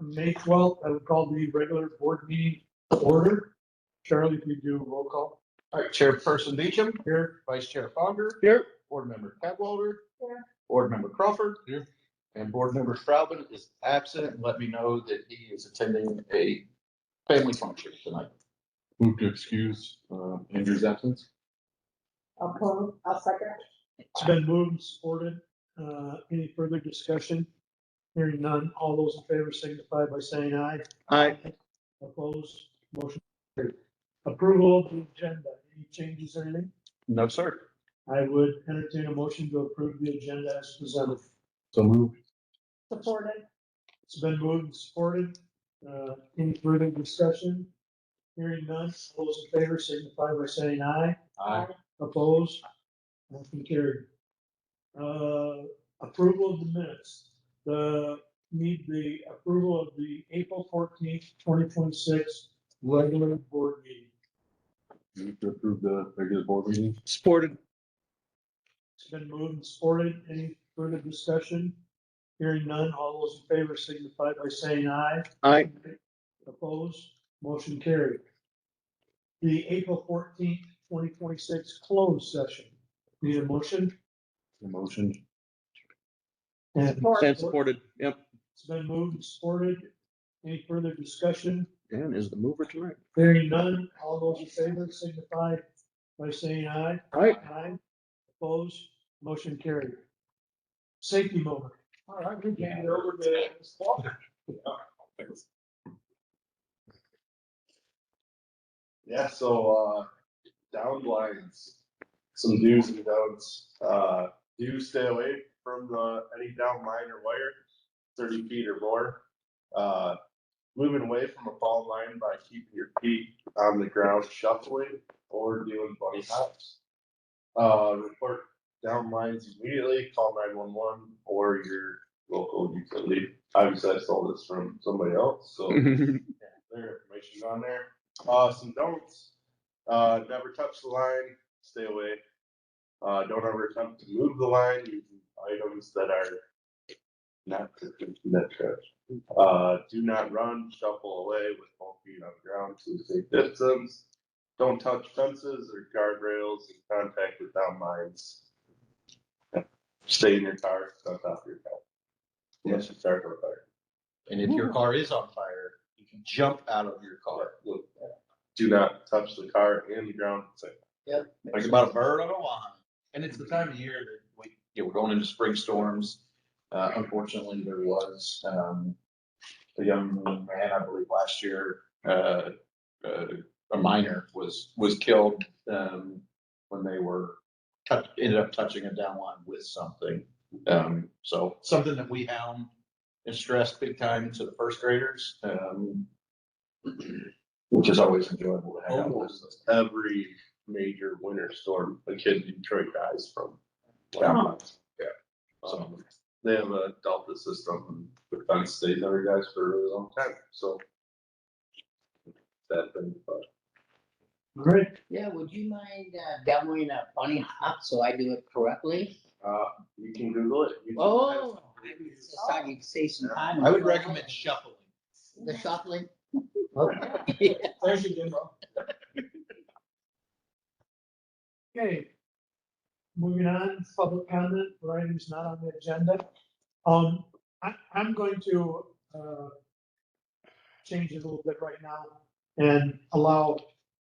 May 12th, I would call the regular board meeting to order. Charlie, if you do roll call. All right, Chairperson Beecham. Here. Vice Chair Fogger. Here. Board Member Cadwalder. Here. Board Member Crawford. Here. And Board Member Straubing is absent. Let me know that he is attending a family function tonight. Move to excuse Andrew's absence. I'll second. It's been moved and supported. Any further discussion? Hearing none. All those in favor signify by saying aye. Aye. Opposed, motion carried. Approval of the agenda. Any changes or anything? No, sir. I would entertain a motion to approve the agenda as presented. So moved. Supported. It's been moved and supported. Any further discussion? Hearing none. All those in favor signify by saying aye. Aye. Opposed? Motion carried. Approval of the minutes. Need the approval of the April 14th, 2026 regular board meeting. Move to approve the regular board meeting. Supported. It's been moved and supported. Any further discussion? Hearing none. All those in favor signify by saying aye. Aye. Opposed? Motion carried. The April 14th, 2026 closed session. Need a motion? The motion. And And supported. Yep. it's been moved and supported. Any further discussion? Dan is the mover tonight. Hearing none. All those in favor signify by saying aye. Aye. Aye. Opposed? Motion carried. Safety moment. All right, we can get over to this wall. Yeah, so, down blinds, some do's and don'ts, do stay away from any down line or wire, 30 feet or more. Moving away from a fall line by keeping your feet on the ground shuffling or doing bunny hops. Report down lines immediately, call 911 or your local utility. Obviously, I stole this from somebody else, so their information's on there. Some don'ts, never touch the line, stay away. Don't ever attempt to move the line using items that are not net trash. Do not run, shuffle away with both feet on the ground to a safe distance. Don't touch fences or guardrails in contact with down lines. Stay in your car, on top of your car. Unless you start on fire. And if your car is on fire, you can jump out of your car. Do not touch the car and the ground. Like about a bird on a line. And it's the time of year that we're going into spring storms. Unfortunately, there was, a young man, I believe last year, a minor was killed, when they were ended up touching a downline with something. So something that we hound and stress big time to the first graders, which is always enjoyable to have. Almost every major winter storm, a kid in Detroit dies from downlines. Yeah. They have a Delta system and the fence stays under guys for a really long time, so. That thing, but. All right, Yeah, would you mind demoing a bunny hop so I do it correctly? You can Google it. You can- Oh, I just thought you'd save some time. I would recommend shuffling. The shuffling? Okay. thank you, Jim. Okay. Moving on, public comment for items not on the agenda. I'm going to, change it a little bit right now and allow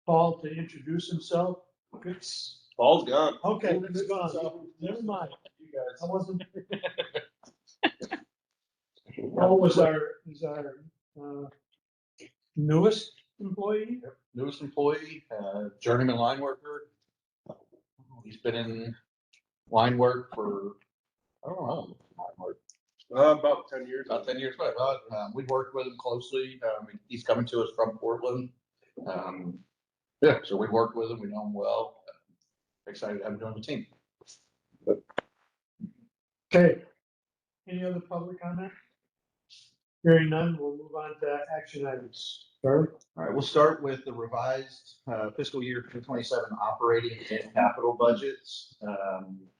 Paul to introduce himself. It's, Ball's gone. okay, it's gone. Never mind. You guys. I wasn't. Paul is our newest employee. Newest employee, journeyman line worker. He's been in line work for, I don't know, line work, About 10 years. about 10 years, but we worked with him closely. He's coming to us from Portland. Yeah, so we worked with him, we know him well. Excited to have him join the team. Okay. Any other public comment? Hearing none, we'll move on to action items. Charlie? All right, we'll start with the revised fiscal year 2027 operating and capital budgets.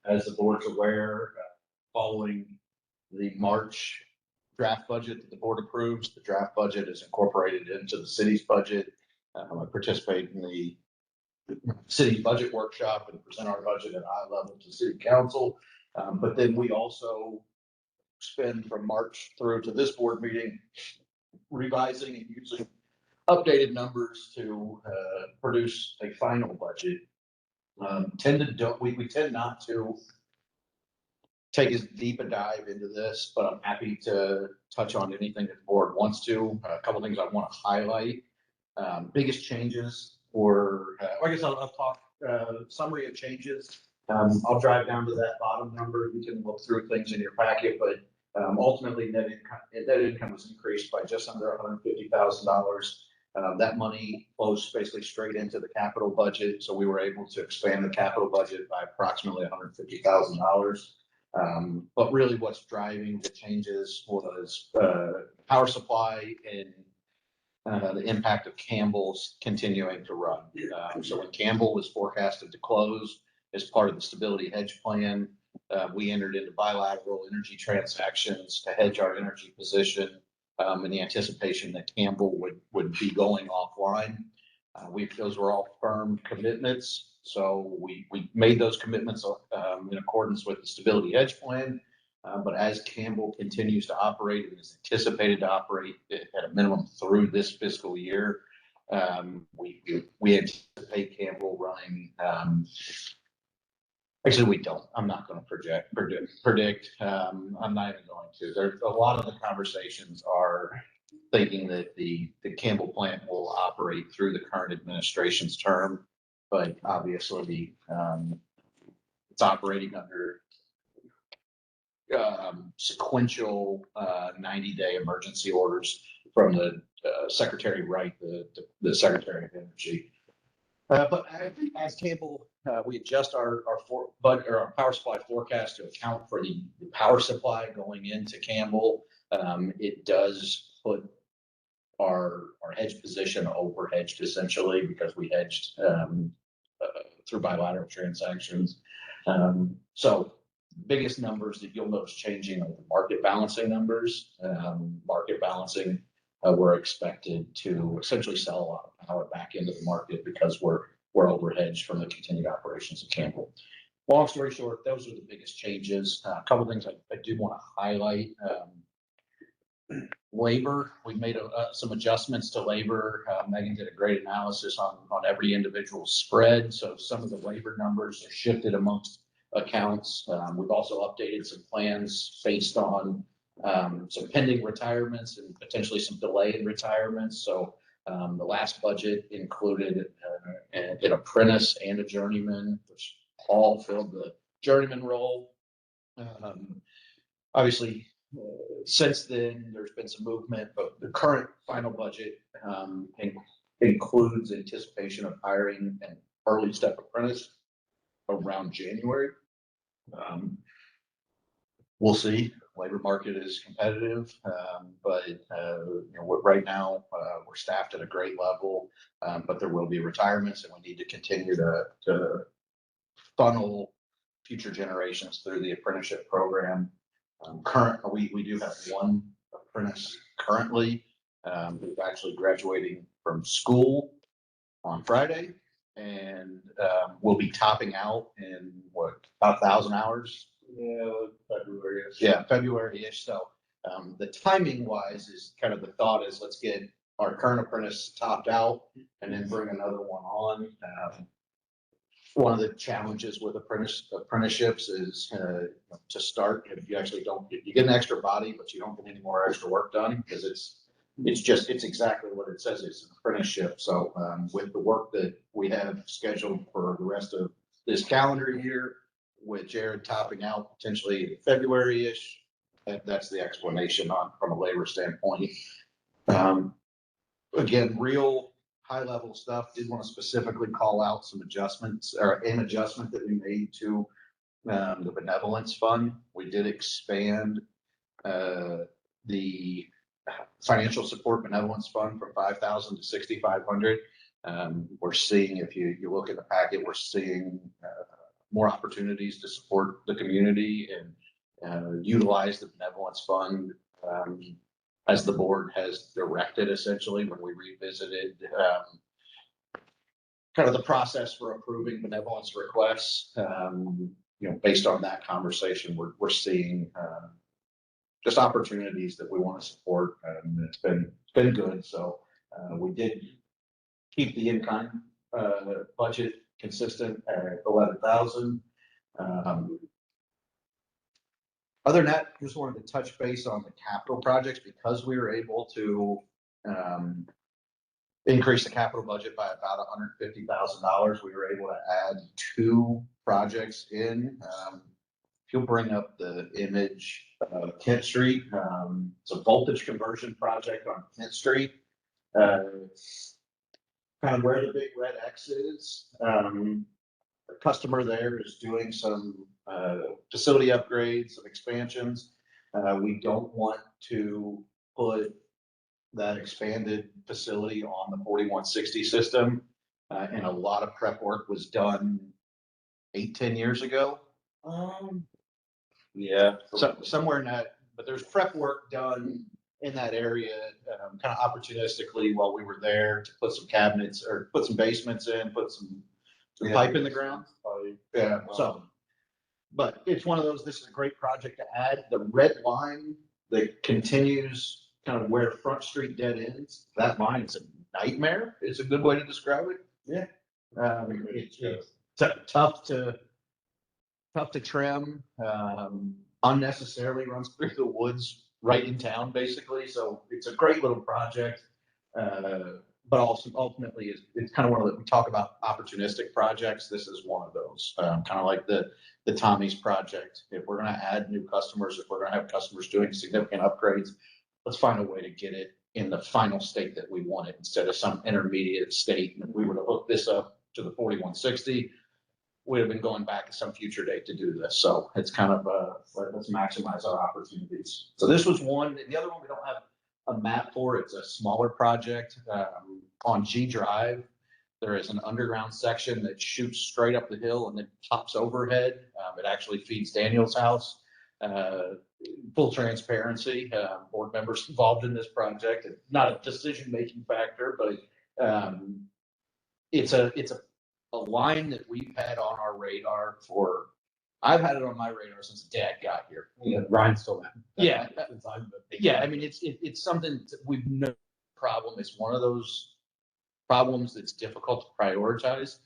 As the board's aware, following the March draft budget that the board approves. The draft budget is incorporated into the city's budget. I participate in the city budget workshop and present our budget at a high level to city council. But then we also spend from March through to this board meeting revising and using updated numbers to produce a final budget. We tend not to take as deep a dive into this, but I'm happy to touch on anything that the board wants to. A couple things I want to highlight. Biggest changes, or I guess I'll talk summary of changes. I'll drive down to that bottom number. You can look through things in your packet, but ultimately net income was increased by just under $150,000. That money flows basically straight into the capital budget, so we were able to expand the capital budget by approximately $150,000. But really what's driving the changes was power supply and the impact of Campbell's continuing to run. So when Campbell was forecasted to close as part of the stability hedge plan, we entered into bilateral energy transactions to hedge our energy position in the anticipation that Campbell would be going offline. Those were all firm commitments. So we made those commitments in accordance with the stability hedge plan. But as Campbell continues to operate and is anticipated to operate at a minimum through this fiscal year, we anticipate Campbell running. Actually, we don't. I'm not going to predict. I'm not even going to. There's a lot of the conversations are thinking that the Campbell plant will operate through the current administration's term, but obviously it's operating under sequential 90-day emergency orders from the Secretary Wright, the Secretary of Energy. But as Campbell, we adjust our power supply forecast to account for the power supply going into Campbell. It does put our hedge position over hedged essentially because we hedged through bilateral transactions. So biggest numbers that you'll notice changing are the market balancing numbers. Market balancing, we're expected to essentially sell a lot of power back into the market because we're overhedged from the continued operations of Campbell. Long story short, those are the biggest changes. A couple of things I do want to highlight. Labor, we made some adjustments to labor. Megan did a great analysis on every individual spread. So some of the labor numbers are shifted amongst accounts. We've also updated some plans based on some pending retirements and potentially some delay in retirements. So the last budget included an apprentice and a journeyman, which all filled the journeyman role. Obviously, since then, there's been some movement, but the current final budget includes anticipation of hiring an early step apprentice around January. We'll see. Labor market is competitive, but right now we're staffed at a great level. But there will be retirements, and we need to continue to funnel future generations through the apprenticeship program. We do have one apprentice currently who's actually graduating from school on Friday, and we'll be topping out in about 1,000 hours. Yeah, February. Yeah, February-ish. So the timing wise is kind of the thought is let's get our current apprentice topped out and then bring another one on. One of the challenges with apprenticeships is to start, if you get an extra body, but you don't get any more extra work done because it's exactly what it says. It's an apprenticeship. So with the work that we have scheduled for the rest of this calendar year, with Jared topping out potentially February-ish, that's the explanation from a labor standpoint. Again, real high level stuff. Did want to specifically call out some adjustments or an adjustment that we made to the benevolence fund. We did expand the financial support benevolence fund from 5,000 to 6,500. We're seeing, if you look at the packet, we're seeing more opportunities to support the community and utilize the benevolence fund as the board has directed essentially when we revisited, kind of the process for approving benevolence requests. Based on that conversation, we're seeing, just opportunities that we want to support. It's been good. So, we did keep the in-kind, budget consistent at 11,000. Other than that, just wanted to touch base on the capital projects because we were able to increase the capital budget by about $150,000. We were able to add 2 projects in. If you'll bring up the image of Kent Street, it's a voltage conversion project on Kent Street. Kind of where the big red X is. The customer there is doing some facility upgrades, some expansions. We don't want to put that expanded facility on the 4160 system. And a lot of prep work was done 8-10 years ago. Yeah. So somewhere in that, but there's prep work done in that area, kind of opportunistically while we were there to put some cabinets or put some basements in, put some pipe in the ground. Yeah, so, but it's one of those, this is a great project to add. The red line that continues kind of where Front Street dead ends, that line is a nightmare. It's a good way to describe it. Yeah. It's tough to trim, unnecessarily runs through the woods right in town, basically. So it's a great little project. But also ultimately it's kind of one of the, we talk about opportunistic projects. This is one of those, kind of like the Tommy's project. If we're going to add new customers, if we're going to have customers doing significant upgrades, let's find a way to get it in the final state that we want it instead of some intermediate state. And if we were to hook this up to the 4160, we'd have been going back at some future date to do this. So it's kind of, let's maximize our opportunities. So this was one. The other one we don't have a map for. It's a smaller project on G Drive. There is an underground section that shoots straight up the hill and then pops overhead. It actually feeds Daniel's house. Full transparency, board members involved in this project. It's not a decision-making factor, but it's a line that we've had on our radar for, I've had it on my radar since Dad got here. Yeah, Ryan's still there. Yeah. Yeah, I mean, it's something that we've no problem. It's one of those problems that's difficult to prioritize,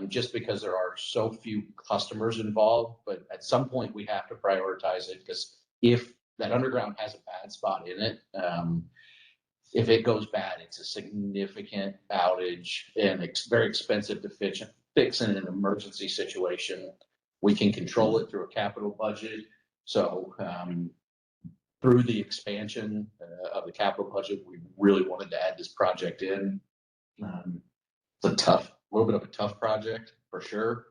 just because there are so few customers involved. But at some point we have to prioritize it because if that underground has a bad spot in it, if it goes bad, it's a significant outage and it's very expensive to fix in an emergency situation. We can control it through a capital budget. So through the expansion of the capital budget, we really wanted to add this project in. It's a little bit of a tough project for sure,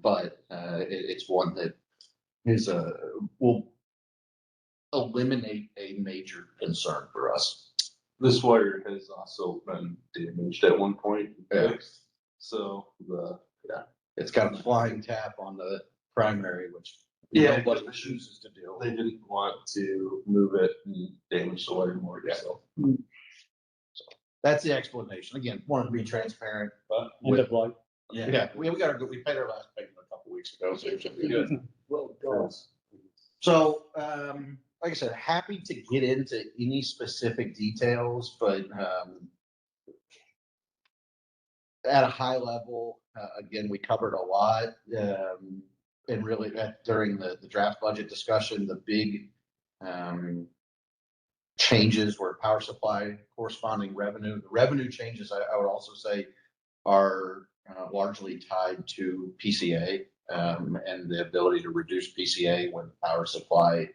but it's one that will eliminate a major concern for us. This wire has also been damaged at one point. Yeah. So It's got a flying tap on the primary, which Yeah, nobody but chooses to do. they didn't want to move it and damage the wire more. Yeah. So That's the explanation. Again, wanted to be transparent, but End of life. yeah, we paid our last payment a couple weeks ago, so it should be good. well, girls. So, like I said, happy to get into any specific details, but at a high level, again, we covered a lot. And really during the draft budget discussion, the big changes were power supply corresponding revenue. The revenue changes, I would also say, are largely tied to PCA and the ability to reduce PCA when power supply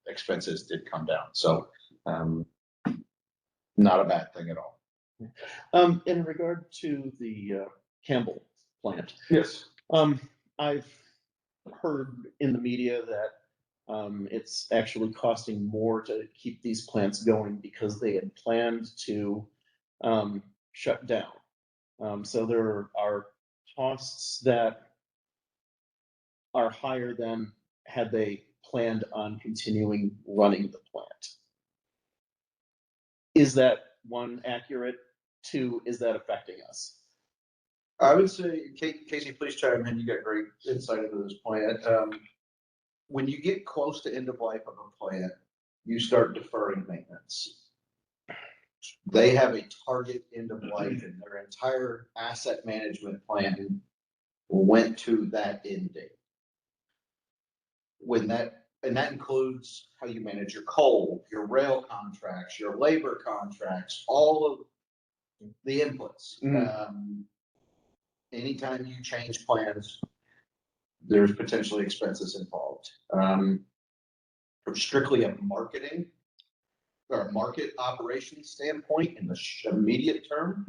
expenses did come down. So not a bad thing at all. In regard to the Campbell plant, Yes. I've heard in the media that it's actually costing more to keep these plants going because they had planned to shut down. So there are costs that are higher than had they planned on continuing running the plant. Is that one accurate? Two, is that affecting us? I would say, Casey, please chime in. You got great insight into this plant. When you get close to end of life of a plant, you start deferring maintenance. They have a target end of life and their entire asset management plan went to that end date. And that includes how you manage your coal, your rail contracts, your labor contracts, all of the inputs. Anytime you change plans, there's potentially expenses involved. From strictly a marketing or a market operations standpoint in the immediate term,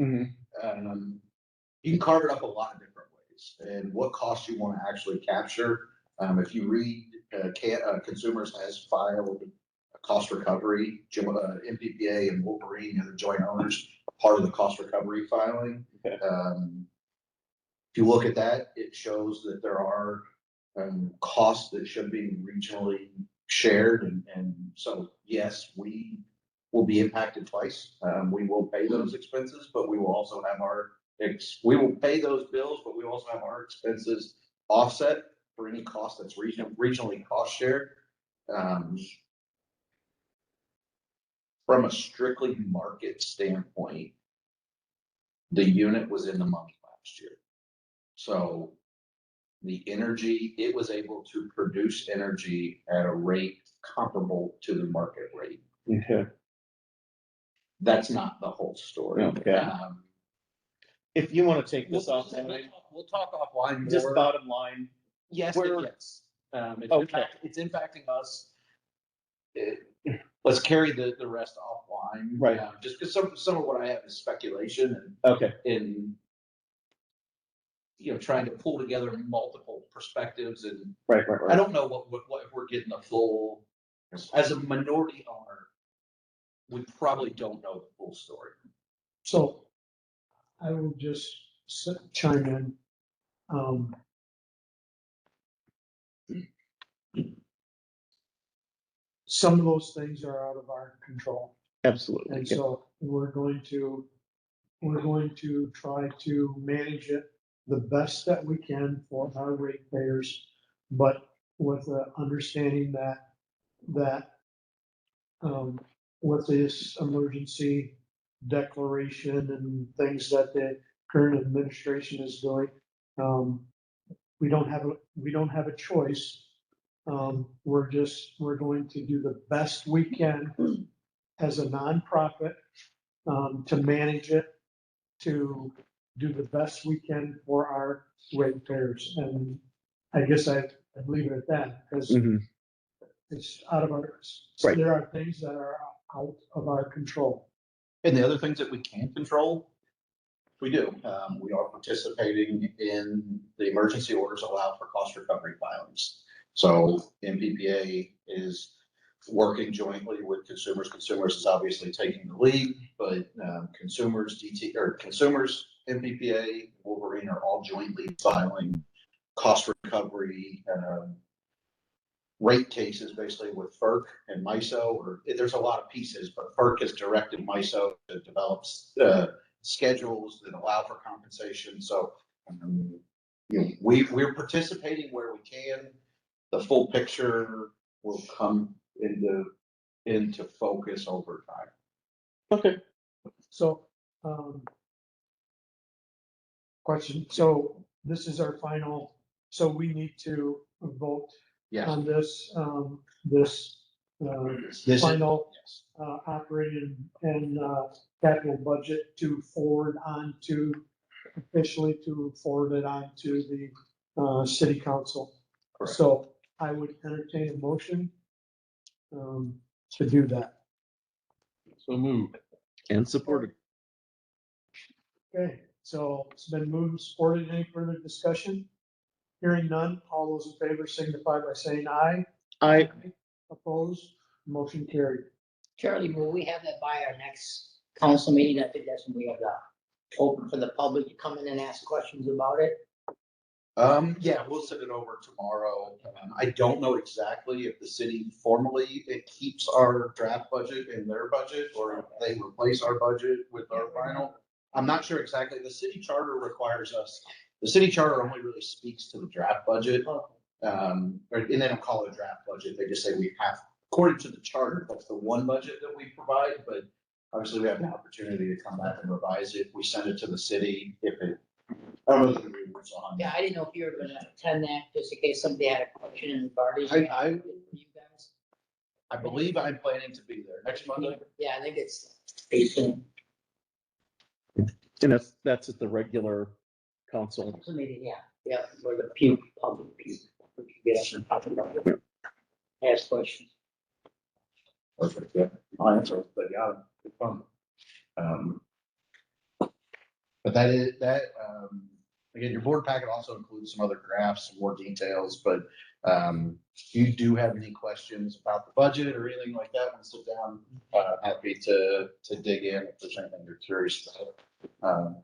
you can carve it up a lot of different ways and what costs you want to actually capture. If you read Consumers has filed a cost recovery, MPPA and Wolverine and the joint owners, part of the cost recovery filing. Okay. If you look at that, it shows that there are costs that should be regionally shared. And so, yes, we will be impacted twice. We will pay those expenses, but we will also have we will pay those bills, but we also have our expenses offset for any cost that's regionally cost shared. From a strictly market standpoint, the unit was in the money last year. So the energy, it was able to produce energy at a rate comparable to the market rate. Okay. That's not the whole story. Okay. If you want to take this off, We'll talk offline more. just bottom line. Yes, Where- yes. Okay. It's impacting us. Let's carry the rest offline. Right. Just because some of what I have is speculation Okay. and trying to pull together multiple perspectives. And Right. I don't know what if we're getting the full, as a minority owner, we probably don't know the full story. So I will just chime in. Some of those things are out of our control. Absolutely. And so we're going to try to manage it the best that we can for our ratepayers, but with the understanding that with this emergency declaration and things that the current administration is doing, we don't have a choice. We're going to do the best we can as a nonprofit, to manage it, to do the best we can for our ratepayers. And I guess I'd leave it at that, because it's out of our, Right. there are things that are out of our control. And the other things that we can control, we do. We are participating in the emergency orders allow for cost recovery filings. So MPPA is working jointly with consumers. Consumers is obviously taking the lead, but consumers, MPPA, Wolverine are all jointly filing cost recovery rate cases, basically with FERC and MISO. Or there's a lot of pieces, but FERC has directed MISO to develop schedules that allow for compensation. So we're participating where we can. The full picture will come into focus over time. Okay. So, question, so this is our final, so we need to vote Yes. on this, This is- final yes. operating and capital budget to forward on to, officially to forward it on to the city council. Correct. So I would entertain a motion to do that. So moved. And supported. Okay, so it's been moved and supported. Any further discussion? Hearing none, all those in favor signify by saying aye. I, Opposed, motion carried. Charlie, will we have that by our next council meeting? I think that's when we have to open for the public to come in and ask questions about it. Yeah, we'll send it over tomorrow. I don't know exactly if the city formally, it keeps our draft budget in their budget, or if they replace our budget with our final. I'm not sure exactly. The city charter requires us, the city charter only really speaks to the draft budget. And they don't call it a draft budget. They just say we have, according to the charter, that's the one budget that we provide, but obviously we have an opportunity to come back and revise it. We send it to the city if it. I don't know if it was on. Yeah, I didn't know if you were gonna attend that, just in case somebody had a question in regarding. I- You guys. I believe I'm planning to be there next Monday. Yeah, I think it's 18. And that's at the regular council. So maybe, yeah, where the public pew. We can get up and talk about it. Ask questions. Perfect, yeah. I'll answer, but yeah, it's fun. But again, your board packet also includes some other graphs, some more details, but if you do have any questions about the budget or anything like that, when sit down, happy to dig in if there's anything you're curious about.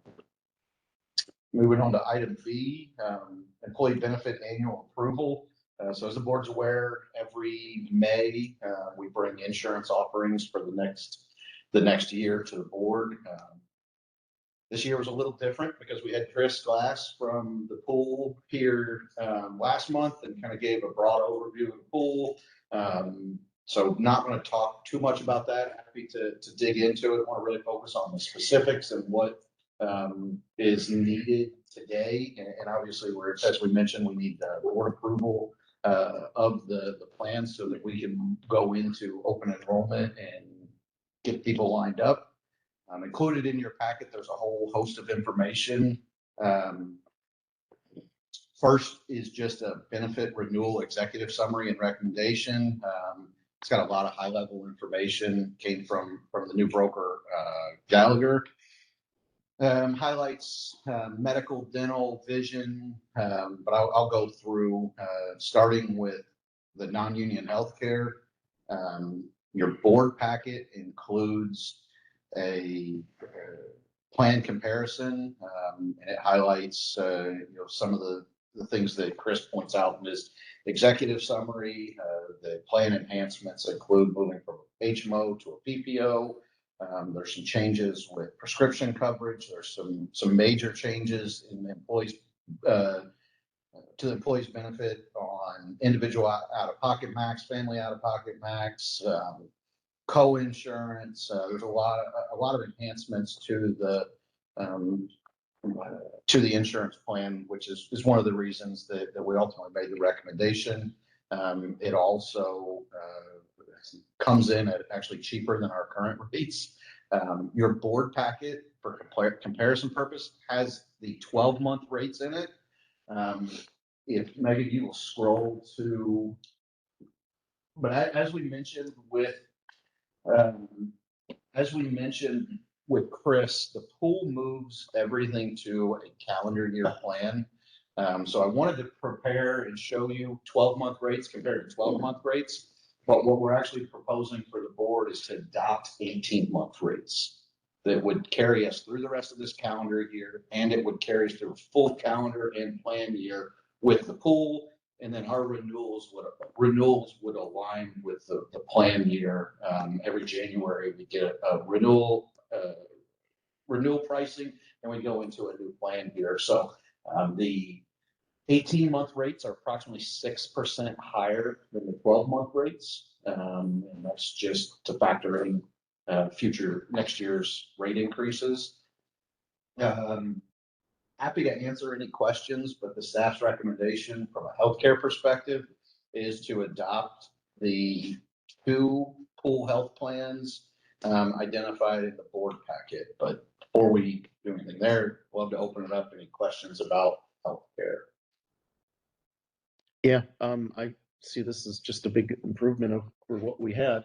Moving on to item B, employee benefit annual approval. So as the board's aware, every May, we bring insurance offerings for the next year to the board. This year was a little different because we had Chris Glass from the pool here last month and kind of gave a broad overview of the pool. So not going to talk too much about that. Happy to dig into it. Want to really focus on the specifics and what is needed today. And obviously, as we mentioned, we need board approval of the plan so that we can go into open enrollment and get people lined up. Included in your packet, there's a whole host of information. First is just a benefit renewal executive summary and recommendation. It's got a lot of high level information, came from the new broker, Gallagher. Highlights medical, dental, vision, but I'll go through starting with the non-union healthcare. Your board packet includes a plan comparison, and it highlights some of the things that Chris points out in his executive summary. The plan enhancements include moving from HMO to a PPO. There's some changes with prescription coverage. There's some major changes in the employees to the employees' benefit on individual out-of-pocket max, family out-of-pocket max, co-insurance. There's a lot of enhancements to the insurance plan, which is one of the reasons that we ultimately made the recommendation. It also comes in at actually cheaper than our current rates. Your board packet, for comparison purpose, has the 12-month rates in it. If Megan, you will scroll to, but as we mentioned with Chris, the pool moves everything to a calendar year plan. So I wanted to prepare and show you 12-month rates compared to 12-month rates. But what we're actually proposing for the board is to adopt 18-month rates that would carry us through the rest of this calendar year, and it would carry us through a full calendar and plan year with the pool. And then our renewals would align with the plan year. Every January we get a renewal pricing, and we go into a new plan year. So the 18-month rates are approximately 6% higher than the 12-month rates. And that's just to factor in next year's rate increases. Happy to answer any questions, but the staff's recommendation from a healthcare perspective is to adopt the 2 pool health plans identified in the board packet. But before we do anything there, we'll have to open it up. Any questions about healthcare? Yeah, I see this as just a big improvement over what we had,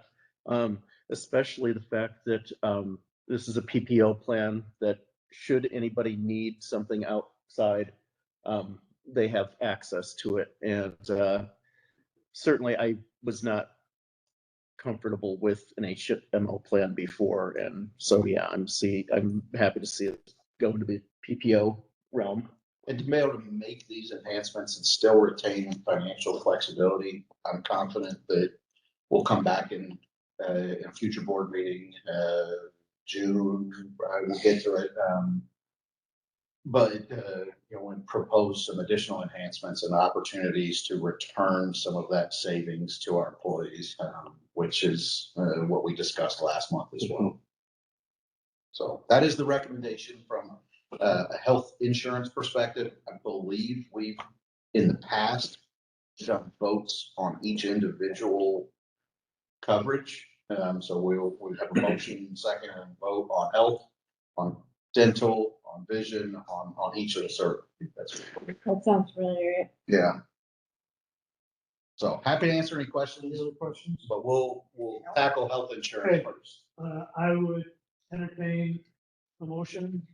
especially the fact that this is a PPO plan that should anybody need something outside, they have access to it. And certainly I was not comfortable with an HMO plan before. And so, yeah, I'm happy to see it go into the PPO realm. And to be able to make these enhancements and still retain financial flexibility, I'm confident that we'll come back in a future board meeting, June, we'll get to it. But, and propose some additional enhancements and opportunities to return some of that savings to our employees, which is what we discussed last month as well. So that is the recommendation from a health insurance perspective. I believe we've, in the past, done votes on each individual coverage. So we'll have a motion, second, and vote on health, on dental, on vision, on each of the services. That sounds familiar. Yeah. So happy to answer any Any questions, other questions? but we'll tackle health insurance Okay. first. I would entertain a motion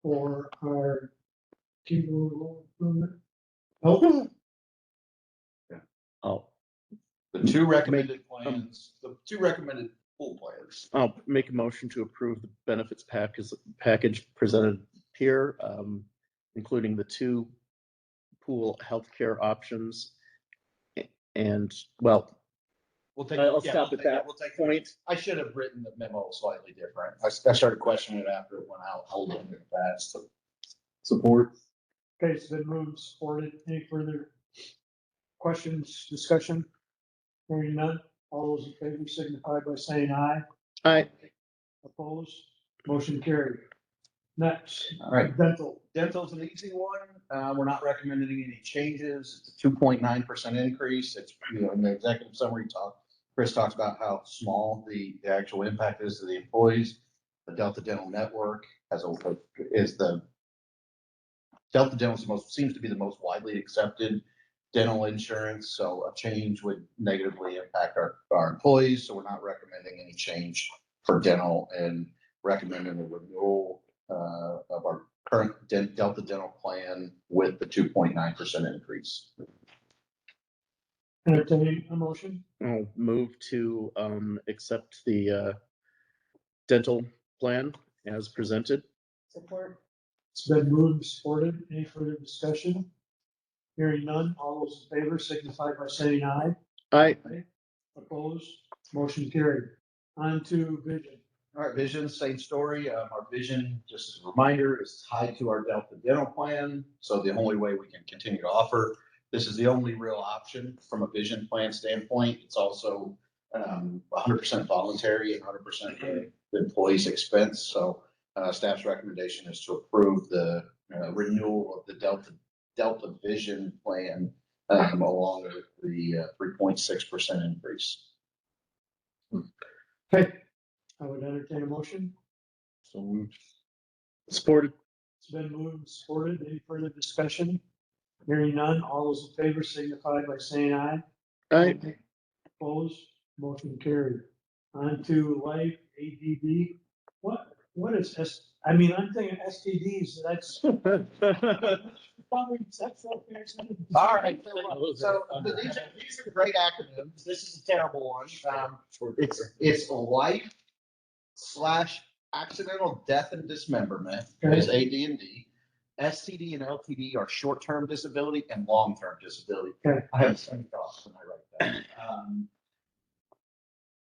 for our people improvement. Oh, Oh, The two recommended plans, the two recommended pool plans. I'll make a motion to approve the benefits package presented here, including the two pool healthcare options. And, well, We'll take. I'll yeah, stop we'll at take- that We'll take point. I should have written the memo slightly different. I started questioning it after it went out. I'll look at that. So Support. okay, it's been moved, supported. Any further questions, discussion? Hearing none, all those in favor signify by saying aye. Aye. Opposed, motion carried. Next, All right. dental. Dental's an easy one. We're not recommending any changes. It's a 2.9% increase. It's, in the executive summary Chris talks about how small the actual impact is to the employees. The Delta Dental Network Delta Dental seems to be the most widely accepted dental insurance. So a change would negatively impact our employees. So we're not recommending any change for dental and recommending a renewal of our current Delta Dental plan with the 2.9% increase. Entertaining a motion. I'll move to accept the dental plan as presented. Support. It's been moved and supported. Any further discussion? Hearing none, all those in favor signify by saying aye. Aye. Opposed, motion carried. On to vision. All right, vision, same story. Our vision, just as a reminder, is tied to our Delta Dental plan. So the only way we can continue to offer, this is the only real option from a vision plan standpoint. It's also 100% voluntary and 100% the employee's expense. So staff's recommendation is to approve the renewal of the Delta Vision plan along with the 3.6% increase. Okay, I would entertain a motion. So moved. Supported. It's been moved and supported. Any further discussion? Hearing none, all those in favor signify by saying aye. Aye. Opposed, motion carried. On to life, ADD. What is I'm thinking STDs, that's. All right, so these are great acronyms. This is a terrible one. It's life/accidental death and dismemberment is AD&D. STD and LTD are short-term disability and long-term disability. Okay. I have the same thoughts when I write that.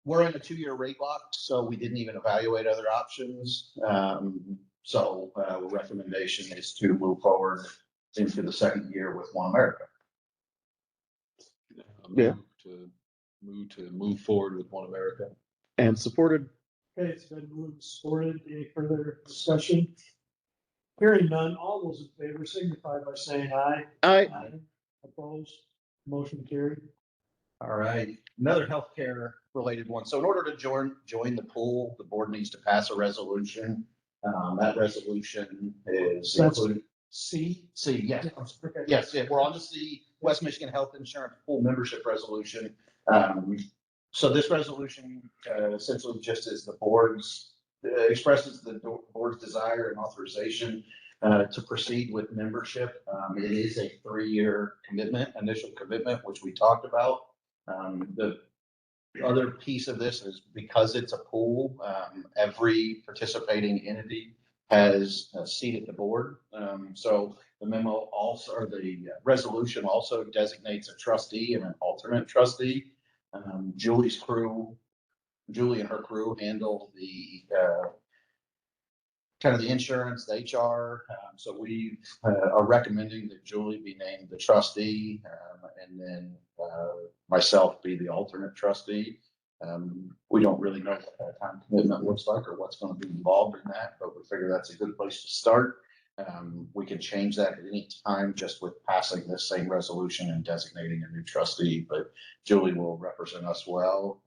We're in a 2-year rate lock, so we didn't even evaluate other options. So recommendation is to move forward into the second year with One America. Yeah. Move forward with One America. And supported. Okay, it's been moved and supported. Any further discussion? Hearing none, all those in favor signify by saying aye. Aye. Opposed, motion carried. All right, another healthcare related one. So in order to join the pool, the board needs to pass a resolution. That resolution is That's- included. C. Yes. Okay. Yes, yeah, we're on to the West Michigan Health Insurance Pool Membership Resolution. So this resolution essentially just is the board's expresses the board's desire and authorization to proceed with membership. It is a 3-year initial commitment, which we talked about. The other piece of this is because it's a pool, every participating entity has seated the board. So the memo also, or the resolution also designates a trustee and an alternate trustee. Julie and her crew handle the kind of the insurance, the HR. So we are recommending that Julie be named the trustee, and then myself be the alternate trustee. We don't really know what that time commitment looks like or what's going to be involved in that, but we figure that's a good place to start. We can change that at any time just with passing this same resolution and designating a new trustee, but Julie will represent us well.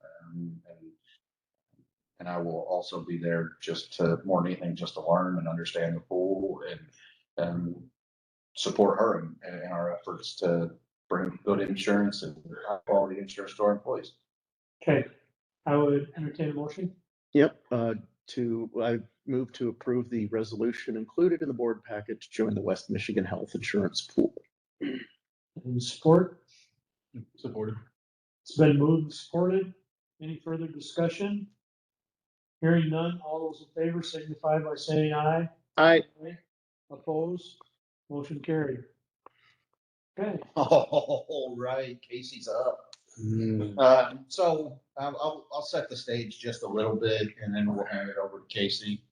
And I will also be there just to, more than anything, just to learn and understand the pool and support her in our efforts to bring good insurance and high quality insurance to our employees. Okay, I would entertain a motion. Yep, I move to approve the resolution included in the board packet to join the West Michigan Health Insurance Pool. And support. Supported. It's been moved and supported. Any further discussion? Hearing none, all those in favor signify by saying aye. Aye. Opposed, motion carried. Okay, All right, Casey's up. So I'll set the stage just a little bit and then we'll hand it over to Casey.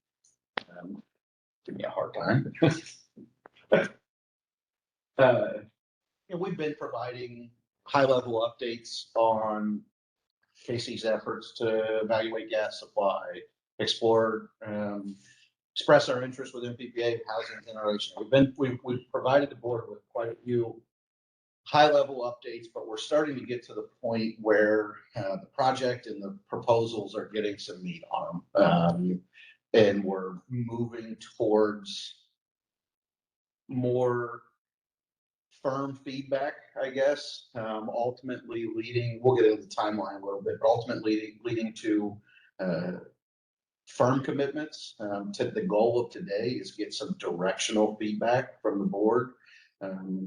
Give me a hard time. We've been providing high-level updates on Casey's efforts to evaluate gas supply, explore, express our interest with MPPA housing generation. We've provided the board with quite a few high-level updates, but we're starting to get to the point where the project and the proposals are getting some meat on them. And we're moving towards more firm feedback, I guess, ultimately leading, we'll get into the timeline a little bit, but ultimately leading to firm commitments. The goal of today is get some directional feedback from the board.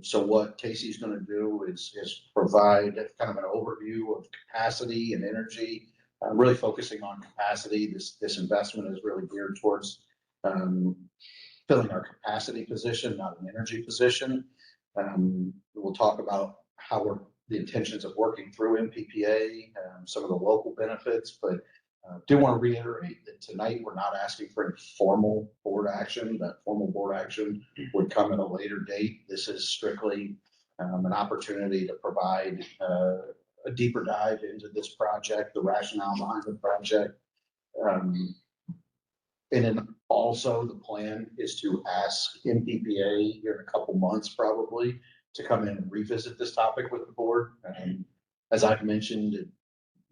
So what Casey's going to do is provide kind of an overview of capacity and energy, really focusing on capacity. This investment is really geared towards filling our capacity position, not an energy position. We'll talk about how the intentions of working through MPPA, some of the local benefits, but do want to reiterate that tonight we're not asking for any formal board action. That formal board action would come at a later date. This is strictly an opportunity to provide a deeper dive into this project, the rationale behind the project. And then also the plan is to ask MPPA here in a couple months probably to come in and revisit this topic with the board. And as I've mentioned in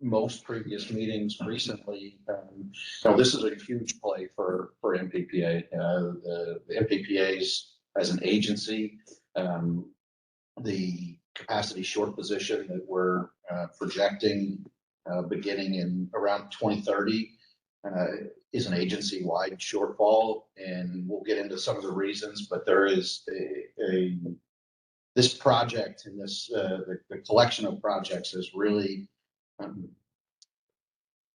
most previous meetings recently, this is a huge play for MPPA. The MPPAs as an agency, the capacity short position that we're projecting beginning in around 2030 is an agency-wide shortfall, and we'll get into some of the reasons, but there is this project and this the collection of projects is really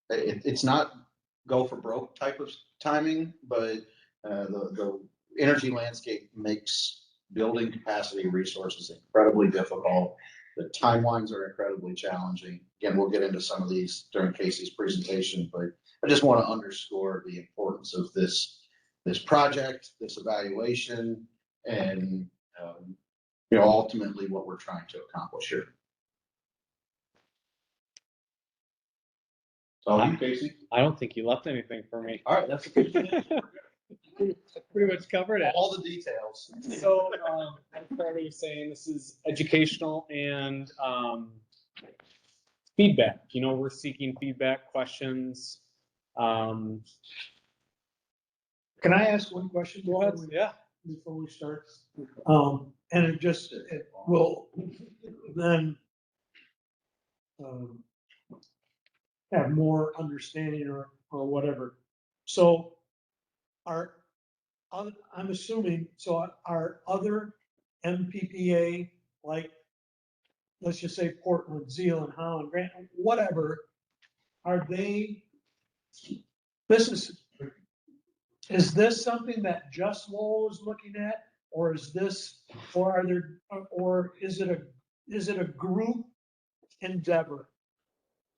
it's not go for broke type of timing, but the energy landscape makes building capacity resources incredibly difficult. The timelines are incredibly challenging. Again, we'll get into some of these during Casey's presentation, but I just want to underscore the importance of this project, this evaluation, and ultimately what we're trying to accomplish here. So, Casey? I don't think you left anything for me. All right, that's a good thing. Pretty much covered it. All the details. So, as Carter was saying, this is educational and feedback. We're seeking feedback, questions. Can I ask one question? Go ahead. Yeah. Before we start, and it will then have more understanding or whatever. So I'm assuming, so are other MPPA, like, let's just say Portland, Zeeland, Holland, Grant, whatever, are they businesses? Is this something that just Lowell is looking at, or is this, or are there, or is it a group endeavor?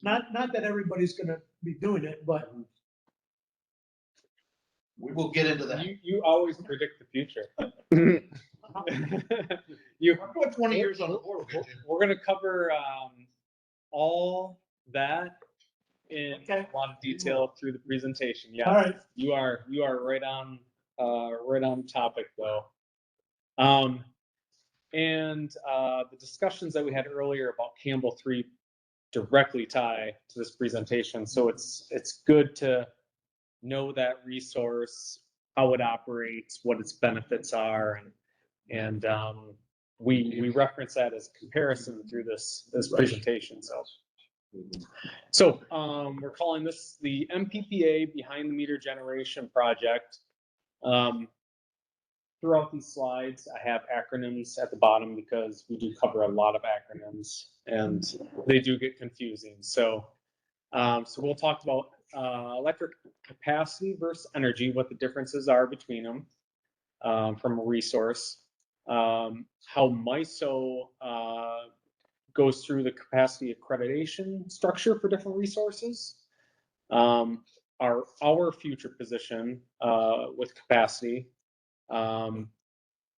Not that everybody's gonna be doing it, but We will get into that. You always predict the future. You, I'm going 20 years on the board. we're gonna cover, all that in Okay. a lot of detail through the presentation. all Yeah, right, you are right on topic though. And the discussions that we had earlier about Campbell 3 directly tie to this presentation. So it's good to know that resource, how it operates, what its benefits are, and we reference that as comparison through this presentation. So we're calling this the MPPA Behind the Meter Generation Project. Throughout these slides, I have acronyms at the bottom because we do cover a lot of acronyms and they do get confusing. So we'll talk about electric capacity versus energy, what the differences are between them from a resource, how MISO goes through the capacity accreditation structure for different resources, our future position with capacity. We're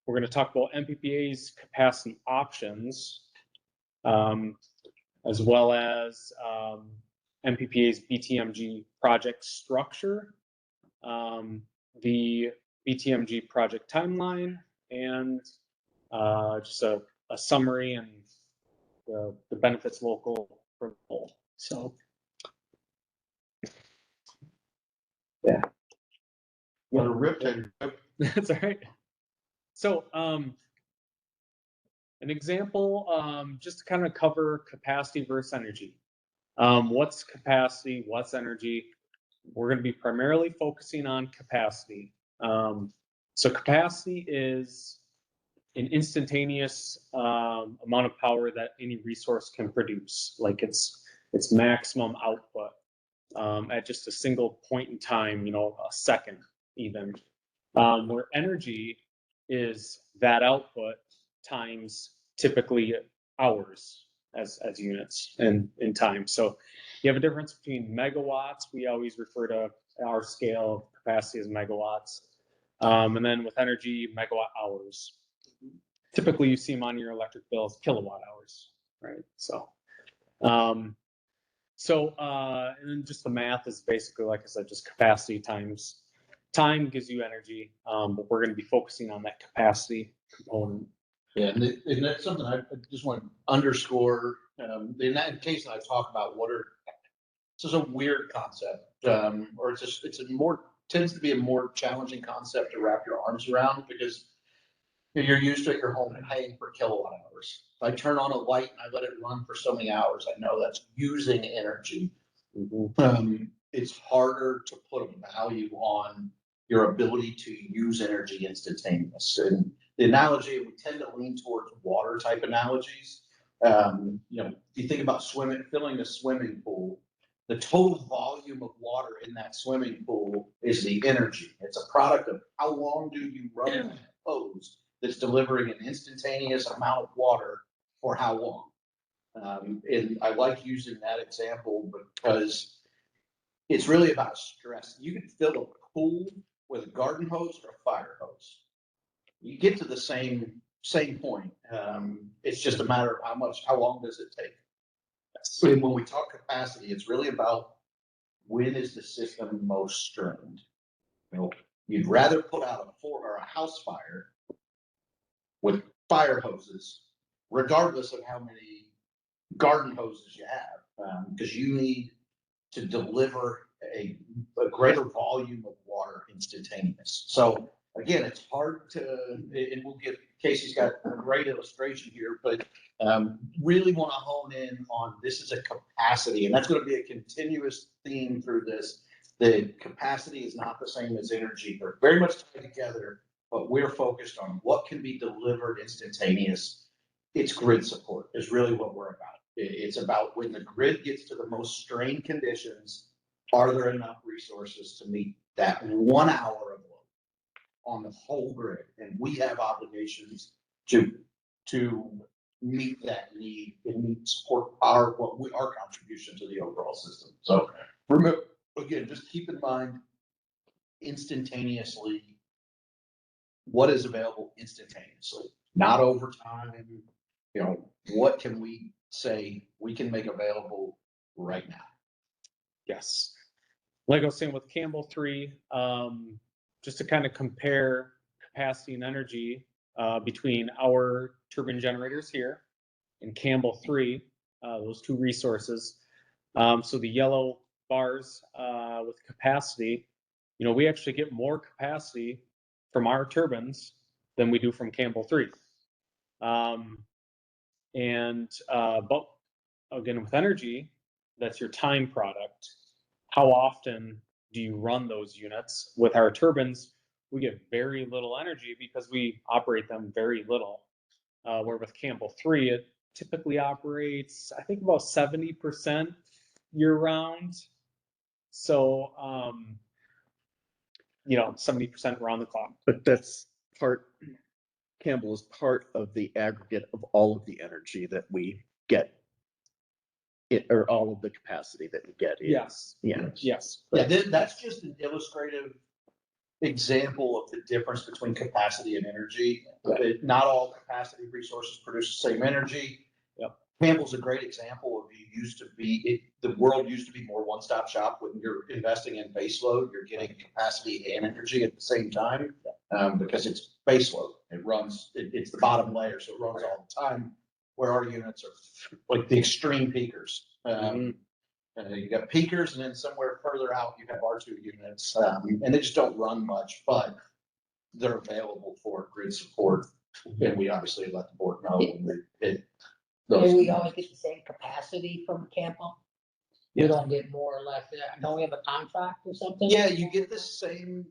going to talk about MPPA's capacity options, as well as MPPA's BTMG project structure, the BTMG project timeline, and just a summary and the benefits local for Lowell. So, yeah. What a rip. That's all right. So, an example, just to kind of cover capacity versus energy. What's capacity? What's energy? We're going to be primarily focusing on capacity. So capacity is an instantaneous amount of power that any resource can produce, like its maximum output at just a single point in time, a second even. Where energy is that output times typically hours as units in time. So you have a difference between megawatts. We always refer to our scale of capacity as megawatts. And then with energy, megawatt hours. Typically you see them on your electric bill as kilowatt hours, right? So, and then just the math is basically, like I said, just capacity times time gives you energy, but we're going to be focusing on that capacity component. Yeah, and that's something I just want to underscore. In that case, I talk about this is a weird concept, or tends to be a more challenging concept to wrap your arms around because you're used to at your home paying for kilowatt hours. If I turn on a light and I let it run for so many hours, I know that's using energy. It's harder to put a value on your ability to use energy instantaneous. And the analogy, we tend to lean towards water type analogies. You think about filling a swimming pool, the total volume of water in that swimming pool is the energy. It's a product of how long do you run that hose that's delivering an instantaneous amount of water for how long. And I like using that example because it's really about stress. You can fill a pool with a garden hose or a fire hose. You get to the same point. It's just a matter of how long does it take. And when we talk capacity, it's really about when is the system most strained. You'd rather put out a house fire with fire hoses, regardless of how many garden hoses you have, because you need to deliver a greater volume of water instantaneous. So again, it's hard to, and we'll get, Casey's got a great illustration here, but really want to hone in on this is a capacity, and that's going to be a continuous theme through this. The capacity is not the same as energy. They're very much tied together, but we're focused on what can be delivered instantaneous. It's grid support is really what we're about. It's about when the grid gets to the most strained conditions, are there enough resources to meet that 1 hour of on the whole grid, and we have obligations to meet that need and support our contribution to the overall system. So remember, again, just keep in mind instantaneously what is available instantaneously, not over time. You know, what can we say we can make available right now? Yes. Like I was saying with Campbell 3, just to kind of compare capacity and energy between our turbine generators here and Campbell 3, those two resources. So the yellow bars with capacity, you know, we actually get more capacity from our turbines than we do from Campbell 3. But again, with energy, that's your time product. How often do you run those units? With our turbines, we get very little energy because we operate them very little. Where with Campbell 3, it typically operates, I think, about 70% year round. So, you know, 70% around the clock. But that's Campbell is part of the aggregate of all of the energy that we get. Or all of the capacity that we get. Yes. Yeah. Yes. Yeah, that's just an illustrative example of the difference between capacity and energy. Not all capacity resources produce the same energy. Yep. Campbell's a great example of the world used to be more one-stop shop. When you're investing in baseload, you're getting capacity and energy at the same time, because it's baseload. It's the bottom layer, so it runs all the time. Where our units are like the extreme peakers. You got peakers, and then somewhere further out, you have R2 units, and they just don't run much, but they're available for grid support. And we obviously let the board know when we hit those. Do we always get the same capacity from Campbell? We don't get more or less, don't we have a contract or something? Yeah, you get the same,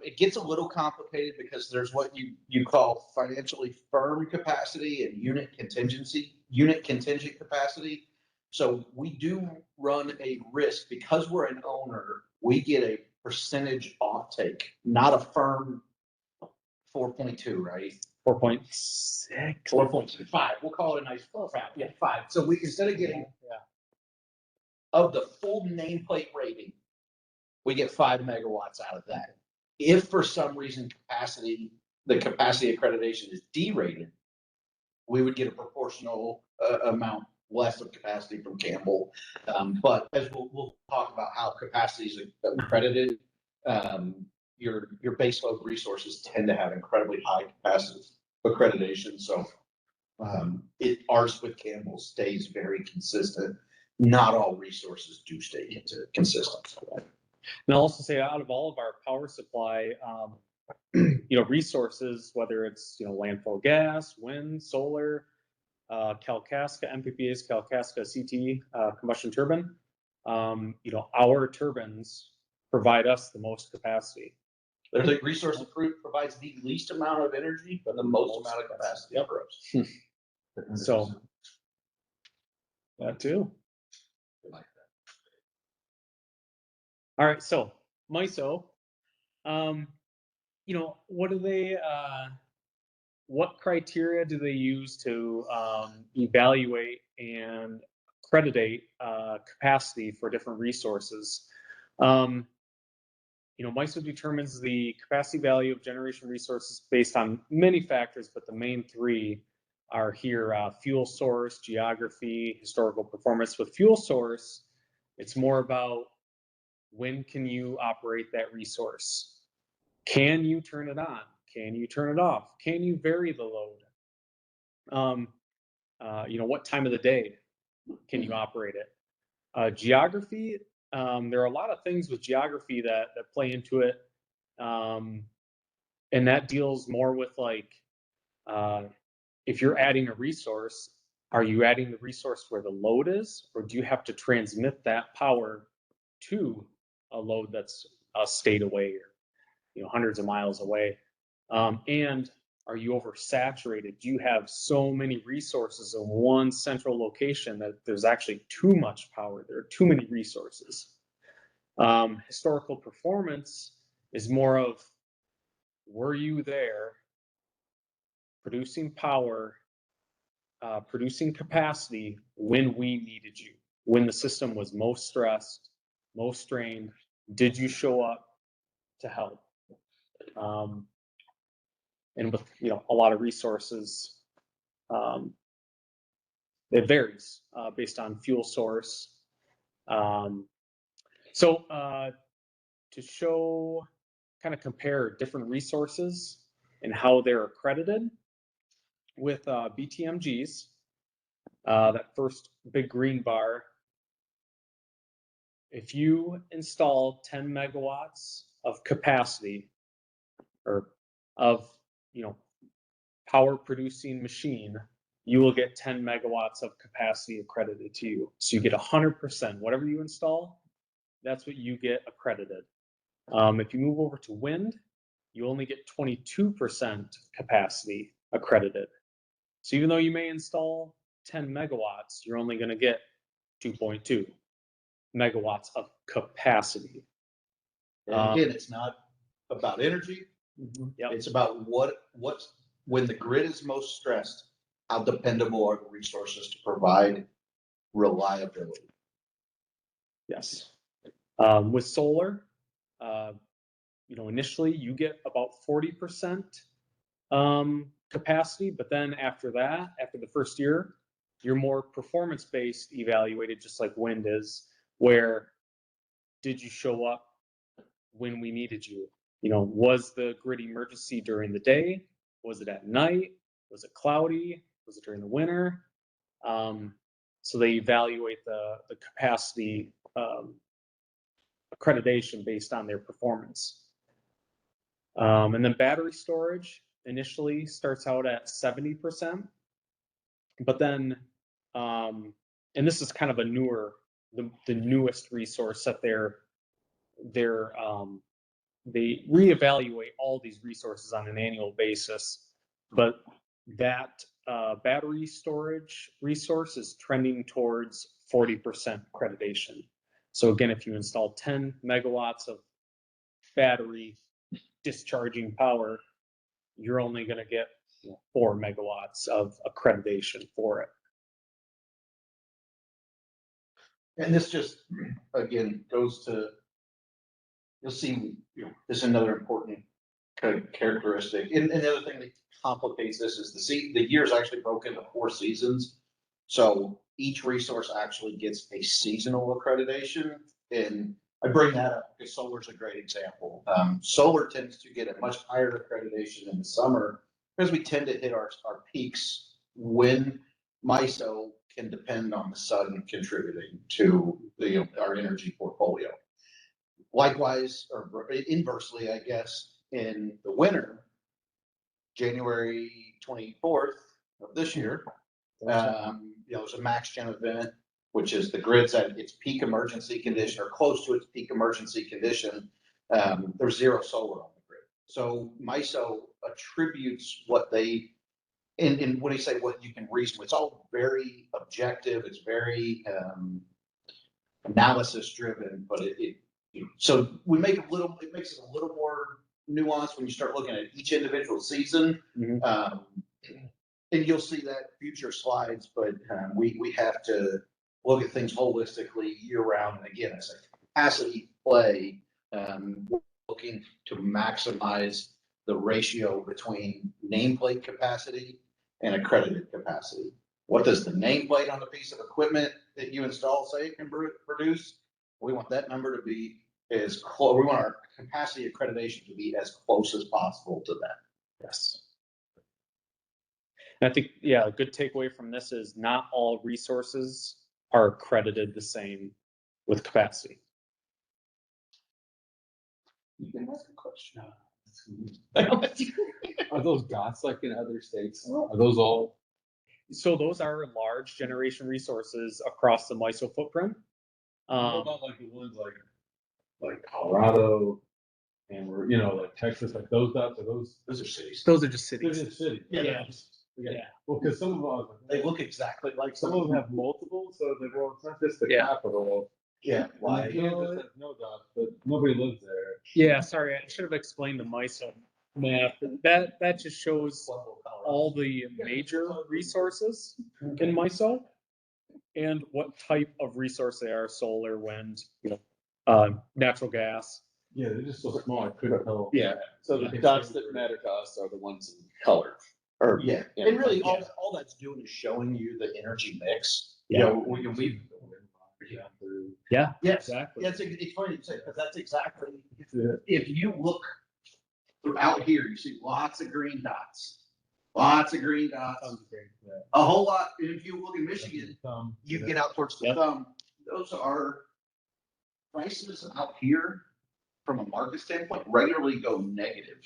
it gets a little complicated because there's what you call financially firm capacity and unit contingent capacity. So we do run a risk because we're an owner, we get a percentage offtake, not a firm 4.2, right? 4.6. 4.5. We'll call it a nice 4.5. Yeah, 5. So we, instead of getting of the full nameplate rating, we get 5 megawatts out of that. If for some reason the capacity accreditation is derated, we would get a proportional amount less of capacity from Campbell. But as we'll talk about how capacity is accredited, your baseload resources tend to have incredibly high capacity accreditation. So ours with Campbell stays very consistent. Not all resources do stay consistent. And I'll also say out of all of our power supply, you know, resources, whether it's, you know, landfill gas, wind, solar, Kalkaska, MPPA's Kalkaska CT combustion turbine, you know, our turbines provide us the most capacity. They're the resource that provides the least amount of energy, but the most amount of capacity for us. So that too. All right, so MISO, you know, what criteria do they use to evaluate and accreditate capacity for different resources? You know, MISO determines the capacity value of generation resources based on many factors, but the main three are here: fuel source, geography, historical performance. With fuel source, it's more about when can you operate that resource? Can you turn it on? Can you turn it off? Can you vary the load? You know, what time of the day can you operate it? Geography, there are a lot of things with geography that play into it. And that deals more with like, if you're adding a resource, are you adding the resource where the load is, or do you have to transmit that power to a load that's a state away or, you know, hundreds of miles away? And are you oversaturated? Do you have so many resources in one central location that there's actually too much power? There are too many resources. Historical performance is more of were you there producing power, producing capacity when we needed you, when the system was most stressed, most strained? Did you show up to help? And with, a lot of resources, it varies based on fuel source. So to show, kind of compare different resources and how they're accredited with BTMGs, that first big green bar, if you install 10 megawatts of capacity or of, power producing machine, you will get 10 megawatts of capacity accredited to you. So you get 100%, whatever you install, that's what you get accredited. If you move over to wind, you only get 22% capacity accredited. So even though you may install 10 megawatts, you're only going to get 2.2 megawatts of capacity. And again, it's not about energy. Yep. It's about what's when the grid is most stressed, how dependable are the resources to provide reliability? Yes. With solar, initially you get about 40% capacity, but then after that, after the first year, you're more performance-based evaluated, just like wind is, where did you show up when we needed you? Was the grid emergency during the day? Was it at night? Was it cloudy? Was it during the winter? So they evaluate the capacity accreditation based on their performance. And then battery storage initially starts out at 70%, but then, and this is kind of the newest resource that they reevaluate all these resources on an annual basis, but that battery storage resource is trending towards 40% accreditation. So again, if you install 10 megawatts of battery discharging power, you're only going to get 4 megawatts of accreditation for it. And this just, again, goes to, you'll see, this is another important kind of characteristic. And the other thing that complicates this is the year is actually broken into 4 seasons. So each resource actually gets a seasonal accreditation. And I bring that up because solar is a great example. Solar tends to get a much higher accreditation in the summer because we tend to hit our peaks when MISO can depend on the sun contributing to our energy portfolio. Likewise, or inversely, I guess, in the winter, January 24th of this year, there's a max gen event, which is the grid's at its peak emergency condition or close to its peak emergency condition. There's zero solar on the grid. So MISO attributes what they, and when they say what you can reason, it's all very objective. It's very analysis driven, but so we make it makes it a little more nuanced when you start looking at each individual season. Mm-hmm. And you'll see that future slides, but we have to look at things holistically year round. And again, it's a capacity play, looking to maximize the ratio between nameplate capacity and accredited capacity. What does the nameplate on the piece of equipment that you install say it can produce? We want that number to be as close. We want our capacity accreditation to be as close as possible to that. Yes. And I think, a good takeaway from this is not all resources are accredited the same with capacity. You can ask a question. Are those dots like in other states? Are those all? So those are large generation resources across the MISO footprint. What about like the ones like Colorado and like Texas, like those dots? Are those are cities. Those are just they're cities. just cities? Yeah. Yeah. Well, because some of them They look exactly like some of them have multiple, so it's not just the Yeah. capital. Yeah. Like, Why? Kansas has no dots, but nobody lives there. Yeah, sorry, I should have explained the MISO. map, that just shows all the major resources in MISO and what type of resource they are, solar, wind, natural gas. Yeah, they're just so small, I couldn't tell. Yeah, so the dots that matter to us are the ones in color. Or, Yeah, and really, all that's doing is showing you the energy mix. You know, we. Yeah, Yes, exactly. yeah, it's funny to say, because that's exactly, if you look throughout here, you see lots of green dots. Lots of green dots, a whole lot, and if you look in Michigan, you get out towards the Yep. thumb, those are prices out here from a market standpoint regularly go negative.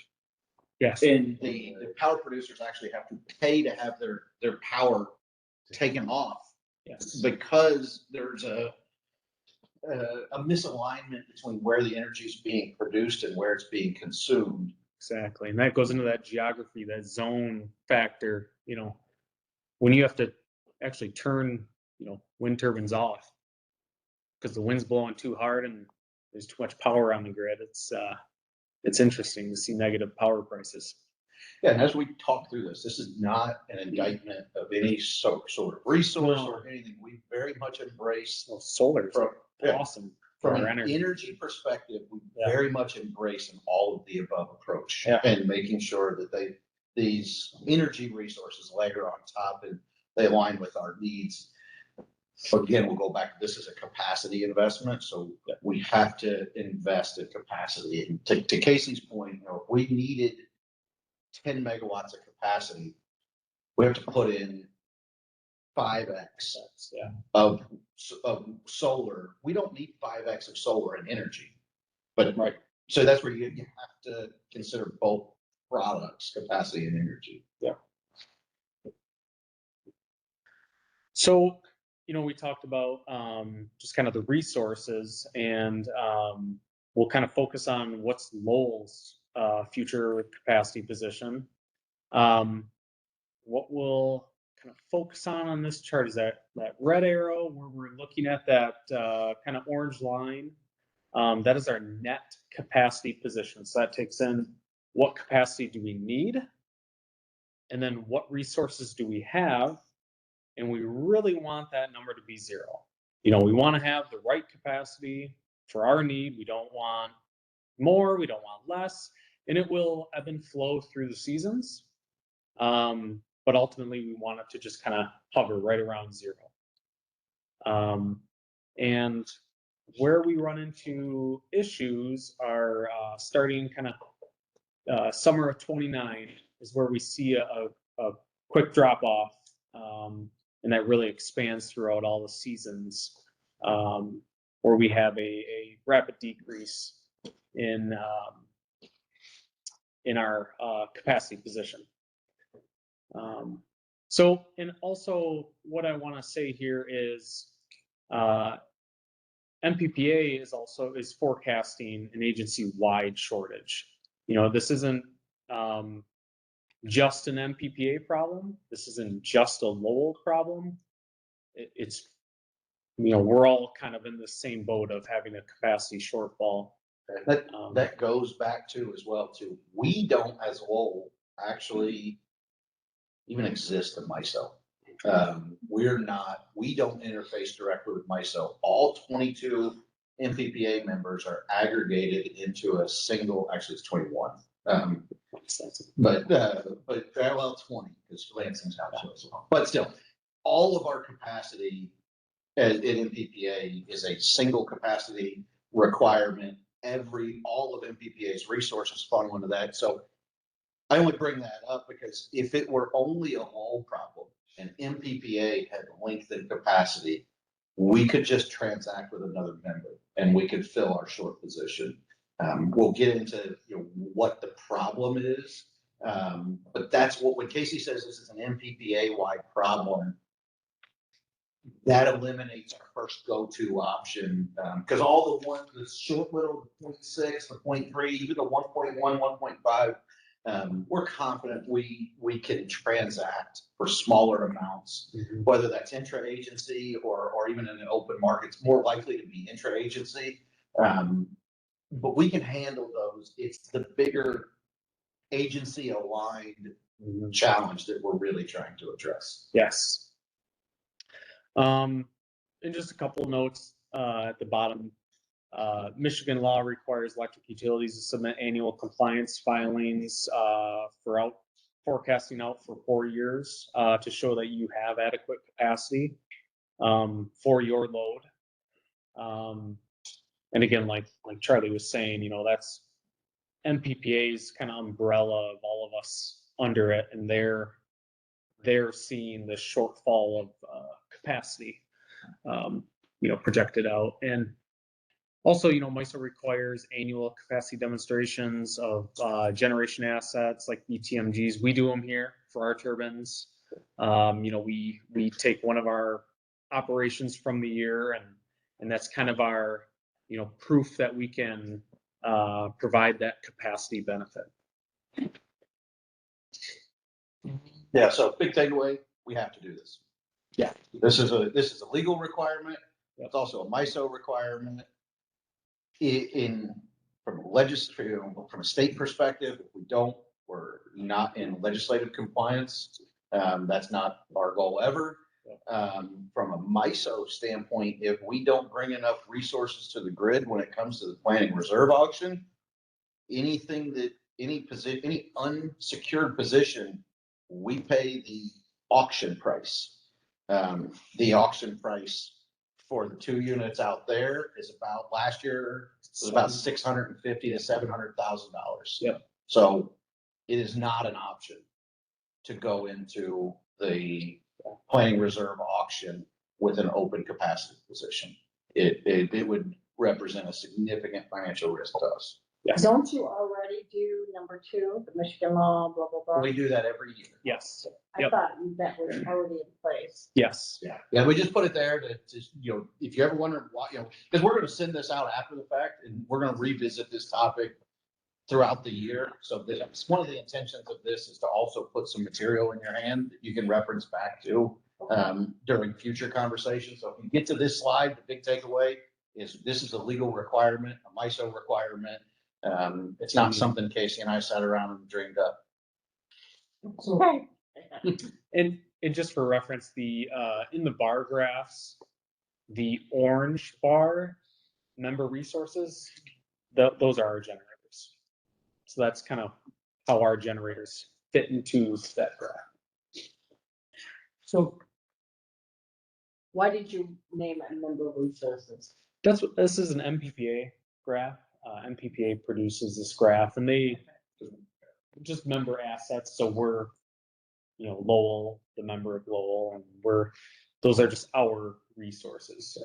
Yes. And the power producers actually have to pay to have their power taken off. Yes. Because there's a misalignment between where the energy is being produced and where it's being consumed. Exactly. And that goes into that geography, that zone factor, when you have to actually turn, wind turbines off because the wind's blowing too hard and there's too much power on the grid. It's interesting to see negative power prices. Yeah, and as we talk through this is not an indictment of any sort of resource or anything. We very much embrace Solar is from awesome from for an energy. energy perspective. We Yeah. very much embrace an all of the above approach Yeah. and making sure that these energy resources layer on top and they align with our needs. Again, we'll go back, this is a capacity investment, so we have to invest in capacity. And to Casey's point, if we needed 10 megawatts of capacity, we have to put in 5x of solar. We don't need 5x of solar and energy, but Right. So that's where you have to consider both products, capacity and energy. Yeah. So, we talked about just kind of the resources, and we'll kind of focus on what's Lowell's future capacity position. What we'll kind of focus on this chart is that red arrow where we're looking at that kind of orange line. That is our net capacity position. So that takes in what capacity do we need, and then what resources do we have. And we really want that number to be 0. We want to have the right capacity for our need. We don't want more, we don't want less, and it will ebb and flow through the seasons. But ultimately we want it to just kind of hover right around 0. And where we run into issues are starting kind of summer of 29 is where we see a quick drop off. And that really expands throughout all the seasons, where we have a rapid decrease in our capacity position. So, and also what I want to say here is MPPA is forecasting an agency-wide shortage. This isn't just an MPPA problem. This isn't just a Lowell problem. It's, we're all kind of in the same boat of having a capacity shortfall. That goes back to as well too. We don't, as Lowell, actually even exist in MISO. We don't interface directly with MISO. All 22 MPPA members are aggregated into a single, actually it's 21. But parallel 20, because Lansing's out to as well. But still, all of our capacity in MPPA is a single capacity requirement. All of MPPA's resources funnel into that. So I only bring that up because if it were only a Lowell problem and MPPA had lengthened capacity, we could just transact with another member and we could fill our short position. We'll get into what the problem is, but that's when Casey says this is an MPPA-wide problem, that eliminates our first go-to option, because all the short little 0.6, the 0.3, even the 1.1, 1.5, we're confident we can transact for smaller amounts, whether that's intra-agency or even in an open market. It's more likely to be intra-agency. But we can handle those. It's the bigger agency aligned Mhm. challenge that we're really trying to address. Yes. And just a couple notes, at the bottom. Michigan law requires electric utilities to submit annual compliance filings, forecasting out for 4 years, to show that you have adequate capacity, for your load. And again, like Charlie was saying, that's MPPA's kind of umbrella of all of us under it, and they're seeing the shortfall of capacity, projected out. And also, MISO requires annual capacity demonstrations of generation assets like ETMGs. We do them here for our turbines. We take one of our operations from the year, and that's kind of our proof that we can provide that capacity benefit. Yeah, so big takeaway, we have to do this. Yeah. This is a legal requirement. It's also a MISO requirement. From a state perspective, if we don't, we're not in legislative compliance. That's not our goal ever. From a MISO standpoint, if we don't bring enough resources to the grid when it comes to the planning reserve auction, any unsecured position, we pay the auction price. The auction price for the 2 units out there is about, last year, it was about $650,000 to $700,000. Yep. So it is not an option to go into the planning reserve auction with an open capacity position. It would represent a significant financial risk to us. Yes. Don't you already do number 2, the Michigan law, blah, blah, blah? We do that every year. Yes. I Yep. thought that was already in place. Yes. Yeah, we just put it there to, if you ever wonder why, because we're gonna send this out after the fact, and we're gonna revisit this topic throughout the year. So that's one of the intentions of this, is to also put some material in your hand that you can reference back to during future conversations. So if you get to this slide, the big takeaway is this is a legal requirement, a MISO requirement. It's not something Casey and I sat around and dreamed up. Okay. And just for reference, the in the bar graphs, the orange bar, member resources, those are our generators. So that's kind of how our generators fit into that graph. So Why did you name it member resources? This is an MPPA graph. MPPA produces this graph, and they just member assets. So we're, Lowell, the member of Lowell, and those are just our resources.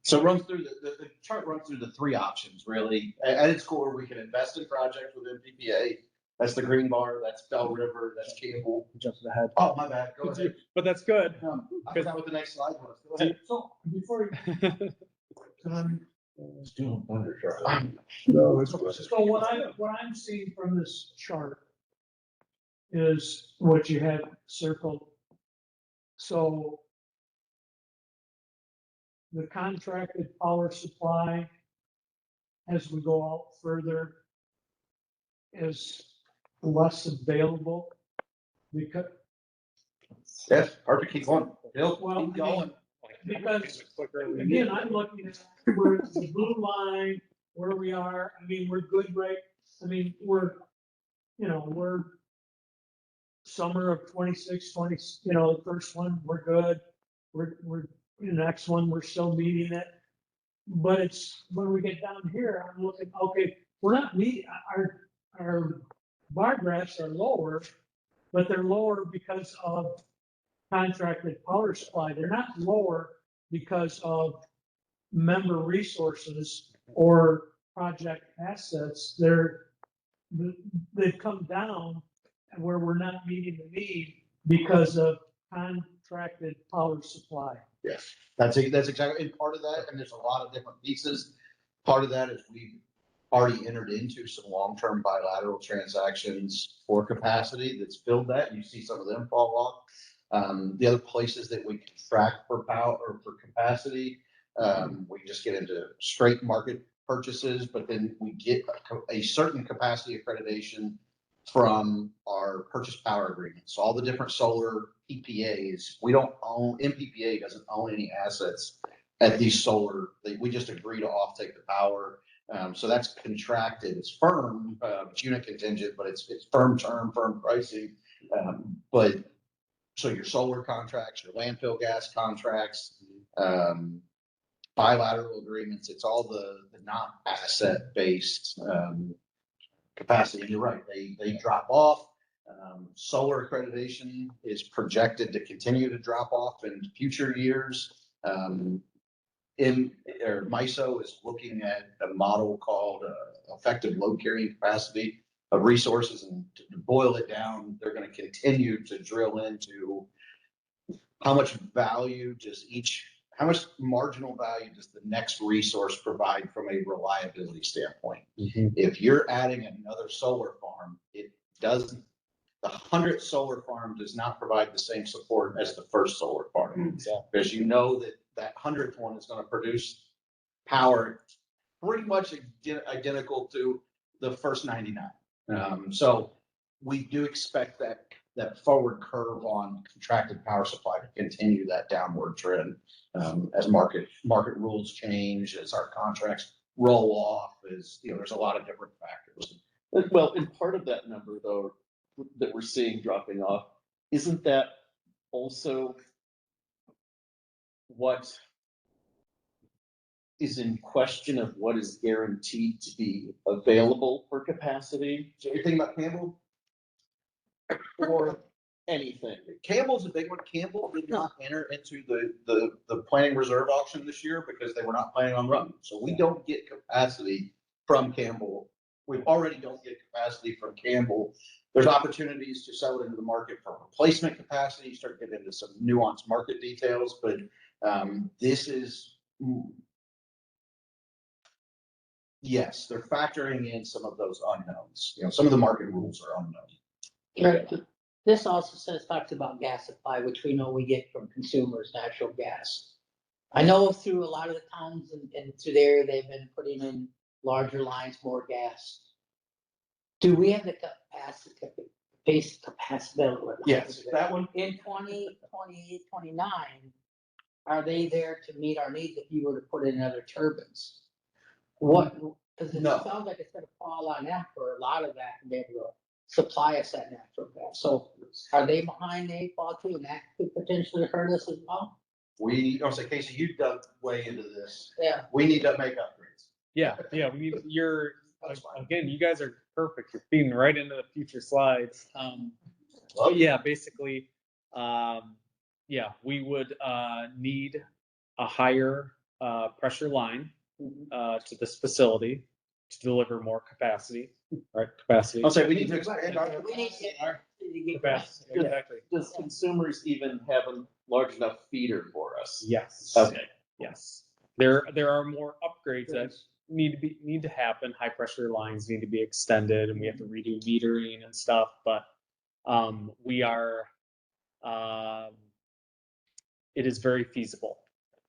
So it runs through the chart runs through the 3 options, really. At its core, we can invest in projects with MPPA. That's the green bar, that's Bell River, that's Campbell. Jumped ahead. Oh, my bad, go ahead. But that's good. I forgot what the next slide was. Go ahead. So before you, Still under, so what I'm seeing from this chart is what you have circled. So the contracted power supply, as we go out further, is less available because, Yes, perfect, keep going. Bill, well, keep going. because again, I'm looking at where it's the blue line, where we are. I mean, we're good, right? I mean, we're summer of 26, 20, the first one, we're good. We're the next one, we're still meeting it. But it's when we get down here, I'm looking, okay, we're not meeting, our bar graphs are lower, but they're lower because of contracted power supply. They're not lower because of member resources or project assets. They've come down where we're not meeting the need because of contracted power supply. Yes, that's exactly, and part of that, and there's a lot of different pieces. Part of that is we've already entered into some long-term bilateral transactions for capacity that's filled that. You see some of them fall off. The other places that we contract for power or for capacity, we just get into straight market purchases, but then we get a certain capacity accreditation from our purchase power agreements. All the different solar PPAs, we don't own, MPPA doesn't own any assets at these solar, we just agree to offtake the power. So that's contracted, it's firm, it's unit contingent, but it's firm term, firm pricing. But so your solar contracts, your landfill gas contracts, bilateral agreements, it's all the not asset based capacity. And you're right, they drop off. Solar accreditation is projected to continue to drop off in future years. MISO is looking at a model called effective load carrying capacity of resources, and to boil it down, they're going to continue to drill into how much value does how much marginal value does the next resource provide from a reliability standpoint? If you're adding another solar farm, it doesn't, the 100th solar farm does not provide the same support as the first solar farm. Because you know that 100th one is going to produce power pretty much identical to the first 99. So we do expect that forward curve on contracted power supply to continue that downward trend as market rules change, as our contracts roll off, there's a lot of different factors. Well, and part of that number though, that we're seeing dropping off, isn't that also what is in question of what is guaranteed to be available for capacity? So you're thinking about Campbell? Or anything? Campbell's a big one. Campbell did not enter into the planning reserve auction this year because they were not planning on running. So we don't get capacity from Campbell. We already don't get capacity from Campbell. There's opportunities to sell it into the market for replacement capacity. You start getting into some nuanced market details, but this is, yes, they're factoring in some of those unknowns. Some of the market rules are unknown. Right. This also talks about gas supply, which we know we get from consumers, natural gas. I know through a lot of the towns and through there, they've been putting in larger lines, more gas. Do we have the capacity? Yes, that one. In 2028, 29, are they there to meet our needs if you were to put in other turbines? Because it No. sounds like it's gonna fall on them for a lot of that to be able to supply us that natural gas. So are they behind the 8 ball too, and that could potentially hurt us as well? I'll say, Casey, you dug way into this. Yeah. We need to make upgrades. Yeah, again, you guys are perfect. You're feeding right into the future slides. But yeah, basically, we would need a higher pressure line to this facility to deliver more capacity, right? Capacity. I'll say we need to expand our We need to get Capacity, exactly. Does consumers even have a large enough feeder for us? Yes. Okay. Yes. There are more upgrades that need to happen. High pressure lines need to be extended, and we have to redo metering and stuff. But we are. It is very feasible.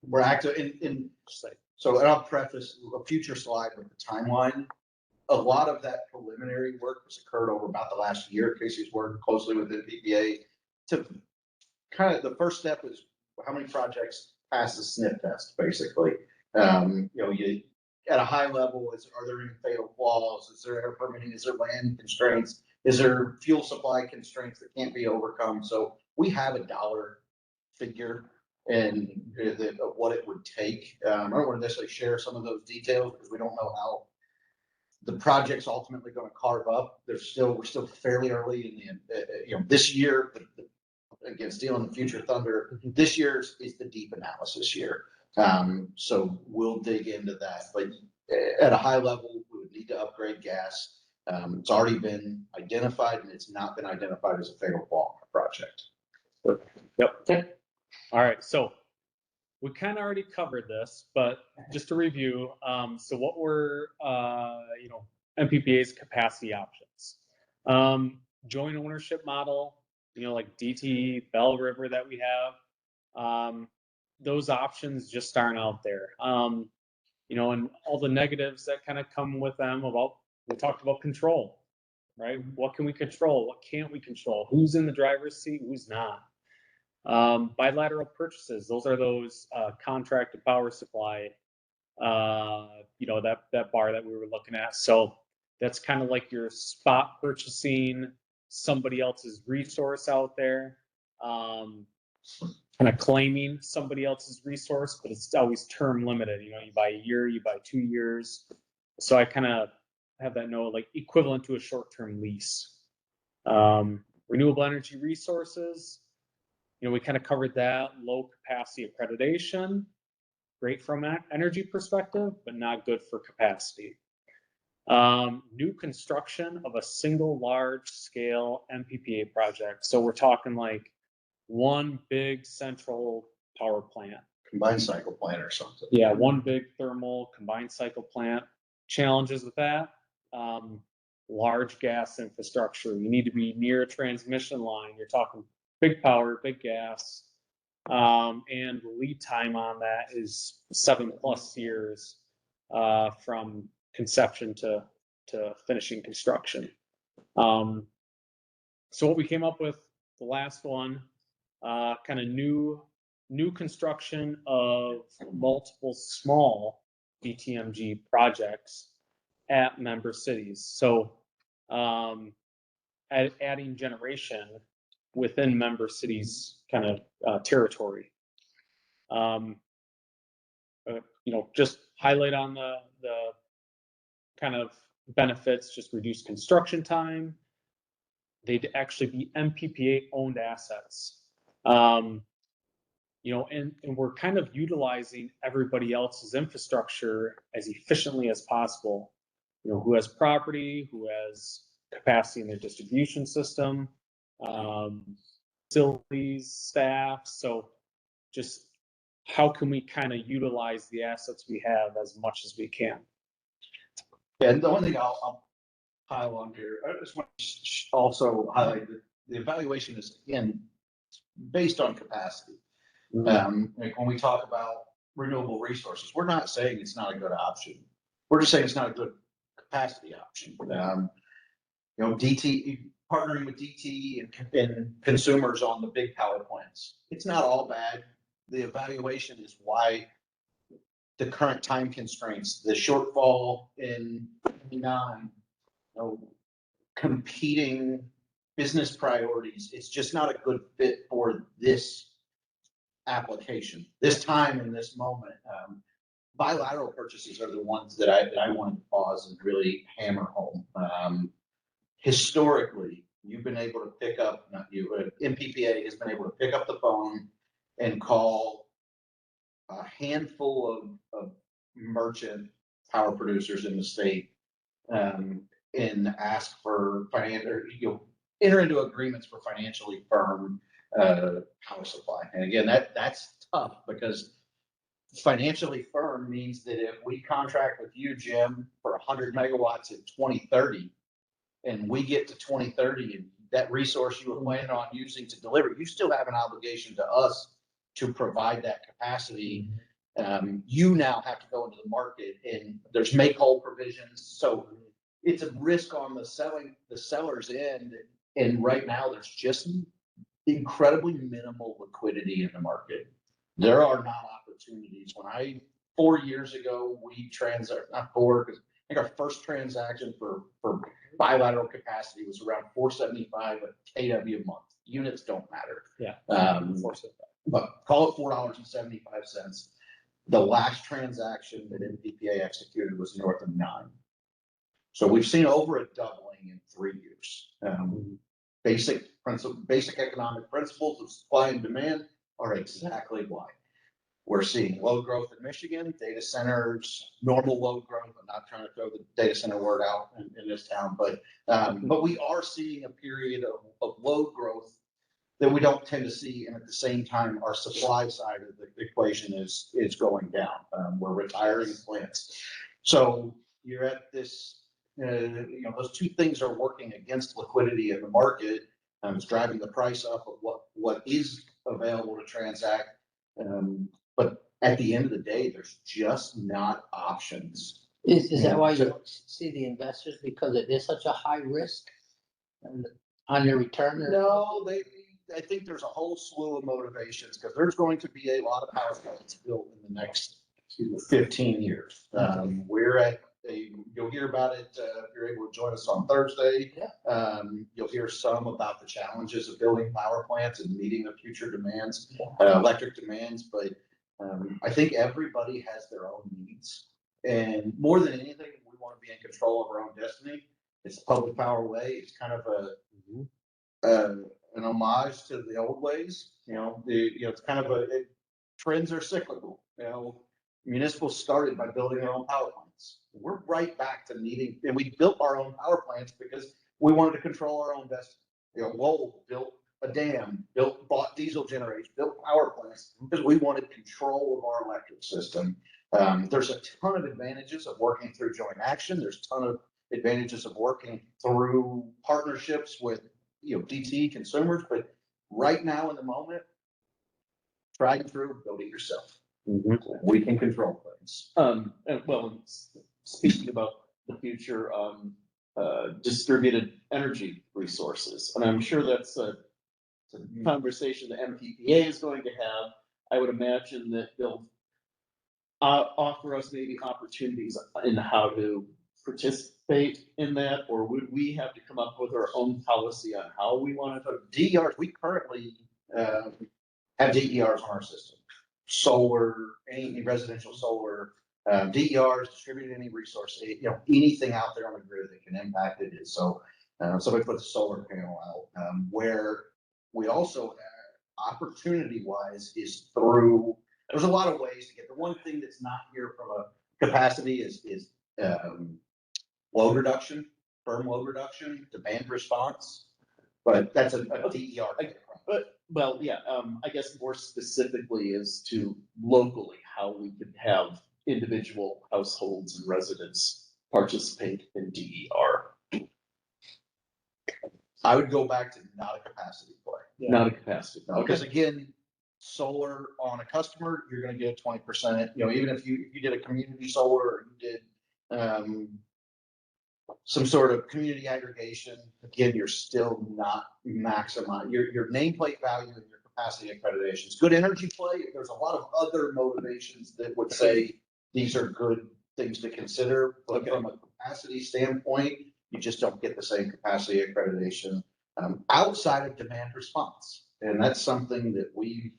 We're active and I'll preface a future slide with the timeline. A lot of that preliminary work has occurred over about the last year. Casey's worked closely with NPPA to kind of, the first step is how many projects pass the sniff test, basically. You at a high level, are there any fatal flaws? Is there air permitting? Is there land constraints? Is there fuel supply constraints that can't be overcome? So we have a dollar figure and of what it would take. I don't want to necessarily share some of those details because we don't know how the project's ultimately going to carve up. We're still fairly early in the, this year, again, stealing the future thunder, this year is the deep analysis year. So we'll dig into that, but at a high level, we would need to upgrade gas. It's already been identified and it's not been identified as a fatal flaw in our project. Yep. Okay. All right. So we kind of already covered this, but just to review, so what were, MPPA's capacity options? Joint ownership model, like DT, Bell River that we have. Those options just aren't out there. And all the negatives that kind of come with them we talked about control. right? What can we control? What can't we control? Who's in the driver's seat? Who's not? Bilateral purchases, those are those contracted power supply, that bar that we were looking at. So that's kind of like your spot purchasing somebody else's resource out there, kind of claiming somebody else's resource, but it's always term limited. You buy a year, you buy 2 years. So I kind of have that note, like equivalent to a short-term lease. Renewable energy resources, we kind of covered that. Low capacity accreditation, great from an energy perspective, but not good for capacity. New construction of a single large scale MPPA project. So we're talking like one big central power plant. Combined cycle plant or something. Yeah, one big thermal combined cycle plant. Challenges with that, large gas infrastructure. You need to be near a transmission line. You're talking big power, big gas. And lead time on that is 7+ years from conception to finishing construction. So what we came up with, the last one, kind of new construction of multiple small BTMG projects at member cities. So adding generation within member cities kind of territory. Just highlight on the kind of benefits, just reduce construction time. They'd actually be MPPA owned assets. And we're kind of utilizing everybody else's infrastructure as efficiently as possible. Who has property, who has capacity in their distribution system, facilities, staff. So just how can we kind of utilize the assets we have as much as we can? Yeah, and the one thing I'll pile on here, I just want to also highlight that the evaluation is, again, based on capacity. Like when we talk about renewable resources, we're not saying it's not a good option. We're just saying it's not a good capacity option. DT, partnering with DT and consumers on the big power plants, it's not all bad. The evaluation is why the current time constraints, the shortfall in competing business priorities, it's just not a good fit for this application, this time in this moment. Bilateral purchases are the ones that I want to pause and really hammer home. Historically, you've been able to pick up, not you, MPPA has been able to pick up the phone and call a handful of merchant power producers in the state and ask for financial, enter into agreements for financially firm power supply. And again, that's tough because financially firm means that if we contract with you, Jim, for 100 megawatts in 2030, and we get to 2030 and that resource you were planning on using to deliver, you still have an obligation to us to provide that capacity. You now have to go into the market and there's make whole provisions. So it's a risk on the seller's end. And right now there's just incredibly minimal liquidity in the market. There are not opportunities. 4 years ago, we not four, because I think our first transaction for bilateral capacity was around 475 kW a month. Units don't matter. Yeah. But call it $4.75. The last transaction that MPPA executed was north of $9. So we've seen over a doubling in 3 years. Basic economic principles of supply and demand are exactly why. We're seeing load growth in Michigan, data centers, normal load growth. I'm not trying to throw the data center word out in this town, but we are seeing a period of load growth that we don't tend to see. And at the same time, our supply side of the equation is going down. We're retiring plants. So you're at this, those two things are working against liquidity in the market. It's driving the price up of what is available to transact. But at the end of the day, there's just not options. Is that why you don't see the investors? Because it is such a high risk? on your return? Or- No, I think there's a whole slew of motivations, because there's going to be a lot of house plants built in the next 15 years. We're at you'll hear about it, if you're able to join us on Thursday. You'll hear some about the challenges of building power plants and meeting the future demands, electric demands, but I think everybody has their own needs. And more than anything, we want to be in control of our own destiny. It's the public power way. It's kind of an homage to the old ways. It's kind of trends are cyclical. Municipals started by building their own power plants. We're right back to needing, and we built our own power plants because we wanted to control our own destiny. Lowell built a dam, bought diesel generators, built power plants because we wanted control of our electric system. There's a ton of advantages of working through joint action. There's a ton of advantages of working through partnerships with DTE consumers, but right now in the moment, try and through, build it yourself. We can control things. And well, speaking about the future, distributed energy resources, and I'm sure that's a conversation the MPPA is going to have. I would imagine that they'll offer us maybe opportunities in how to participate in that, or would we have to come up with our own policy on how we want to? DERs, we currently have DERs on our system. Solar, any residential solar, DERs, distributed energy resource, anything out there on the grid that can impact it. So somebody puts a solar panel out, where we also opportunity wise is through, there's a lot of ways to get, the one thing that's not here from a capacity is load reduction, firm load reduction, demand response, but that's a DER. Well, yeah, I guess more specifically as to locally, how we could have individual households and residents participate in DER. I would go back to not a capacity play. Not a capacity. Because again, solar on a customer, you're gonna get 20%, even if you did a community solar, or you did some sort of community aggregation, again, you're still not maximizing your nameplate value and your capacity accreditations. Good energy play, there's a lot of other motivations that would say these are good things to consider, but from a capacity standpoint, you just don't get the same capacity accreditation outside of demand response. And that's something that we've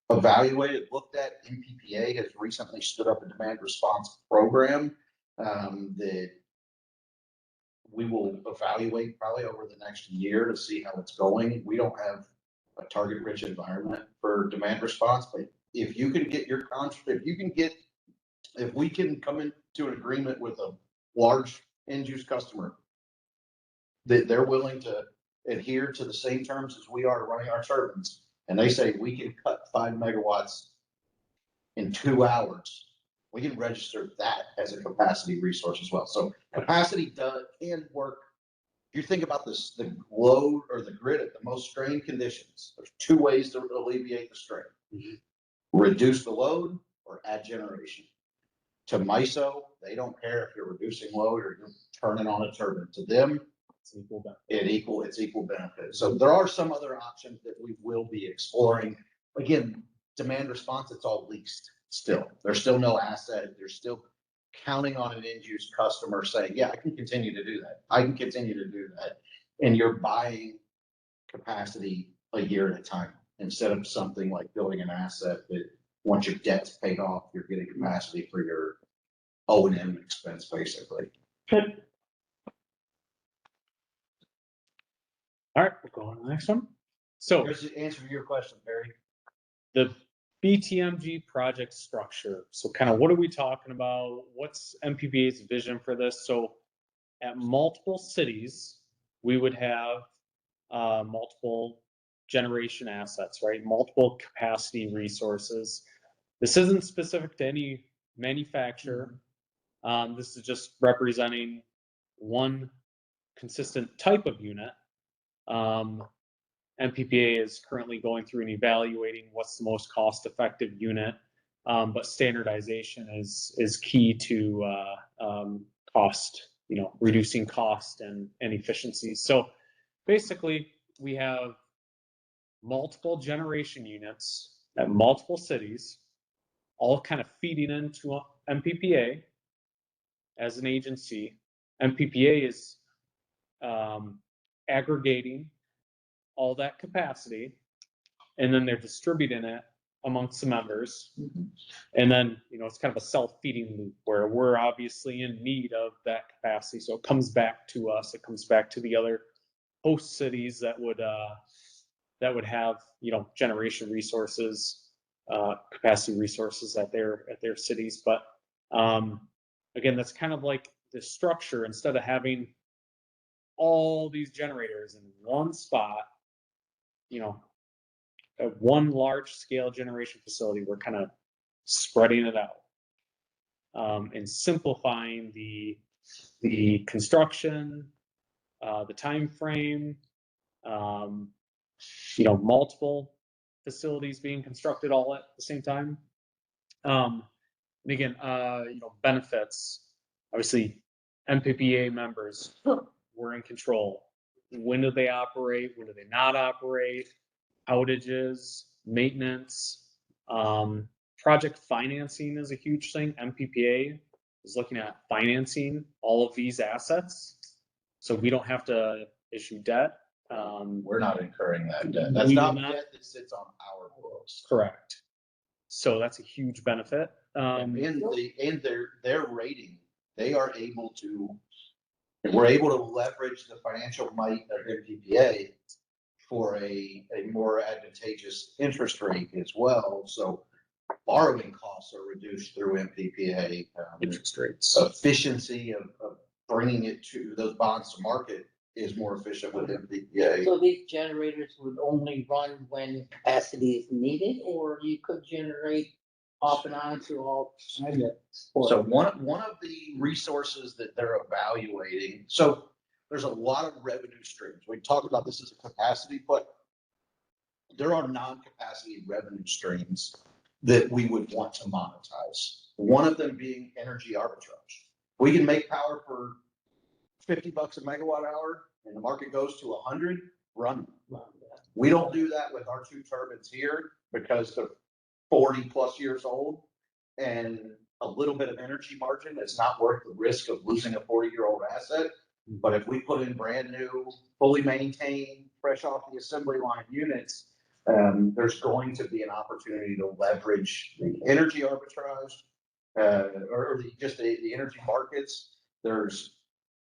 evaluated, looked at. MPPA has recently stood up a demand response program that we will evaluate probably over the next year to see how it's going. We don't have a target rich environment for demand response, but if you can get your contract, if we can come into an agreement with a large end use customer that they're willing to adhere to the same terms as we are running our turbines, and they say we can cut 5 megawatts in 2 hours, we can register that as a capacity resource as well. So capacity can work. If you think about this, the load or the grid at the most strained conditions, there's 2 ways to alleviate the strain. Reduce the load or add generation. To MISO, they don't care if you're reducing load or you're turning on a turbine. To them, it's equal benefit. So there are some other options that we will be exploring. Again, demand response, it's all leased still. There's still no asset. They're still counting on an end use customer saying, yeah, I can continue to do that. I can continue to do that. And you're buying capacity a year at a time instead of something like building an asset that once your debt's paid off, you're getting capacity for your O&M expense, basically. All right, we'll go on to the next one. So Here's the answer to your question, Barry. the BTMG project structure. So kind of what are we talking about? What's MPPA's vision for this? So at multiple cities, we would have multiple generation assets, right? Multiple capacity resources. This isn't specific to any manufacturer. This is just representing one consistent type of unit. MPPA is currently going through and evaluating what's the most cost-effective unit, but standardization is key to cost reducing cost and efficiencies. So basically, we have multiple generation units at multiple cities, all kind of feeding into MPPA as an agency. MPPA is aggregating all that capacity, and then they're distributing it amongst the members. And then, it's kind of a self-feeding loop where we're obviously in need of that capacity. So it comes back to us, it comes back to the other host cities that would have, generation resources, capacity resources at their cities. But again, that's kind of like the structure. Instead of having all these generators in one spot, at one large scale generation facility, we're kind of spreading it out and simplifying the construction, the time frame, multiple facilities being constructed all at the same time. And again, benefits, obviously MPPA members, we're in control. When do they operate? When do they not operate? Outages, maintenance, project financing is a huge thing. MPPA is looking at financing all of these assets, so we don't have to issue debt. We're not incurring that debt. That's We do not not. debt that sits on our books. Correct. So that's a huge benefit. And their rating, we're able to leverage the financial might of MPPA for a more advantageous interest rate as well. So borrowing costs are reduced through MPPA. Interest rates. Efficiency of bringing it to those bonds to market is more efficient with MPPA. So these generators would only run when capacity is needed, or you could generate off and on to all kind of. So one of the resources that they're evaluating, so there's a lot of revenue streams. We talked about this as a capacity, but there are non-capacity revenue streams that we would want to monetize. One of them being energy arbitrage. We can make power for $50 a megawatt hour and the market goes to 100, run. We don't do that with our two turbines here because they're 40 plus years old, and a little bit of energy margin is not worth the risk of losing a 40-year-old asset. But if we put in brand new, fully maintained, fresh off the assembly line units, there's going to be an opportunity to leverage the energy arbitrage or just the energy markets. There's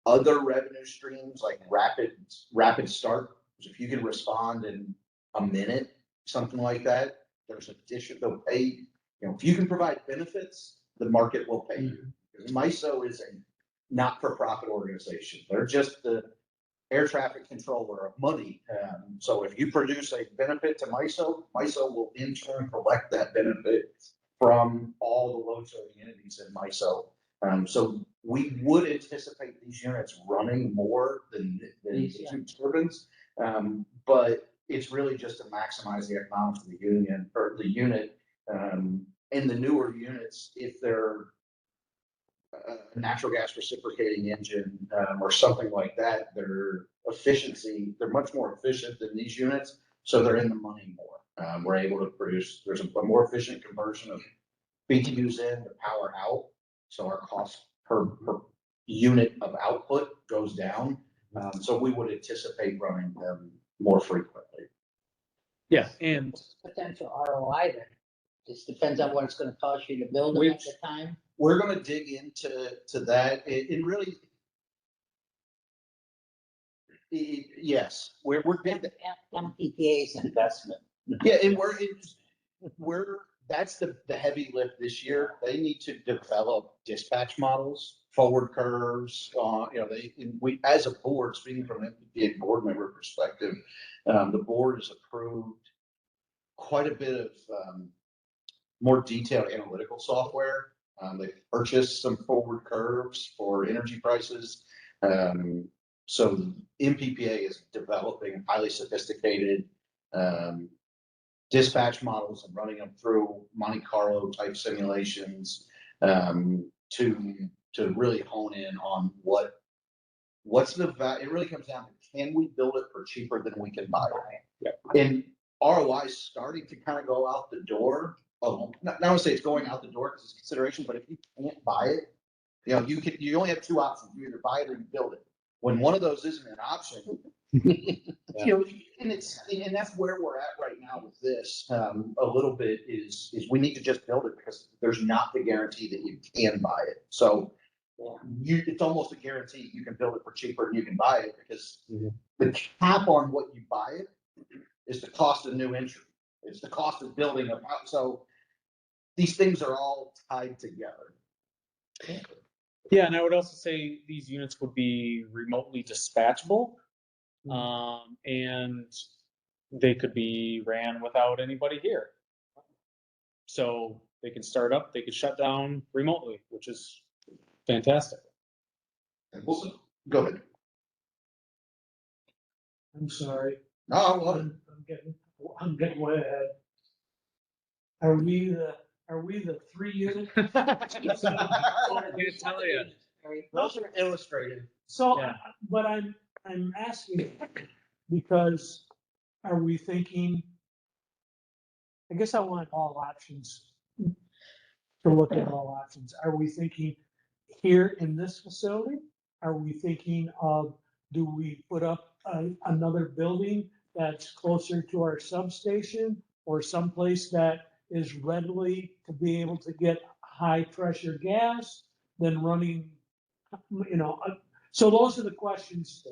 other revenue streams like rapid start. If you can respond in a minute, something like that, there's addition, they'll pay, if you can provide benefits, the market will pay you. Because MISO is a not-for-profit organization. They're just the air traffic controller of money. So if you produce a benefit to MISO, MISO will in turn collect that benefit from all the load serving entities in MISO. So we would anticipate these units running more than the two turbines. But it's really just to maximize the economics of the union or the unit. And the newer units, if they're a natural gas reciprocating engine or something like that, their efficiency, they're much more efficient than these units. So they're in the money more. We're able to produce, there's a more efficient conversion of BTUs in to power out. So our cost per unit of output goes down. So we would anticipate running them more frequently. Yeah, and Potential ROI then. Just depends on what it's gonna cost you to build them at the time. We're going to dig into that. It really, yes, we're MPPA's investment. yeah, and that's the heavy lift this year. They need to develop dispatch models, forward curves. We as a board, speaking from an MPPA board member perspective, the board has approved quite a bit of more detailed analytical software. They've purchased some forward curves for energy prices. So MPPA is developing highly sophisticated dispatch models and running them through Monte Carlo type simulations to to really hone in on what's the it really comes down to, can we build it for cheaper than we can buy it? And ROI is starting to kind of go out the door. Not to say it's going out the door because it's consideration, but if you can't buy it, you only have two options. You either buy it or you build it. When one of those isn't an option, and that's where we're at right now with this. A little bit is we need to just build it because there's not the guarantee that you can buy it. So it's almost a guarantee you can build it for cheaper and you can buy it because the cap on what you buy it is the cost of new entry. It's the cost of building a house. So these things are all tied together. Yeah, and I would also say these units would be remotely dispatchable. And they could be ran without anybody here. So they can start up, they could shut down remotely, which is fantastic. Go ahead. I'm sorry. No, I'm getting way ahead. Are we the 3 unit? I can't tell you. those are illustrated. So, Yeah. but I'm asking because are we thinking, I guess I want all options, to look at all options. Are we thinking here in this facility? Are we thinking of, do we put up another building that's closer to our substation or someplace that is readily to be able to get high pressure gas than running, so those are the questions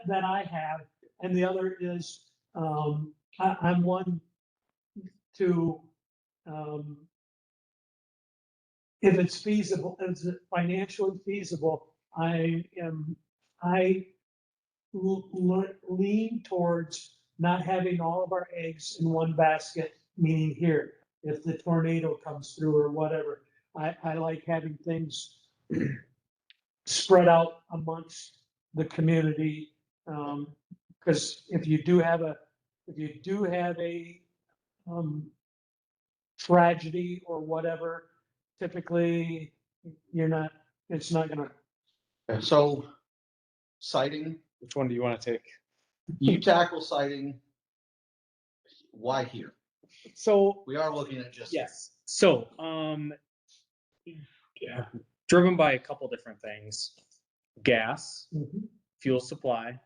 that I have. And the other is, I'm one to, if it's feasible, if it's financially feasible, I lean towards not having all of our eggs in one basket, meaning here, if the tornado comes through or whatever. I like having things spread out amongst the community. Because if you do have a tragedy or whatever, typically it's not gonna. So siting, Which one do you want to take? you tackle siting. Why here? So We are looking at just. yes. So driven by a couple different things. Gas, fuel supply.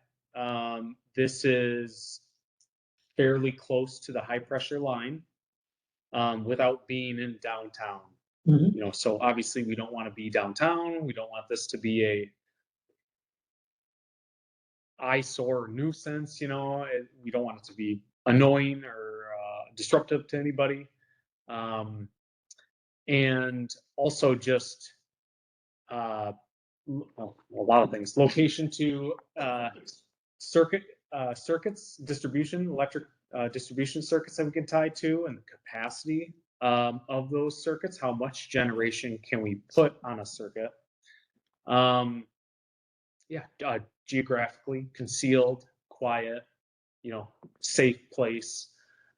This is fairly close to the high pressure line without being in downtown. So obviously we don't want to be downtown. We don't want this to be a eyesore nuisance. We don't want it to be annoying or disruptive to anybody. And also just a lot of things. Location to circuits, electric distribution circuits that we can tie to, and the capacity of those circuits. How much generation can we put on a circuit? Geographically concealed, quiet, safe place.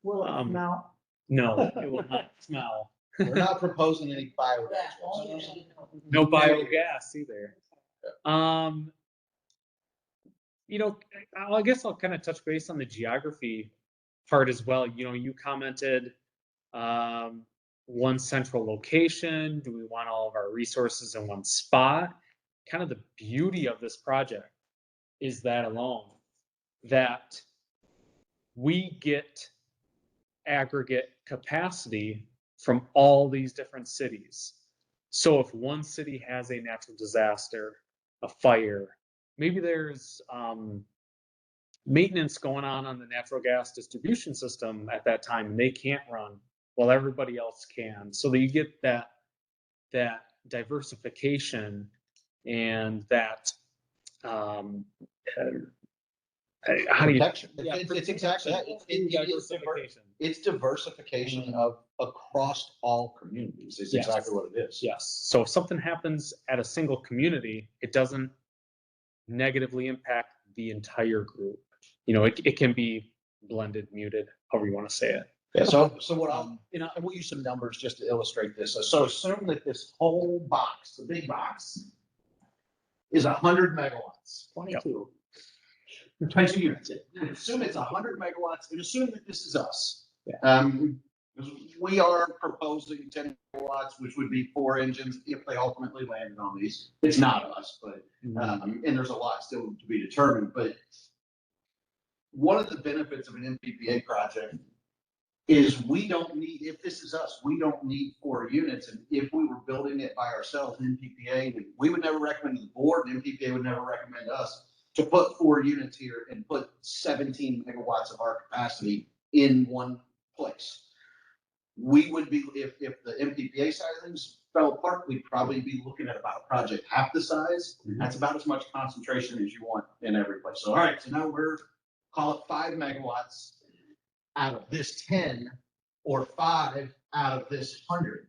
Will it smell? No, it will not smell. We're not proposing any biogas. No biogas either. I guess I'll kind of touch base on the geography part as well. You commented one central location. Do we want all of our resources in one spot? Kind of the beauty of this project is that we get aggregate capacity from all these different cities. So if one city has a natural disaster, a fire, maybe there's maintenance going on the natural gas distribution system at that time, and they can't run while everybody else can. So that you get that diversification and that how do you? Protection. Yeah, It's exactly that. diversification. It's diversification of across all communities. Is Yes. exactly what it is. Yes. So if something happens at a single community, it doesn't negatively impact the entire group. It can be blended, muted, however you want to say it. Yeah, so what we'll use some numbers just to illustrate this. So assume that this whole box, the big box, is 100 megawatts. 22. 22 units. Assume it's 100 megawatts, and assume that this is us. Yeah. We are proposing 10 megawatts, which would be 4 engines if they ultimately landed on these. It's not us, but, and there's a lot still to be determined, but one of the benefits of an MPPA project is we don't need, if this is us, we don't need 4 units. And if we were building it by ourselves in MPPA, we would never recommend to the board, and MPPA would never recommend us to put 4 units here and put 17 megawatts of our capacity in one place. We would be, if the MPPA side of things fell apart, we'd probably be looking at about a project half the size. That's about as much concentration as you want in every place. So, all right, so now we're, call it 5 megawatts out of this 10, or 5 out of this 100.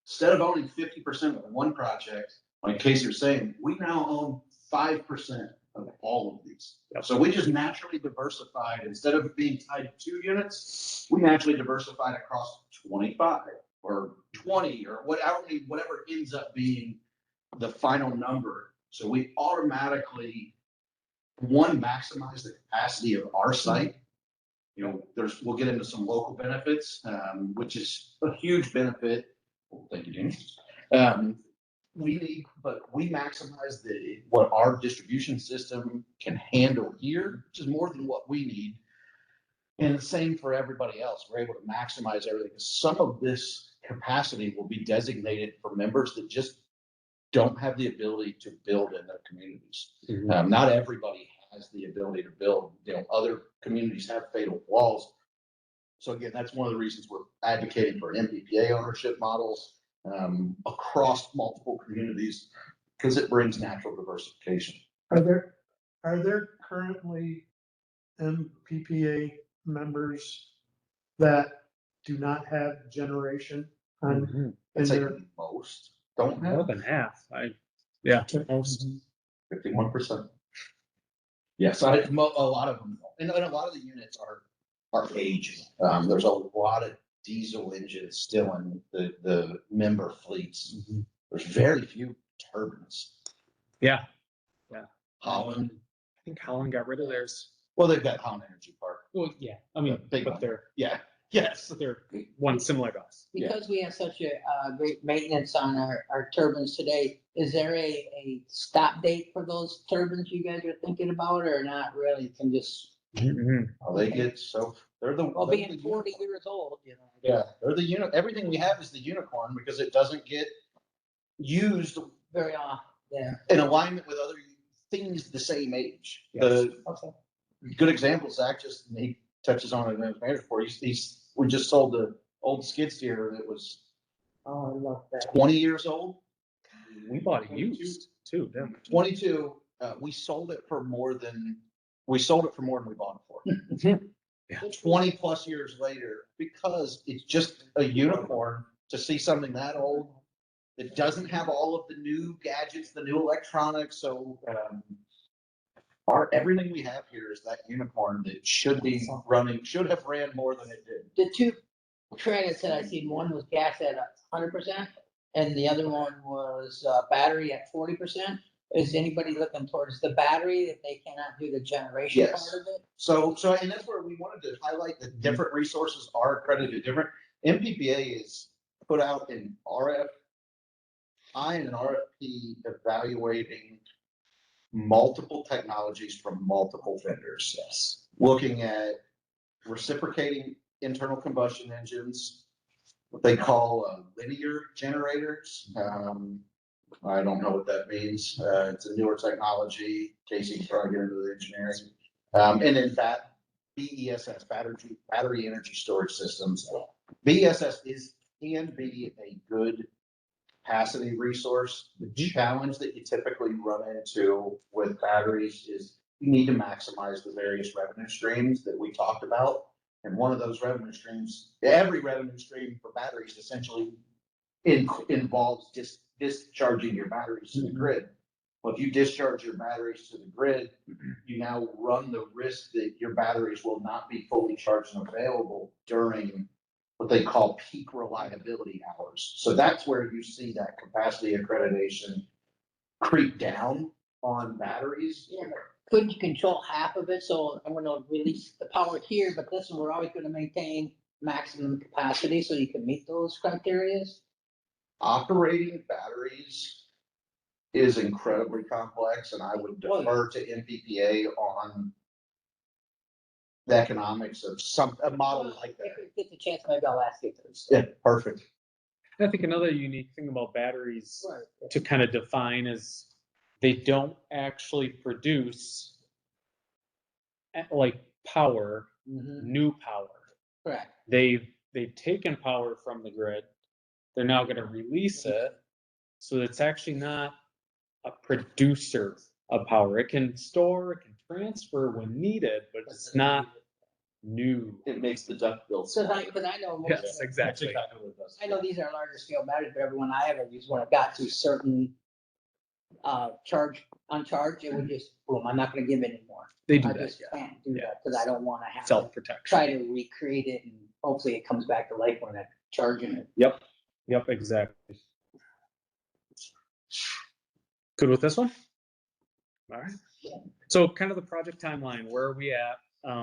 Instead of owning 50% of one project, like Casey was saying, we now own 5% of all of these. Yep. So we just naturally diversified. Instead of being tied to 2 units, we naturally diversified across 25 or 20 or whatever ends up being the final number. So we automatically, maximize the capacity of our site. You know, we'll get into some local benefits, which is a huge benefit. Well, thank you, James. We maximize what our distribution system can handle here, which is more than what we need. And the same for everybody else. We're able to maximize everything. Some of this capacity will be designated for members that just don't have the ability to build in their communities. Not everybody has the ability to build. You know, other communities have fatal flaws. So again, that's one of the reasons we're advocating for MPPA ownership models across multiple communities, because it brings natural diversification. Are there currently MPPA members that do not have generation on? I'd say their- most don't More have than half. Most. 51%. Yes, a lot of them, and a lot of the units are aging. There's a lot of diesel engines still in the member fleets. There's very few turbines. Yeah. Holland, I think Holland got rid of theirs. well, they've got Holland Energy Park. Well, yeah, I mean, Big but one. they're, Yes. they're one similar to us. Because we have such a great maintenance on our turbines today, is there a stop date for those turbines you guys are thinking about, or not really? Can just, Oh, they get so, they're the. well, they're being the 40 years old, you know. Yeah, they're the everything we have is the unicorn because it doesn't get used Very often, yeah. in alignment with other things the same age. Yes. The Okay. good example, Zach he touches on it in his manager for. We just sold the old skid steer that was Oh, I love that. 20 years old. We bought it used too, didn't we? 22. We sold it for more than we bought it for. 20 plus years later, because it's just a unicorn to see something that old. It doesn't have all of the new gadgets, the new electronics. So everything we have here is that unicorn that should have ran more than it did. The 2 credits that I seen, one was gas at 100%, and the other one was battery at 40%. Is anybody looking towards the battery if they cannot do the generation Yes. part of it? So, and that's where we wanted to highlight that different resources are accredited different. MPPA is put out an RFI and an RFP evaluating multiple technologies from multiple vendors. Yes. Looking at reciprocating internal combustion engines, what they call linear generators. I don't know what that means. It's a newer technology. Casey's probably get into the engineering. And then BESS, battery energy storage systems. BESS can be a good capacity resource. The challenge that you typically run into with batteries is you need to maximize the various revenue streams that we talked about. And one of those revenue streams, every revenue stream for batteries essentially involves discharging your batteries to the grid. Well, if you discharge your batteries to the grid, you now run the risk that your batteries will not be fully charged and available during what they call peak reliability hours. So that's where you see that capacity accreditation creep down on batteries. Yeah, but couldn't you control half of it? So I'm gonna release the power here, but this one, we're always gonna maintain maximum capacity so you can meet those criterias. Operating batteries is incredibly complex, and I would defer to NPPA on the economics of a model like If that. we get the chance, maybe I'll ask you those. Yeah, perfect. I think another unique thing about batteries to kind of define is they don't actually produce like power, Mhm, new power. correct. They've taken power from the grid. They're now going to release it. So it's actually not a producer of power. It can store, it can transfer when needed, but it's not new. It makes the duct bill. Cause smaller. I know most. Yes, exactly. I know these are larger scale batteries, but everyone I ever used, when it got to certain charge, uncharged, it would just, boom, I'm not gonna give it anymore. They do I that, just yeah. can't do Yeah. that, cause I don't wanna have to Self-protection. try to recreate it and hopefully it comes back to life when I'm charging it. Yep, exactly. Good with this one? All right. So kind of the project timeline, where are we at?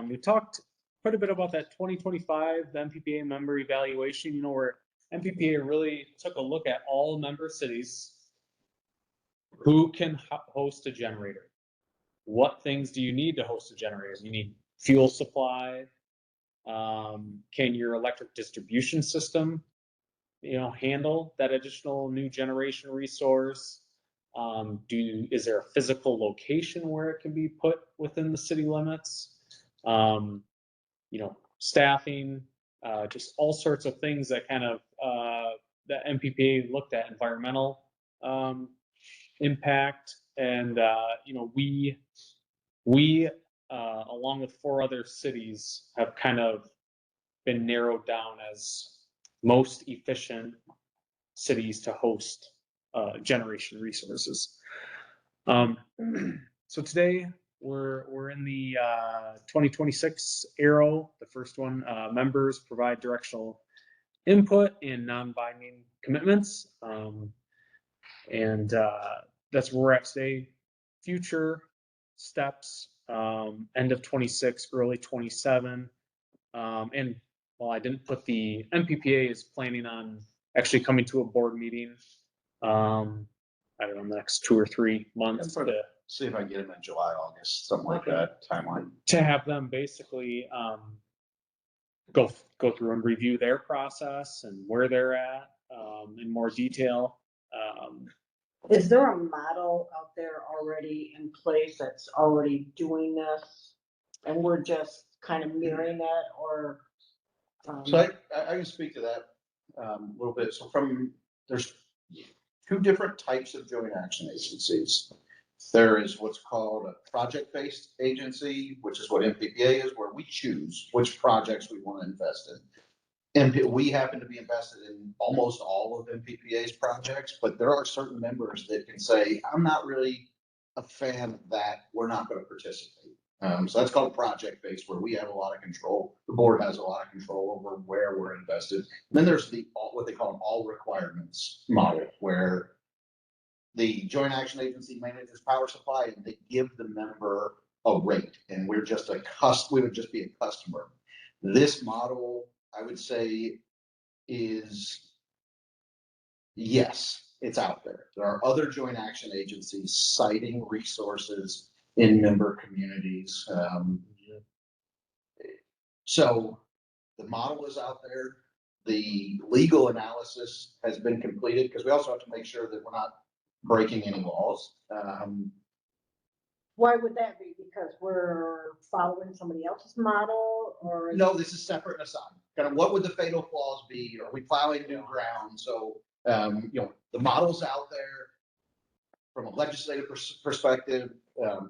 We talked quite a bit about that 2025, the MPPA member evaluation, where MPPA really took a look at all member cities. Who can host a generator? What things do you need to host a generator? You need fuel supply. Can your electric distribution system, handle that additional new generation resource? Is there a physical location where it can be put within the city limits? Staffing, just all sorts of things that kind of, the MPPA looked at, environmental impact. And, we along with 4 other cities, have kind of been narrowed down as most efficient cities to host generation resources. So today we're in the 2026 arrow. The first one, members provide directional input and non-binding commitments. And that's where we're at today. Future steps, end of 26, early 27. And while I didn't put the MPPA is planning on actually coming to a board meeting, I don't know, next 2 or 3 months See if I can get them in July, August, something like that timeline. to have them basically go through and review their process and where they're at in more detail. Is there a model out there already in place that's already doing this? And we're just kind of mirroring that, or? So I can speak to that a little bit. So there's 2 different types of joint action agencies. There is what's called a project-based agency, which is what MPPA is, where we choose which projects we want to invest in. And we happen to be invested in almost all of MPPA's projects, but there are certain members that can say, I'm not really a fan of that, we're not going to participate. So that's called project-based, where we have a lot of control. The board has a lot of control over where we're invested. And then there's what they call an all requirements model, where the joint action agency manages power supply and they give the member a rate, and we would just be a customer. This model, I would say, is, yes, it's out there. There are other joint action agencies citing resources in member communities. So the model is out there. The legal analysis has been completed, because we also have to make sure that we're not breaking any laws. Why would that be? Because we're following somebody else's model, or? No, this is separate and aside. Kind of what would the fatal flaws be? Are we plowing new ground? So, the model's out there. From a legislative perspective,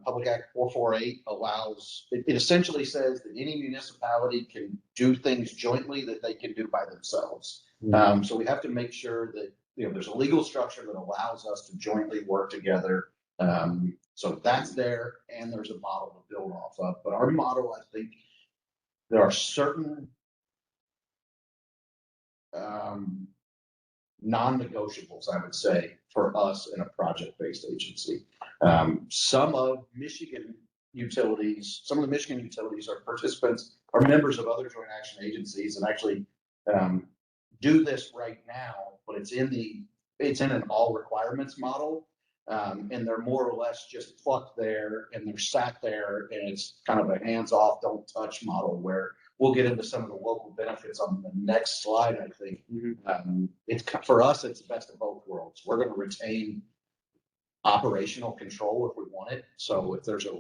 Public Act 448 allows, it essentially says that any municipality can do things jointly that they can do by themselves. So we have to make sure that, there's a legal structure that allows us to jointly work together So that's there, and there's a model to build off of, but our model, I think, there are certain non-negotiables, I would say, for us in a project-based agency. Some of the Michigan utilities are participants, are members of other joint action agencies, and actually do this right now, but it's in an all requirements model. And they're more or less just plucked there and they're sat there, and it's kind of a hands-off, don't touch model, where we'll get into some of the local benefits on the next slide, I think. It's, for us, it's the best of both worlds. We're gonna retain operational control if we want it. So if there's a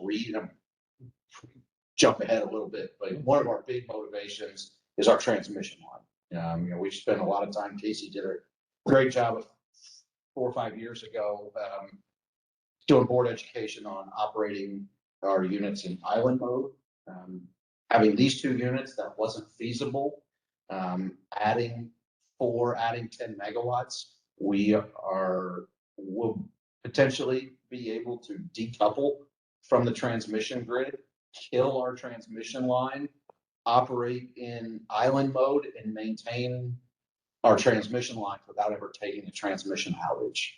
jump ahead a little bit, but one of our big motivations is our transmission line. We spent a lot of time, Casey did a great job of 4 or 5 years ago, doing board education on operating our units in island mode. Having these 2 units, that wasn't feasible. Adding 10 megawatts, will potentially be able to decouple from the transmission grid, kill our transmission line, operate in island mode, and maintain our transmission line without ever taking a transmission outage.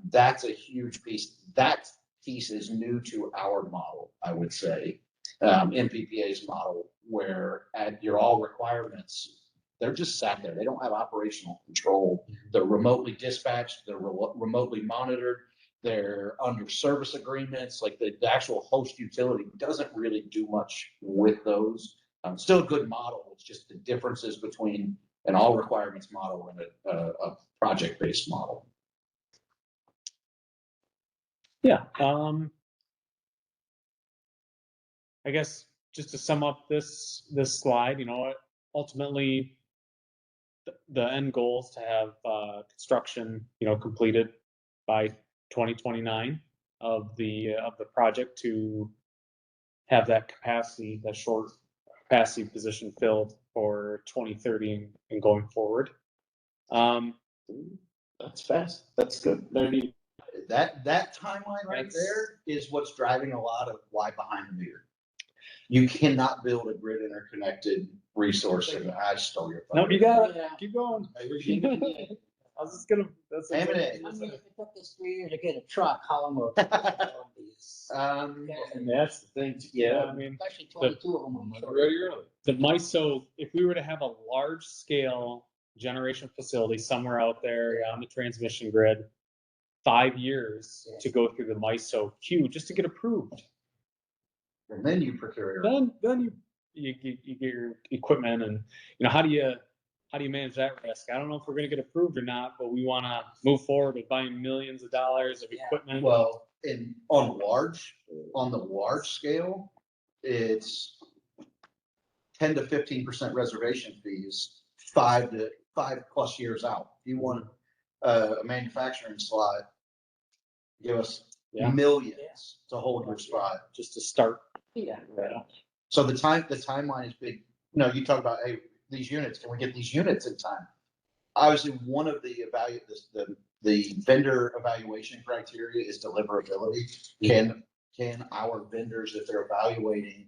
That's a huge piece. That piece is new to our model, I would say. MPPA's model, where at your all requirements, they're just sat there. They don't have operational control. They're remotely dispatched, they're remotely monitored, they're under service agreements. Like the actual host utility doesn't really do much with those. Still a good model. It's just the differences between an all requirements model and a project-based model. Yeah, I guess just to sum up this slide, ultimately the end goal is to have construction, completed by 2029 of the project, to have that capacity, that short capacity position filled for 2030 and going forward. That's fast. That's good. That timeline right there is what's driving a lot of why behind the meter. You cannot build a grid interconnected resource, and I stole your thunder. No, you got it. Yeah. Keep going. I was just gonna. That's Damn it. I mean, if it took us 3 years to get a truck, how long will? And that's the thing. Yeah. I mean, Especially 22 of them. Ready early. the MISO, if we were to have a large scale generation facility somewhere out there on the transmission grid, 5 years to go through the MISO queue just to get approved. And then you procure. Then you get your equipment, and how do you manage that risk? I don't know if we're gonna get approved or not, but we wanna move forward with buying millions of dollars of equipment. Well, and on the large scale, it's 10 to 15% reservation fees, 5+ years out. If you want a manufacturing slot, give us millions to hold your spot. Just to start. Yeah. So the timeline is big. You talk about, hey, these units, can we get these units in time? Obviously, one of the vendor evaluation criteria is deliverability. Can our vendors, if they're evaluating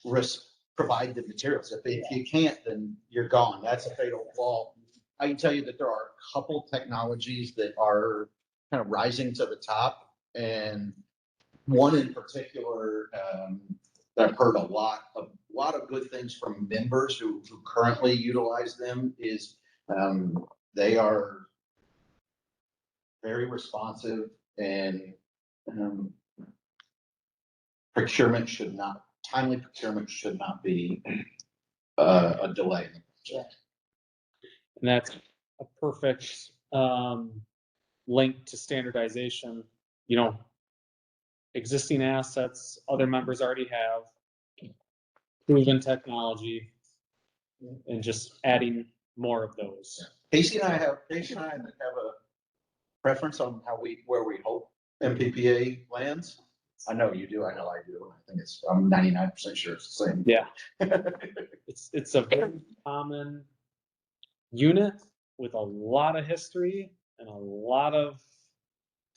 risk, provide the materials? If you can't, then you're gone. That's a fatal flaw. I can tell you that there are a couple technologies that are kind of rising to the top, and one in particular that I've heard a lot of good things from members who currently utilize them is they are very responsive, and timely procurement should not be a delay. And that's a perfect link to standardization. Existing assets, other members already have proven technology, and just adding more of those. Casey and I have a preference on where we hope MPPA lands. I know you do. I know I do. I'm 99% sure it's the same. Yeah. It's a very common unit with a lot of history and a lot of.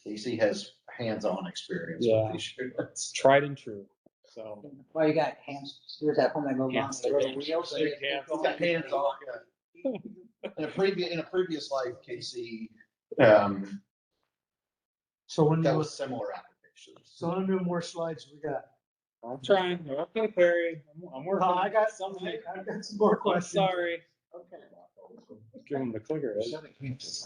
Casey has hands-on experience Yeah. with these units. It's tried and true, so. Well, you got hamsters at home, I move on. Hamster. He's got hands-on. In a previous life, Casey, So when that you, was similar applications. so how many more slides we got? I'm trying, okay, Perry, I'm working. I got some. I've got some more I'm questions. sorry, Okay. give him the clicker. Right?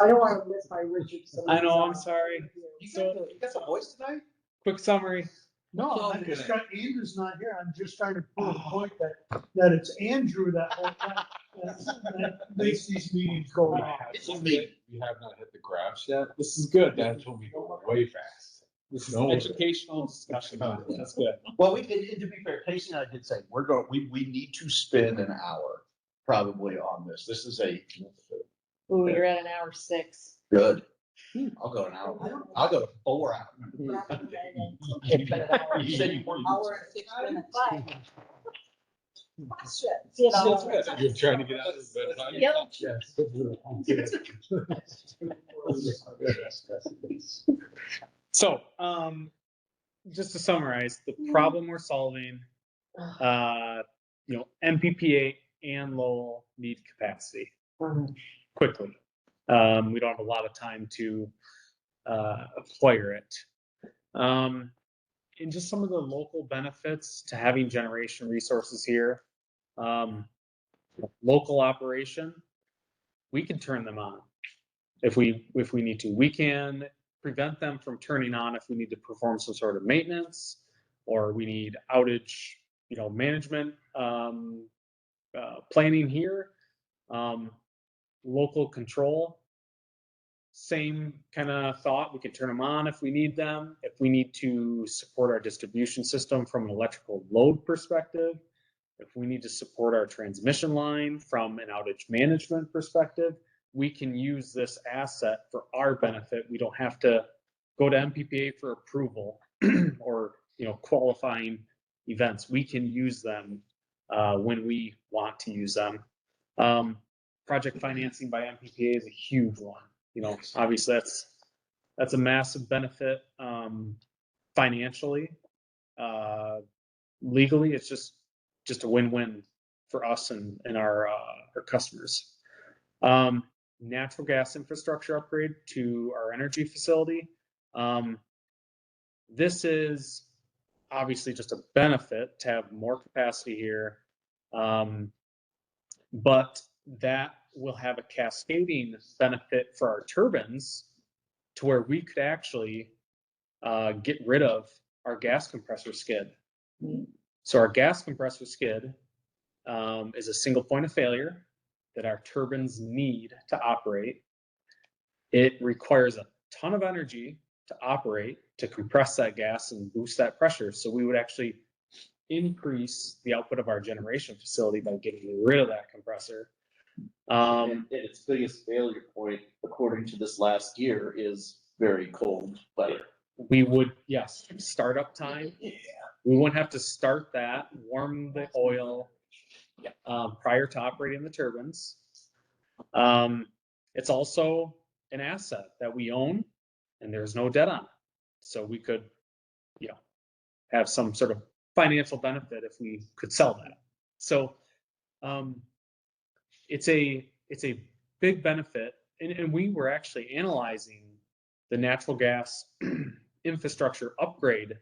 I don't wanna miss my Richard. I know, I'm sorry. You got the voice tonight? Quick summary. No, I'm just trying, Andrew's not here, I'm just trying to prove the point that it's Andrew that whole time, that makes these meetings go on. It's me. We have not hit the graphs yet. This is good. That's when we go way fast. This is No. educational discussion. That's good. Well, and to be fair, Casey and I did say, we need to spend an hour probably on this. This is Ooh, you're at an hour 6. good. I'll go an hour. I'll go to 4 hours. You said you wanted. Hour and 6 minutes. Questions, You're trying to get out of bed. huh? So, just to summarize, the problem we're solving, MPPA and Lowell need capacity quickly. We don't have a lot of time to acquire it. And just some of the local benefits to having generation resources here. Local operation, we can turn them on if we need to. We can prevent them from turning on if we need to perform some sort of maintenance, or we need outage, management planning here. Local control, same kind of thought. We can turn them on if we need them. If we need to support our distribution system from an electrical load perspective, if we need to support our transmission line from an outage management perspective, we can use this asset for our benefit. We don't have to go to MPPA for approval or qualifying events. We can use them when we want to use them. Project financing by MPPA is a huge one. Obviously that's a massive benefit financially. Legally, it's just a win-win for us and our customers. Natural gas infrastructure upgrade to our energy facility. This is obviously just a benefit to have more capacity here, but that will have a cascading benefit for our turbines to where we could actually get rid of our gas compressor skid. So our gas compressor skid is a single point of failure that our turbines need to operate. It requires a ton of energy to operate, to compress that gas and boost that pressure. So we would actually increase the output of our generation facility by getting rid of that compressor. And its biggest failure point, according to this last year, is very cold weather. We would, yes, startup time. We wouldn't have to start that, warm the oil prior to operating the turbines. It's also an asset that we own and there's no debt on it. So we could, have some sort of financial benefit if we could sell that. So it's a big benefit. And we were actually analyzing the natural gas infrastructure upgrade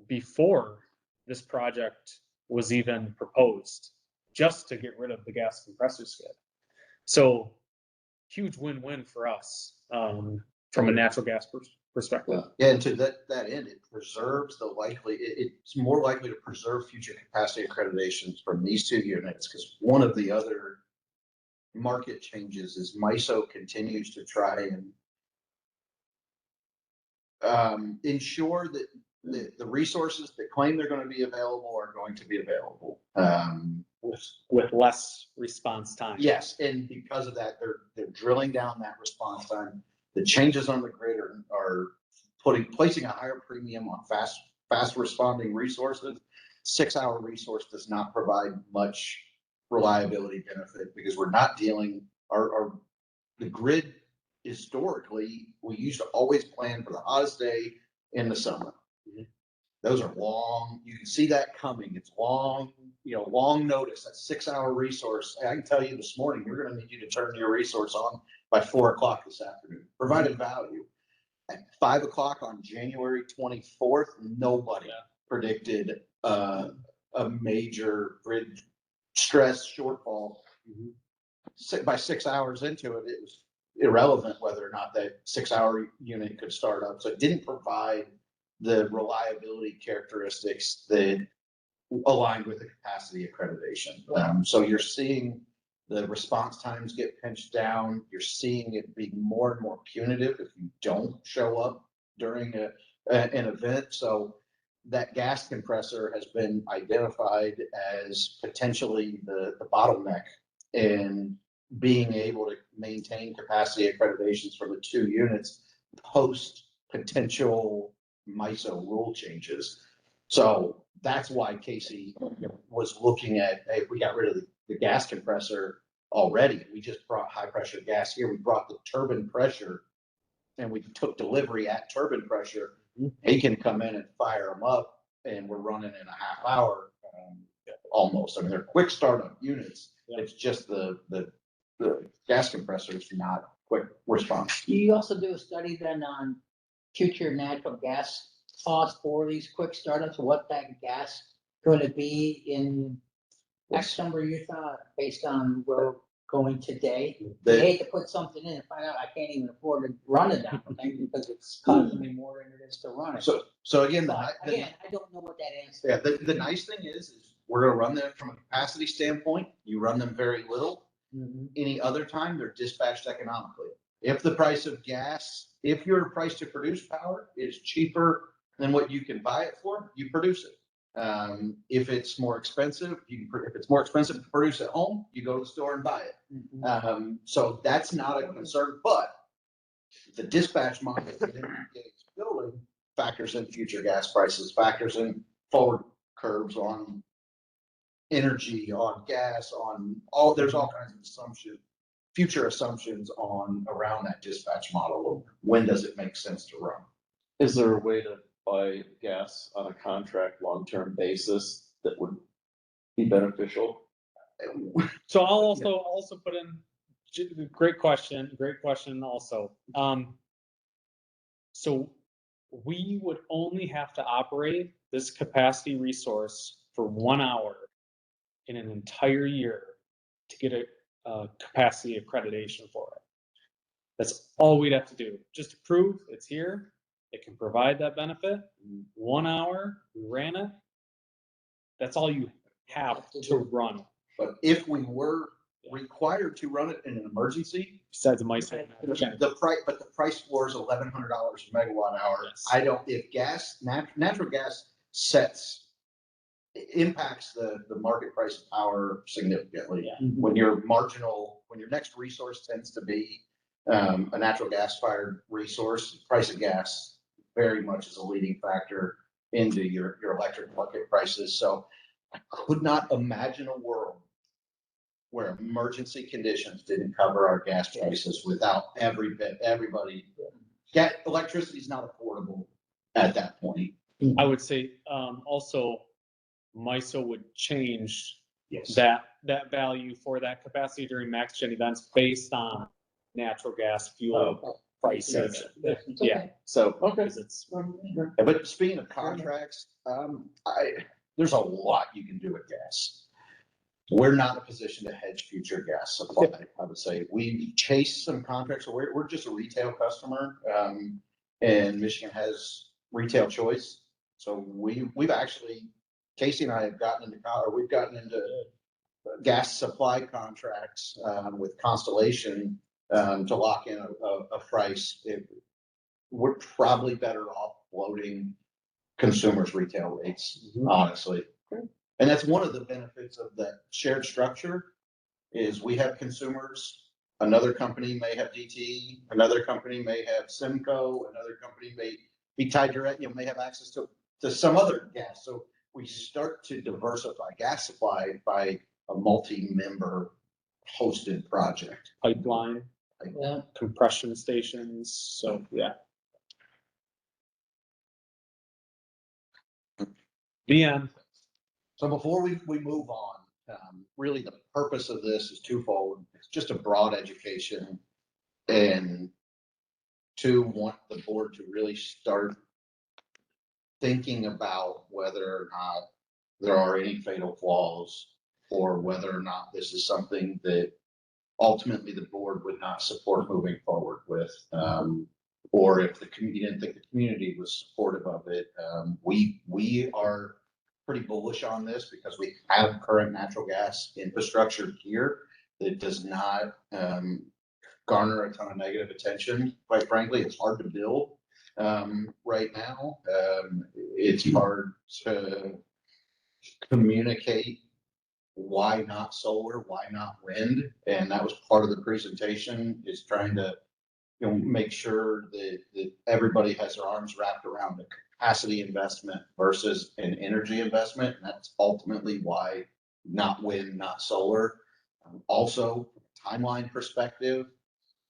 before this project was even proposed, just to get rid of the gas compressor skid. So huge win-win for us from a natural gas perspective. Yeah, and to that end, it preserves it's more likely to preserve future capacity accreditations from these two units, because one of the other market changes is MISO continues to try and ensure that the resources that claim they're going to be available are going to be available. With less response time. Yes, and because of that, they're drilling down that response time. The changes on the grid are placing a higher premium on fast responding resources. 6-hour resource does not provide much reliability benefit because we're not dealing, the grid historically, we used to always plan for the hottest day in the summer. Those are long, you can see that coming. It's long, long notice, that 6 hour resource. I can tell you this morning, we're gonna need you to turn your resource on by 4 o'clock this afternoon, provided value. At 5 o'clock on January 24th, nobody predicted a major grid stress shortfall. By 6 hours into it, it was irrelevant whether or not that 6 hour unit could start up. So it didn't provide the reliability characteristics that aligned with the capacity accreditation. So you're seeing the response times get pinched down. You're seeing it be more and more punitive if you don't show up during an event. So that gas compressor has been identified as potentially the bottleneck in being able to maintain capacity accreditations for the 2 units post potential MISO rule changes. So that's why Casey was looking at, hey, if we got rid of the gas compressor already, we just brought high pressure gas here. We brought the turbine pressure and we took delivery at turbine pressure. He can come in and fire them up and we're running in a half hour almost. I mean, they're quick startup units. It's just the gas compressor is not quick response. You also do a study then on future natural gas costs for these quick startups, what that gas going to be in X number you thought, based on where we're going today? I hate to put something in and find out I can't even afford to run it down because it's costing me more than it is to run it. So again, But again, I don't know what that answer yeah, the nice thing is we're gonna run them from a capacity standpoint. You run them very little. Any other time, they're dispatched economically. If the price of gas, if your price to produce power is cheaper than what you can buy it for, you produce it. If it's more expensive, if it's more expensive to produce at home, you go to the store and buy it. So that's not a concern, but the dispatch model that it's building factors in future gas prices, factors in forward curves on energy, on gas, there's all kinds of assumptions, future assumptions around that dispatch model. When does it make sense to run? Is there a way to buy gas on a contract long-term basis that would be beneficial? So I'll also put in, great question also. So we would only have to operate this capacity resource for 1 hour in an entire year to get a capacity accreditation for it. That's all we'd have to do, just to prove it's here, it can provide that benefit. 1 hour, we ran it. That's all you have to run. But if we were required to run it in an emergency, Besides the MISO. but the price floor is $1,100 a megawatt hour. Yes. If natural gas impacts the market price of power significantly. When your next resource tends to be a natural gas fired resource, price of gas very much is a leading factor into your electric market prices. So I could not imagine a world where emergency conditions didn't cover our gas prices without everybody. Electricity is not affordable at that point. I would say, also, MISO would change Yes. that value for that capacity during max gen events based on natural gas fuel prices. Yeah, So, because it's, But speaking of contracts, there's a lot you can do with gas. We're not in a position to hedge future gas supply. I would say we chase some contracts. So we're just a retail customer, and Michigan has retail choice. So we've actually, Casey and I have we've gotten into gas supply contracts with Constellation to lock in a price. We're probably better off floating consumers' retail rates, honestly. And that's one of the benefits of that shared structure is we have consumers. Another company may have DTE, another company may have Simco, another company may be tied direct, may have access to some other gas. So we start to diversify gas supply by a multi-member hosted project. pipeline. Yeah. compression stations, so, yeah. The end. So before we move on, really the purpose of this is twofold. It's just a broad education. And two, want the board to really start thinking about whether or not there are any fatal flaws, or whether or not this is something that ultimately the board would not support moving forward with. Or if the community didn't think the community was supportive of it. We are pretty bullish on this because we have current natural gas infrastructure here that does not garner a ton of negative attention. Quite frankly, it's hard to build right now. It's hard to communicate why not solar, why not wind, and that was part of the presentation, is trying to, you know, make sure that everybody has their arms wrapped around the capacity investment versus an energy investment, and that's ultimately why not wind, not solar. Also, from a timeline perspective,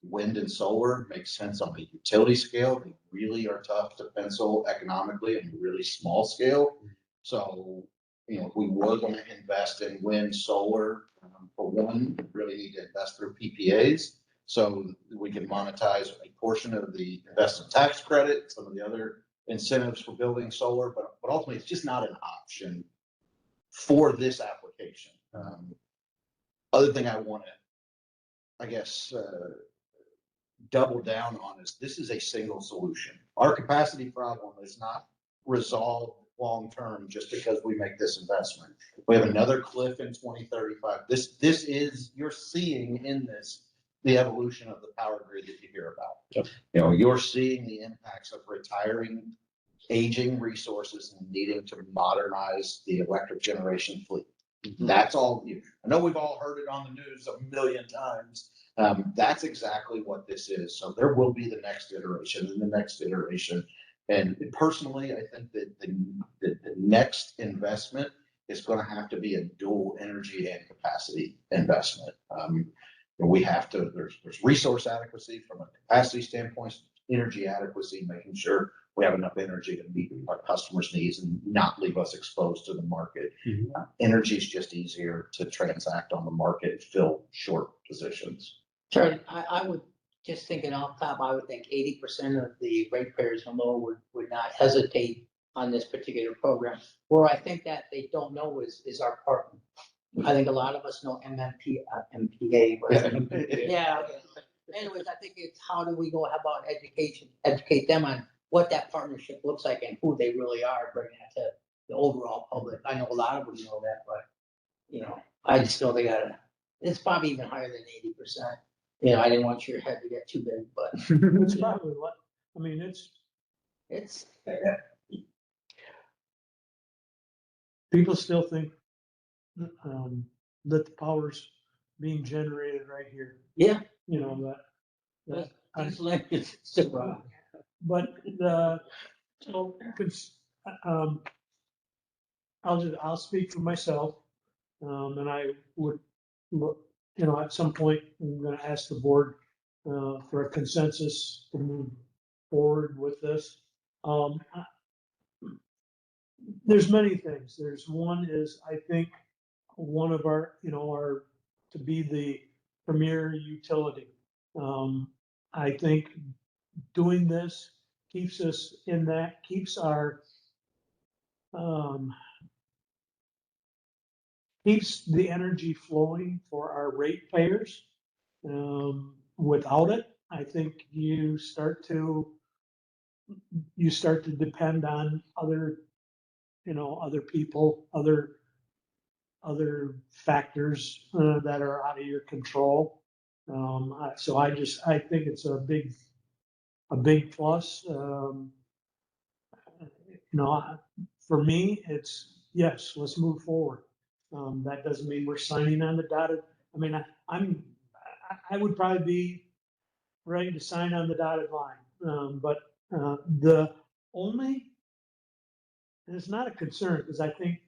wind and solar makes sense on a utility scale. They really are tough to pencil economically on a really small scale. So, you know, if we were going to invest in wind, solar, for one, we really need to invest through PPAs. So we can monetize a portion of the investment tax credit, some of the other incentives for building solar, but ultimately it's just not an option for this application. Other thing I want to, I guess, double down on is this is a single solution. Our capacity problem is not resolved long-term just because we make this investment. We have another cliff in 2035. This is, you're seeing in this the evolution of the power grid that you hear about. Yep. You know, you're seeing the impacts of retiring aging resources and needing to modernize the electric generation fleet. That's all. I know we've all heard it on the news a million times. That's exactly what this is. So there will be the next iteration and the next iteration. And personally, I think that the next investment is going to have to be a dual energy and capacity investment. We have to, there's resource adequacy from a capacity standpoint, energy adequacy, making sure we have enough energy to meet our customers' needs and not leave us exposed to the market. Energy is just easier to transact on the market and fill short positions. Charlie, I would, just thinking off top, I would think 80% of the ratepayers in Lowell would not hesitate on this particular program. Where I think that they don't know is our partner. I think a lot of us know MMP, MPA. Yeah. Anyways, I think it's how do we go about educate them on what that partnership looks like and who they really are, bringing that to the overall public. I know a lot of them know that, but, you know, I just know they gotta, it's probably even higher than 80%. You know, I didn't want your head to get too big, but It's probably what, I mean, it's, people still think that the power's being generated right here, yeah. you know, that. These elections, so, But so, I'll speak for myself, and I would look, you know, at some point, I'm gonna ask the board, for a consensus to move forward with this. There's many things. There's one is, I think, one of our, you know, to be the premier utility. I think doing this keeps us in that, keeps our, keeps the energy flowing for our ratepayers. Without it, I think you start to depend on other, you know, other people, other factors that are out of your control. So I think it's a big plus. You know, for me, it's yes, let's move forward. That doesn't mean we're signing on the dotted. I mean, I would probably be ready to sign on the dotted line. But the only, and it's not a concern because I think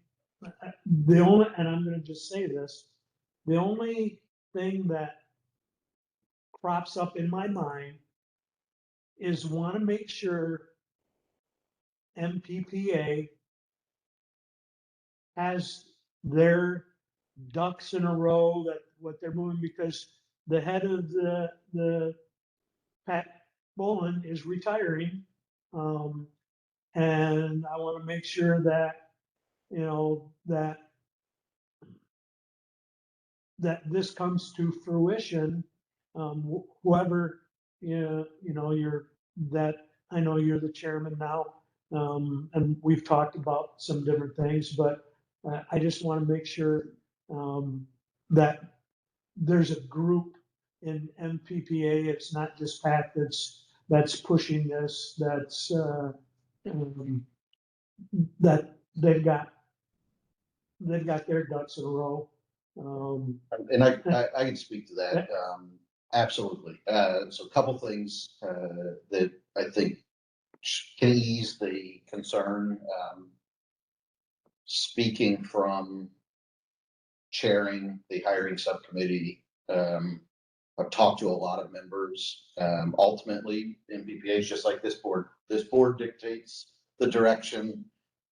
the only, and I'm going to just say this, the only thing that crops up in my mind is want to make sure MPPA has their ducks in a row, that what they're moving, because the head of the Pat Bolin is retiring. And I want to make sure that, you know, that this comes to fruition. Whoever, you know, I know you're the chairman now. And we've talked about some different things, but I just want to make sure, that there's a group in MPPA. It's not just Pat that's pushing this, that they've got their ducks in a row. And I can speak to that, absolutely. So a couple things, that I think can ease the concern. Speaking from chairing the hiring subcommittee, I've talked to a lot of members. Ultimately, MPPA is just like this board. This board dictates the direction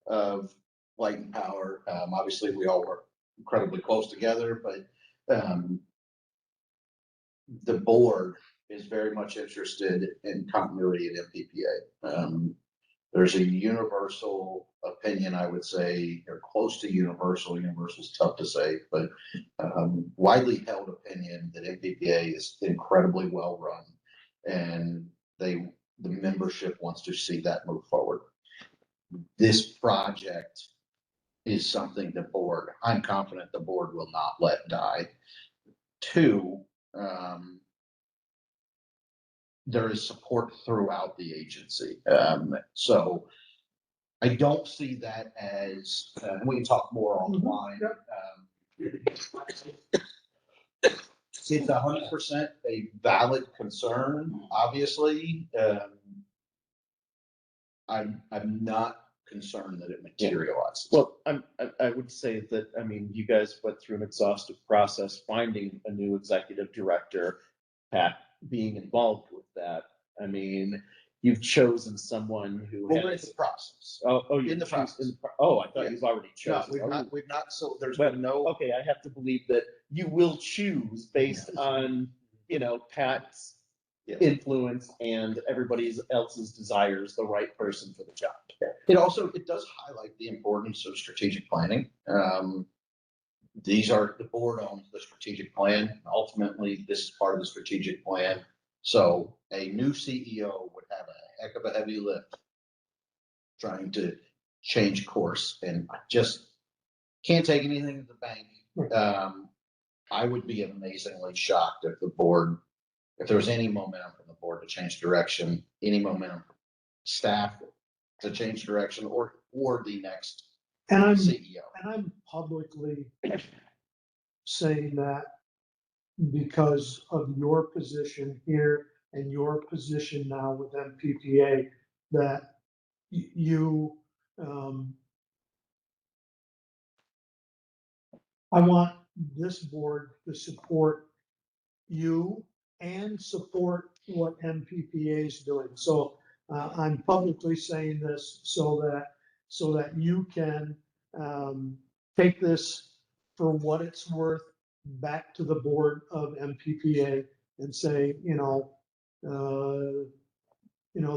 of light and power. Obviously, we all work incredibly close together, but the board is very much interested in continuity at MPPA. There's a universal opinion, I would say, or close to universal. Universal is tough to say, but widely held opinion that MPPA is incredibly well run, and the membership wants to see that move forward. This project is something I'm confident the board will not let die. Two, there is support throughout the agency. So I don't see that as, and we can talk more offline. It's 100% a valid concern, obviously. I'm not concerned that it materializes. Well, I would say that, I mean, you guys went through an exhaustive process finding a new executive director, Pat being involved with that. I mean, you've chosen someone who Well, we're in has. the process. You in the choose- process. Oh, I thought Yeah. you've already No, chosen. we've not, so there's Well, been no. Okay, I have to believe that you will choose based on, you know, Pat's Yeah. influence and everybody else's desires, the right person for the job. It does highlight the importance of strategic planning. The board owns the strategic plan. Ultimately, this is part of the strategic plan. So a new CEO would have a heck of a heavy lift trying to change course, and I just can't take anything to the bank. I would be amazingly shocked if if there was any momentum from the board to change direction, any momentum from staff to change direction, or the next And CEO. I'm publicly saying that because of your position here and your position now with MPPA, that you, I want this board to support you and support what MPPA is doing. So I'm publicly saying this so that you can take this for what it's worth back to the board of MPPA and say,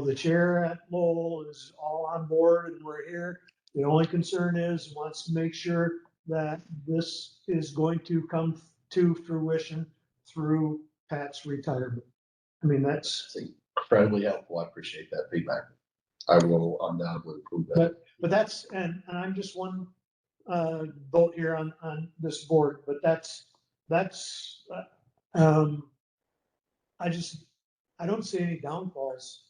the chair at Lowell is all on board and we're here. The only concern is wants to make sure that this is going to come to fruition through Pat's retirement. I mean, that's, It's incredibly helpful. I appreciate that feedback. I will undoubtedly improve that. but that's, and I'm just one vote here on this board, but that's, I don't see any downfalls.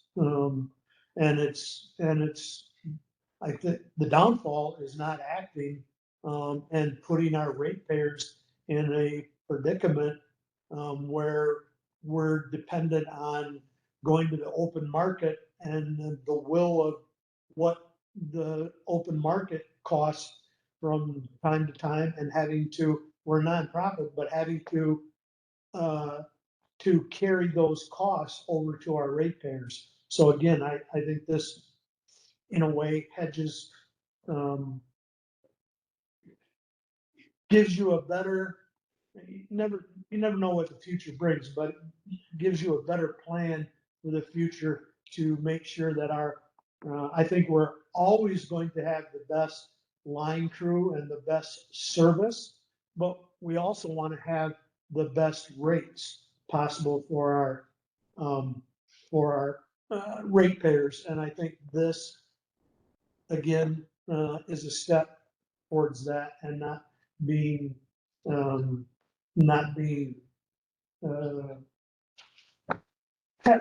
I think the downfall is not acting, and putting our ratepayers in a predicament, where we're dependent on going to the open market and the will of what the open market costs from time to time, and we're a nonprofit, but having to to carry those costs over to our ratepayers. So again, I think this, in a way, hedges, gives you a better, you never know what the future brings, but it gives you a better plan for the future to make sure that I think we're always going to have the best line crew and the best service, but we also want to have the best rates possible for our ratepayers. And I think this, again, is a step towards that, and not being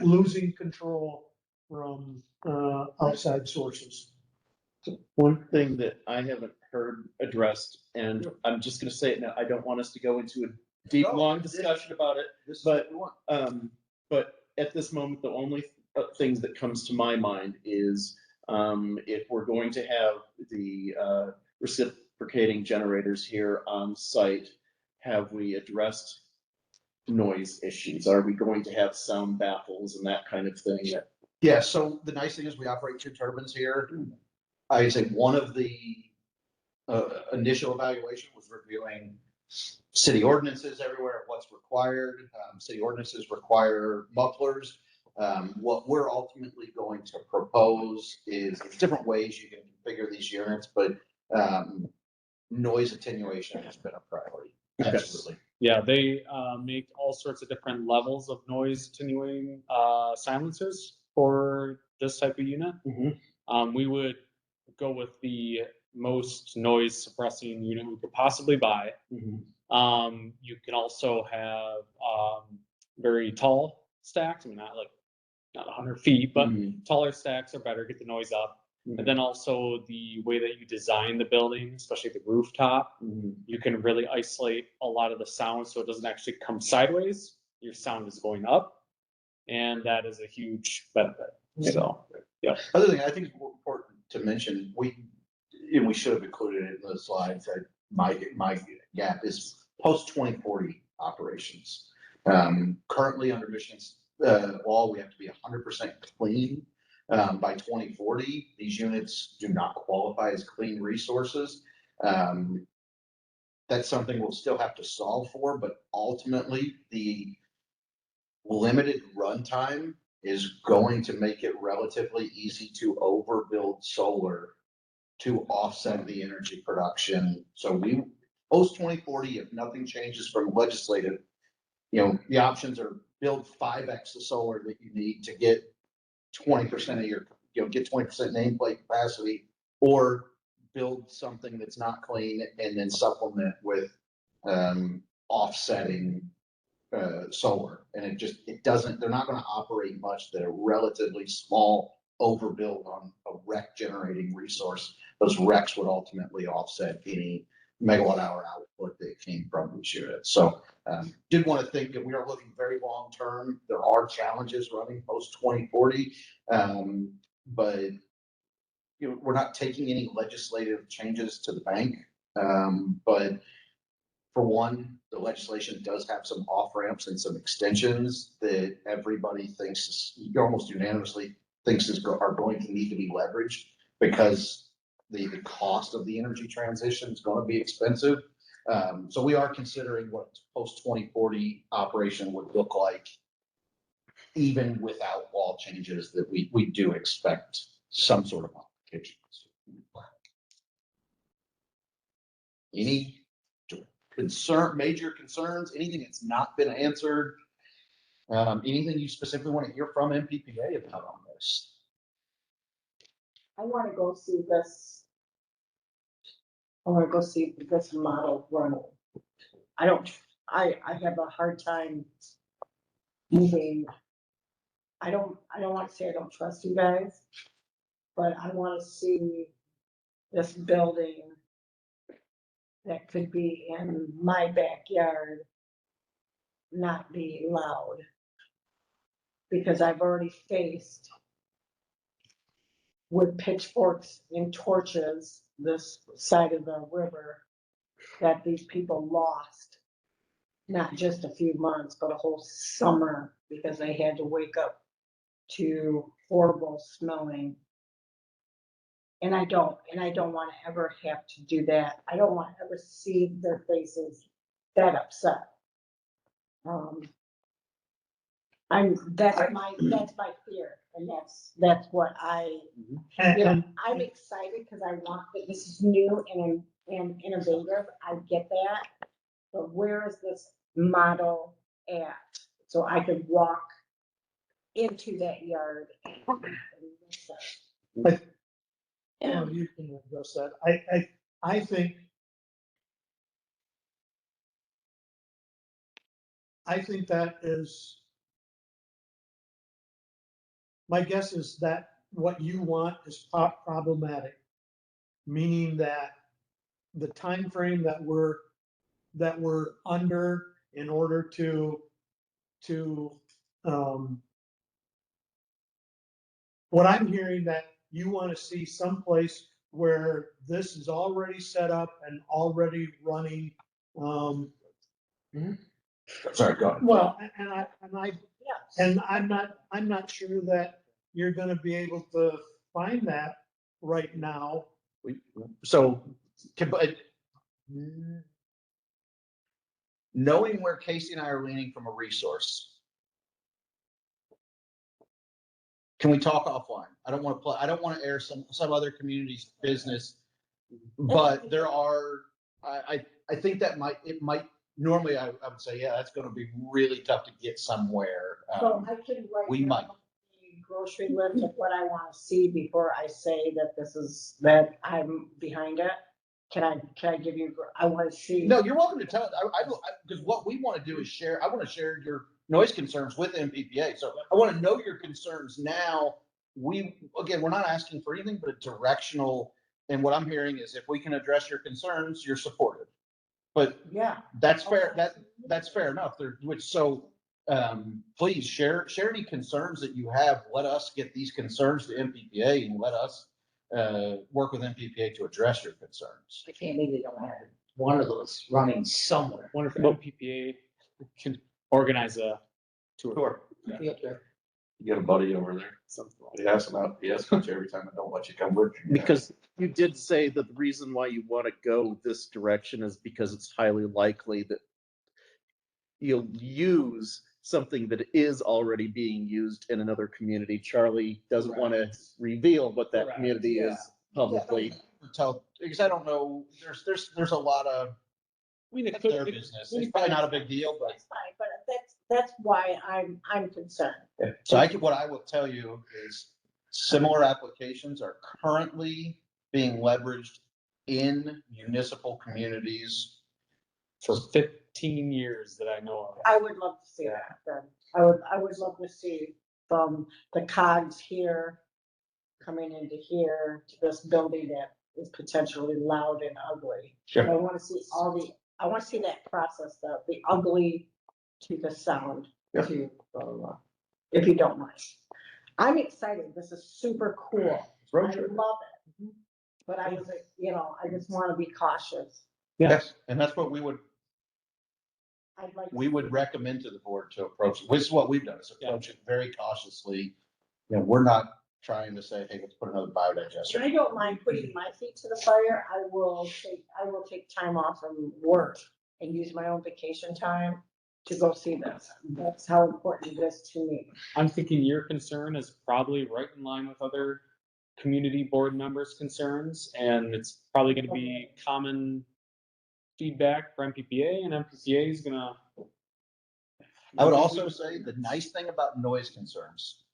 losing control from outside sources. One thing that I haven't heard addressed, and I'm just gonna say it now, I don't want us to go into a deep, No, long discussion about it, but at this moment, the only things that comes to my mind is, if we're going to have the, reciprocating generators here on site, have we addressed noise issues? Are we going to have sound baffles and that kind of thing? Yeah, so the nice thing is we operate 2 turbines here. I'd say one of the initial evaluation was reviewing city ordinances everywhere, what's required. City ordinances require mufflers. What we're ultimately going to propose is different ways you can configure these units, but noise attenuation has been a priority. Absolutely. Yeah, they make all sorts of different levels of noise attenuating silencers for this type of unit. We would go with the most noise suppressing unit we could possibly buy. You can also have very tall stacks. I mean, not 100 feet, but taller stacks are better, get the noise up. And then also the way that you design the building, especially the rooftop, you can really isolate a lot of the sound so it doesn't actually come sideways. Your sound is going up, and that is a huge benefit. So, yeah. Other thing I think is important to mention, we should have included it in the slides. That my gap is post 2040 operations. Currently under Michigan's law, we have to be 100% clean. By 2040, these units do not qualify as clean resources. That's something we'll still have to solve for, but ultimately the limited runtime is going to make it relatively easy to overbuild solar to offset the energy production. So we, post 2040, if nothing changes from legislative, the options are build 5x the solar that you need to get 20% of your, get 20% nameplate capacity, or build something that's not clean and then supplement with offsetting solar. And it doesn't, they're not going to operate much. They're relatively small overbuild on a REC generating resource. Those RECs would ultimately offset any megawatt hour output that came from these units. So did want to think that we are looking very long term. There are challenges running post 2040, but we're not taking any legislative changes to the bank. But for one, the legislation does have some off ramps and some extensions that everybody thinks almost unanimously thinks are going to need to be leveraged, because the cost of the energy transition is going to be expensive. So we are considering what post 2040 operation would look like, even without law changes that we do expect some sort of modifications. Any major concerns, anything that's not been answered, anything you specifically want to hear from MPPA about on this? I want to go see this. I want to go see this model running. I have a hard time moving. I don't want to say I don't trust you guys, but I want to see this building that could be in my backyard not be loud. Because I've already faced with pitchforks and torches this side of the river that these people lost not just a few months, but a whole summer, because they had to wake up to horrible smelling. And I don't wanna ever have to do that. I don't wanna ever see their faces that upset. That's my fear, and that's what you know, I'm excited because I want that this is new and innovative. I get that. But where is this model at? So I could walk into that yard and listen. Well, you can address that. I think that is, my guess is that what you want is problematic, meaning that the time frame that we're under in order to what I'm hearing, that you want to see someplace where this is already set up and already running. Sorry, go ahead. Well, Yes. and I'm not sure that you're gonna be able to find that right now. So, knowing where Casey and I are leaning from a resource, can we talk offline? I don't want to air some other community's business, but there are, I think that normally I would say, yeah, that's going to be really tough to get somewhere. So I can write. We might. A grocery list of what I want to see before I say that I'm behind it. Can I give you, I want to see. No, you're welcome to tell it. Because what we want to do is share, I want to share your noise concerns with MPPA. So I want to know your concerns now. We're not asking for anything but a directional. And what I'm hearing is if we can address your concerns, you're supported. But Yeah. that's fair. That's fair enough. Please share any concerns that you have. Let us get these concerns to MPPA and let us work with MPPA to address your concerns. I can't believe they don't have one of those running somewhere. Wonder if MPPA can organize a tour. Sure. Be up there. You got a buddy over there. Something like He asks him out. He asks you every time I don't let you come with me. Because you did say that the reason why you want to go this direction is because it's highly likely that you'll use something that is already being used in another community. Charlie doesn't want to reveal what that Correct, community yeah. is publicly. Because I don't know, there's a lot of, I mean, it that's could, their business. It's probably not a big deal, but. That's fine, but that's why I'm concerned. So what I will tell you is similar applications are currently being leveraged in municipal communities. for 15 years that I know of. I would love to see that then. I would love to see from the cogs here coming into here to this building that is potentially loud and ugly. Sure. I want to see I want to see that process, the ugly to the sound Yeah. to, if you don't mind. I'm excited. This is super cool. I love it. But I was like, I just want to be cautious. Yes, and that's what we would I'd like. recommend to the board to approach. This is what we've done, is approach it very cautiously. We're not trying to say, hey, let's put another biodigester. I don't mind putting my feet to the fire. I will take time off from work and use my own vacation time to go see this. That's how important it is to me. I'm thinking your concern is probably right in line with other community board members' concerns, and it's probably gonna be common feedback for MPPA, and MPPA is gonna. I would also say the nice thing about noise concerns,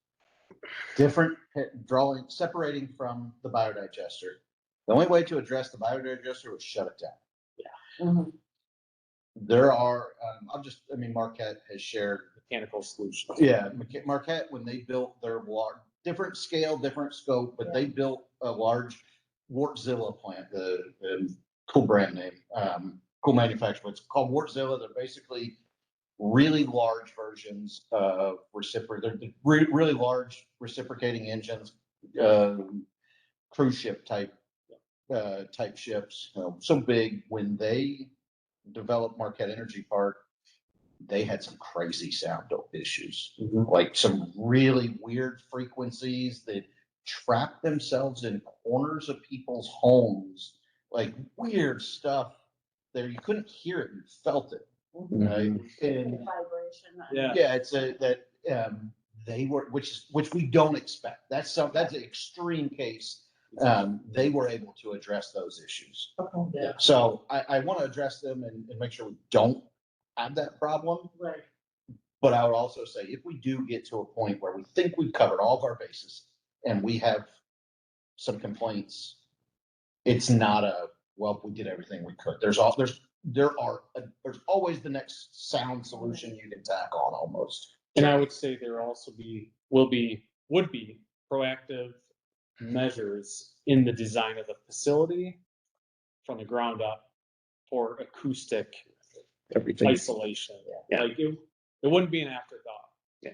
separating from the biodigester. The only way to address the biodigester was shut it down. Mhm. There are, Marquette has shared. Mechanical solutions. Yeah, Marquette, when they built their different scale, different scope, but they built a large Wartzilla plant, the cool brand name, cool manufacturer. It's called Wartzilla. They're basically really large versions of they're really large reciprocating engines, cruise ship type ships. So big when they developed Marquette Energy Park, they had some crazy sound issues. Mhm. Like some really weird frequencies that trapped themselves in corners of people's homes, like weird stuff there. You couldn't hear it, you felt it. Right? And Vibration. Yeah. yeah, it's they were, which we don't expect. That's an extreme case. They were able to address those issues. Okay. Yeah. So I want to address them and make sure we don't have that problem. Right. But I would also say, if we do get to a point where we think we've covered all of our bases and we have some complaints, it's not well, we did everything we could. There's always the next sound solution you can tack on almost. And I would say there also would be proactive measures in the design of the facility from the ground up for acoustic Everything. isolation. Yeah. Like it wouldn't be an afterthought.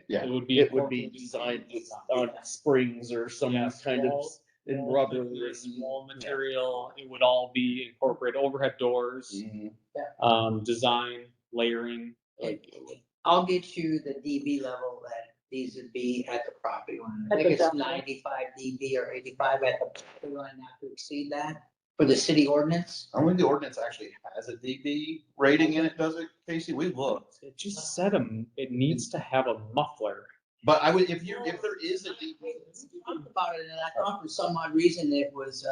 Yeah. It would be. It would be incorporated designed into the on design. springs or some Yes, kind of wall- in wall rubber. thickness, and- wall material. It would all be incorporated. Overhead doors, design, layering. Like, I'll get you the dB level that these would be at the property line. I At think the it's property. 95 dB or 85 at the property line, not to exceed that for the city ordinance. I don't think the ordinance actually has a dB rating in it, does it, Casey? We looked. It just said it needs to have a muffler. But I would, if there is a dB. We talked about it, and I thought for some odd reason it was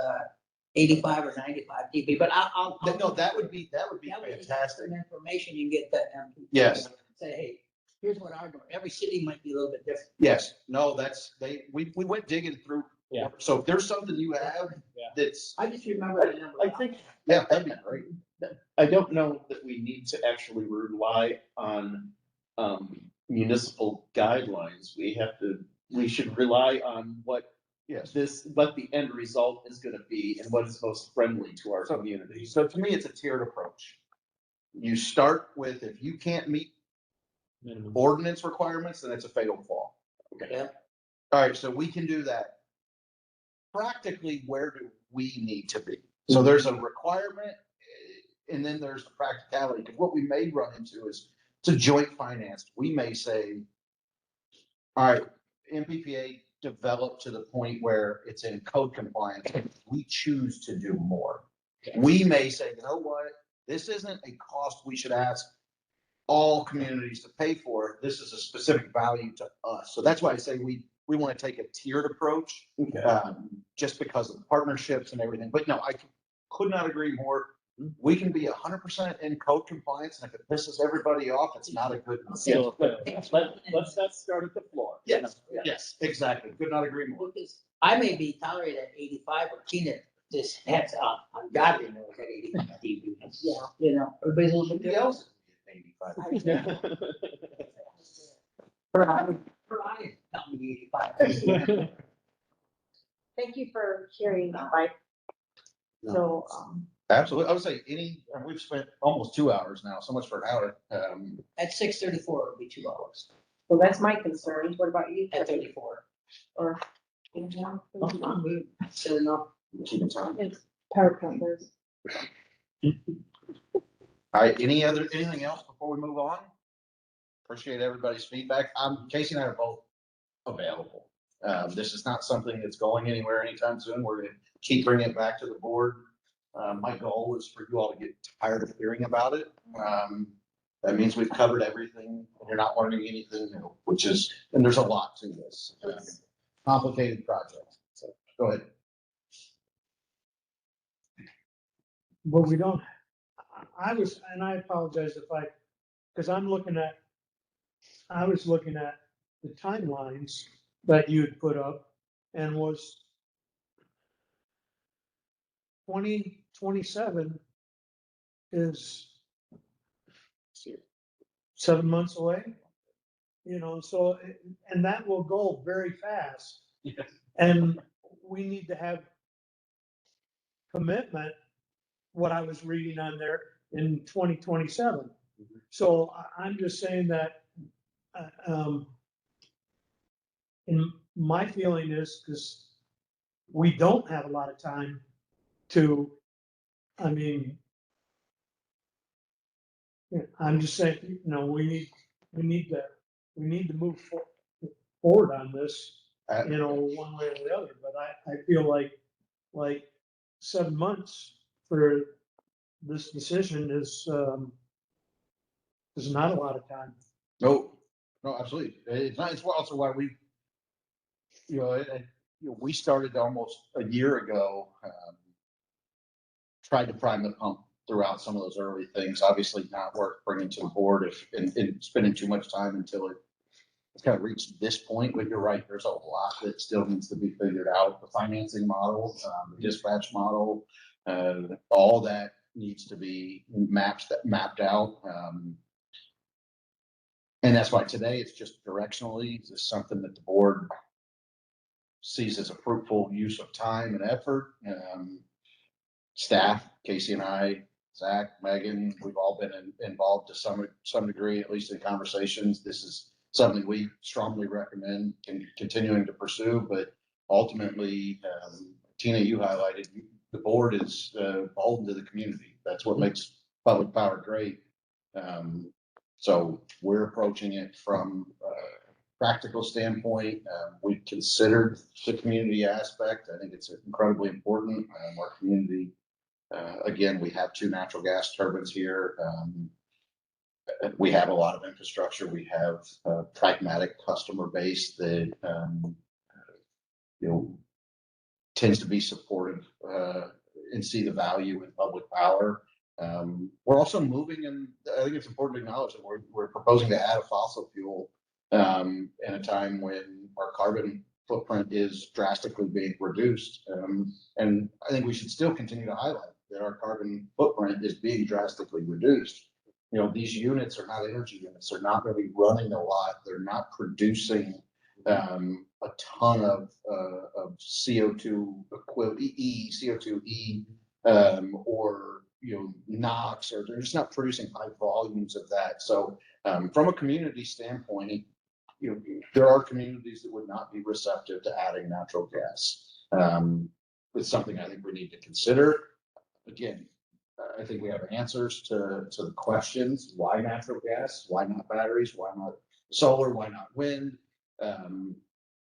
85 or 95 dB, but I'll. No, that would be That would be fantastic. some information you get that. Yes. Say, hey, here's what our door, every city might be a little bit different. Yes, no, we went digging through. Yeah. So if there's something you have Yeah. that's, I just remember the number. I think, yeah, that'd be great. I don't know that we need to actually rely on municipal guidelines. We should rely on what the end result is gonna be and what is most friendly to our community. So to me, it's a tiered approach. You start with, if you can't meet Minimum. ordinance requirements, then it's a fatal flaw. Yeah. All right, so we can do that. Practically, where do we need to be? So there's a requirement, and then there's the practicality. Because what we may run into is, it's a joint financed. We may say, all right, MPPA developed to the point where it's in code compliance. We choose to do more. We may say, you know what? This isn't a cost we should ask all communities to pay for. This is a specific value to us. So that's why I say we want to take a tiered approach, just because of the partnerships and everything. But no, I could not agree more. We can be 100% in code compliance, and if it pisses everybody off, it's not a good. Still, Let's not start at the floor. Yes, exactly. Could not agree more. Because I may be tolerated at 85, but Tina just has ungodly noise at 85 dB. Yeah, you know, everybody's a little bit Everybody else is 85. Her eyes tell me 85. Thank you for sharing that, Mike. So, Absolutely. I would say we've spent almost 2 hours now, so much for an hour. At 6:34, it'll be 2 hours. so that's my concern. What about you? At 34. Or? So enough. Keeping time. It's PowerPoint, there's. All right, anything else before we move on? Appreciate everybody's feedback. Casey and I are both available. This is not something that's going anywhere anytime soon. We're gonna keep bringing it back to the board. My goal is for you all to get tired of hearing about it. That means we've covered everything and you're not learning anything new, and there's a lot to this. Complicated project. So go ahead. But we don't, and I apologize because I was looking at the timelines that you had put up and was 2027 is 7 months away, so, and that will go very fast. Yes. And we need to have commitment, what I was reading on there, in 2027. So I'm just saying that, and my feeling is, because we don't have a lot of time to, Yeah, I'm just saying, we need to move forward on this, one way or the other, but I feel like 7 months for this decision is not a lot of time. No, no, absolutely. It's not, it's also why we, we started almost a year ago, tried to prime the pump throughout some of those early things, obviously not worth bringing to the board and spending too much time until it's kind of reached this point, but you're right, there's a lot that still needs to be figured out. The financing model, the dispatch model, all that needs to be mapped out. And that's why today it's just directionally, is this something that the board sees as a fruitful use of time and effort? Staff, Casey and I, Zach, Megan, we've all been involved to some degree, at least in conversations. This is something we strongly recommend continuing to pursue, but ultimately, Tina, you highlighted, the board is beholden to the community. That's what makes public power great. So we're approaching it from a practical standpoint. We've considered the community aspect. I think it's incredibly important. Our community, again, we have 2 natural gas turbines here. We have a lot of infrastructure. We have a pragmatic customer base that, tends to be supportive, and see the value in public power. We're also moving, and I think it's important to acknowledge that we're proposing to add a fossil fuel, in a time when our carbon footprint is drastically being reduced. And I think we should still continue to highlight that our carbon footprint is being drastically reduced. These units are not energy units. They're not really running a lot. They're not producing a ton of CO2 equivalent, CO2e, or NOx, or they're just not producing high volumes of that. So from a community standpoint, there are communities that would not be receptive to adding natural gas. It's something I think we need to consider. Again, I think we have answers to the questions: why natural gas? Why not batteries? Why not solar? Why not wind? And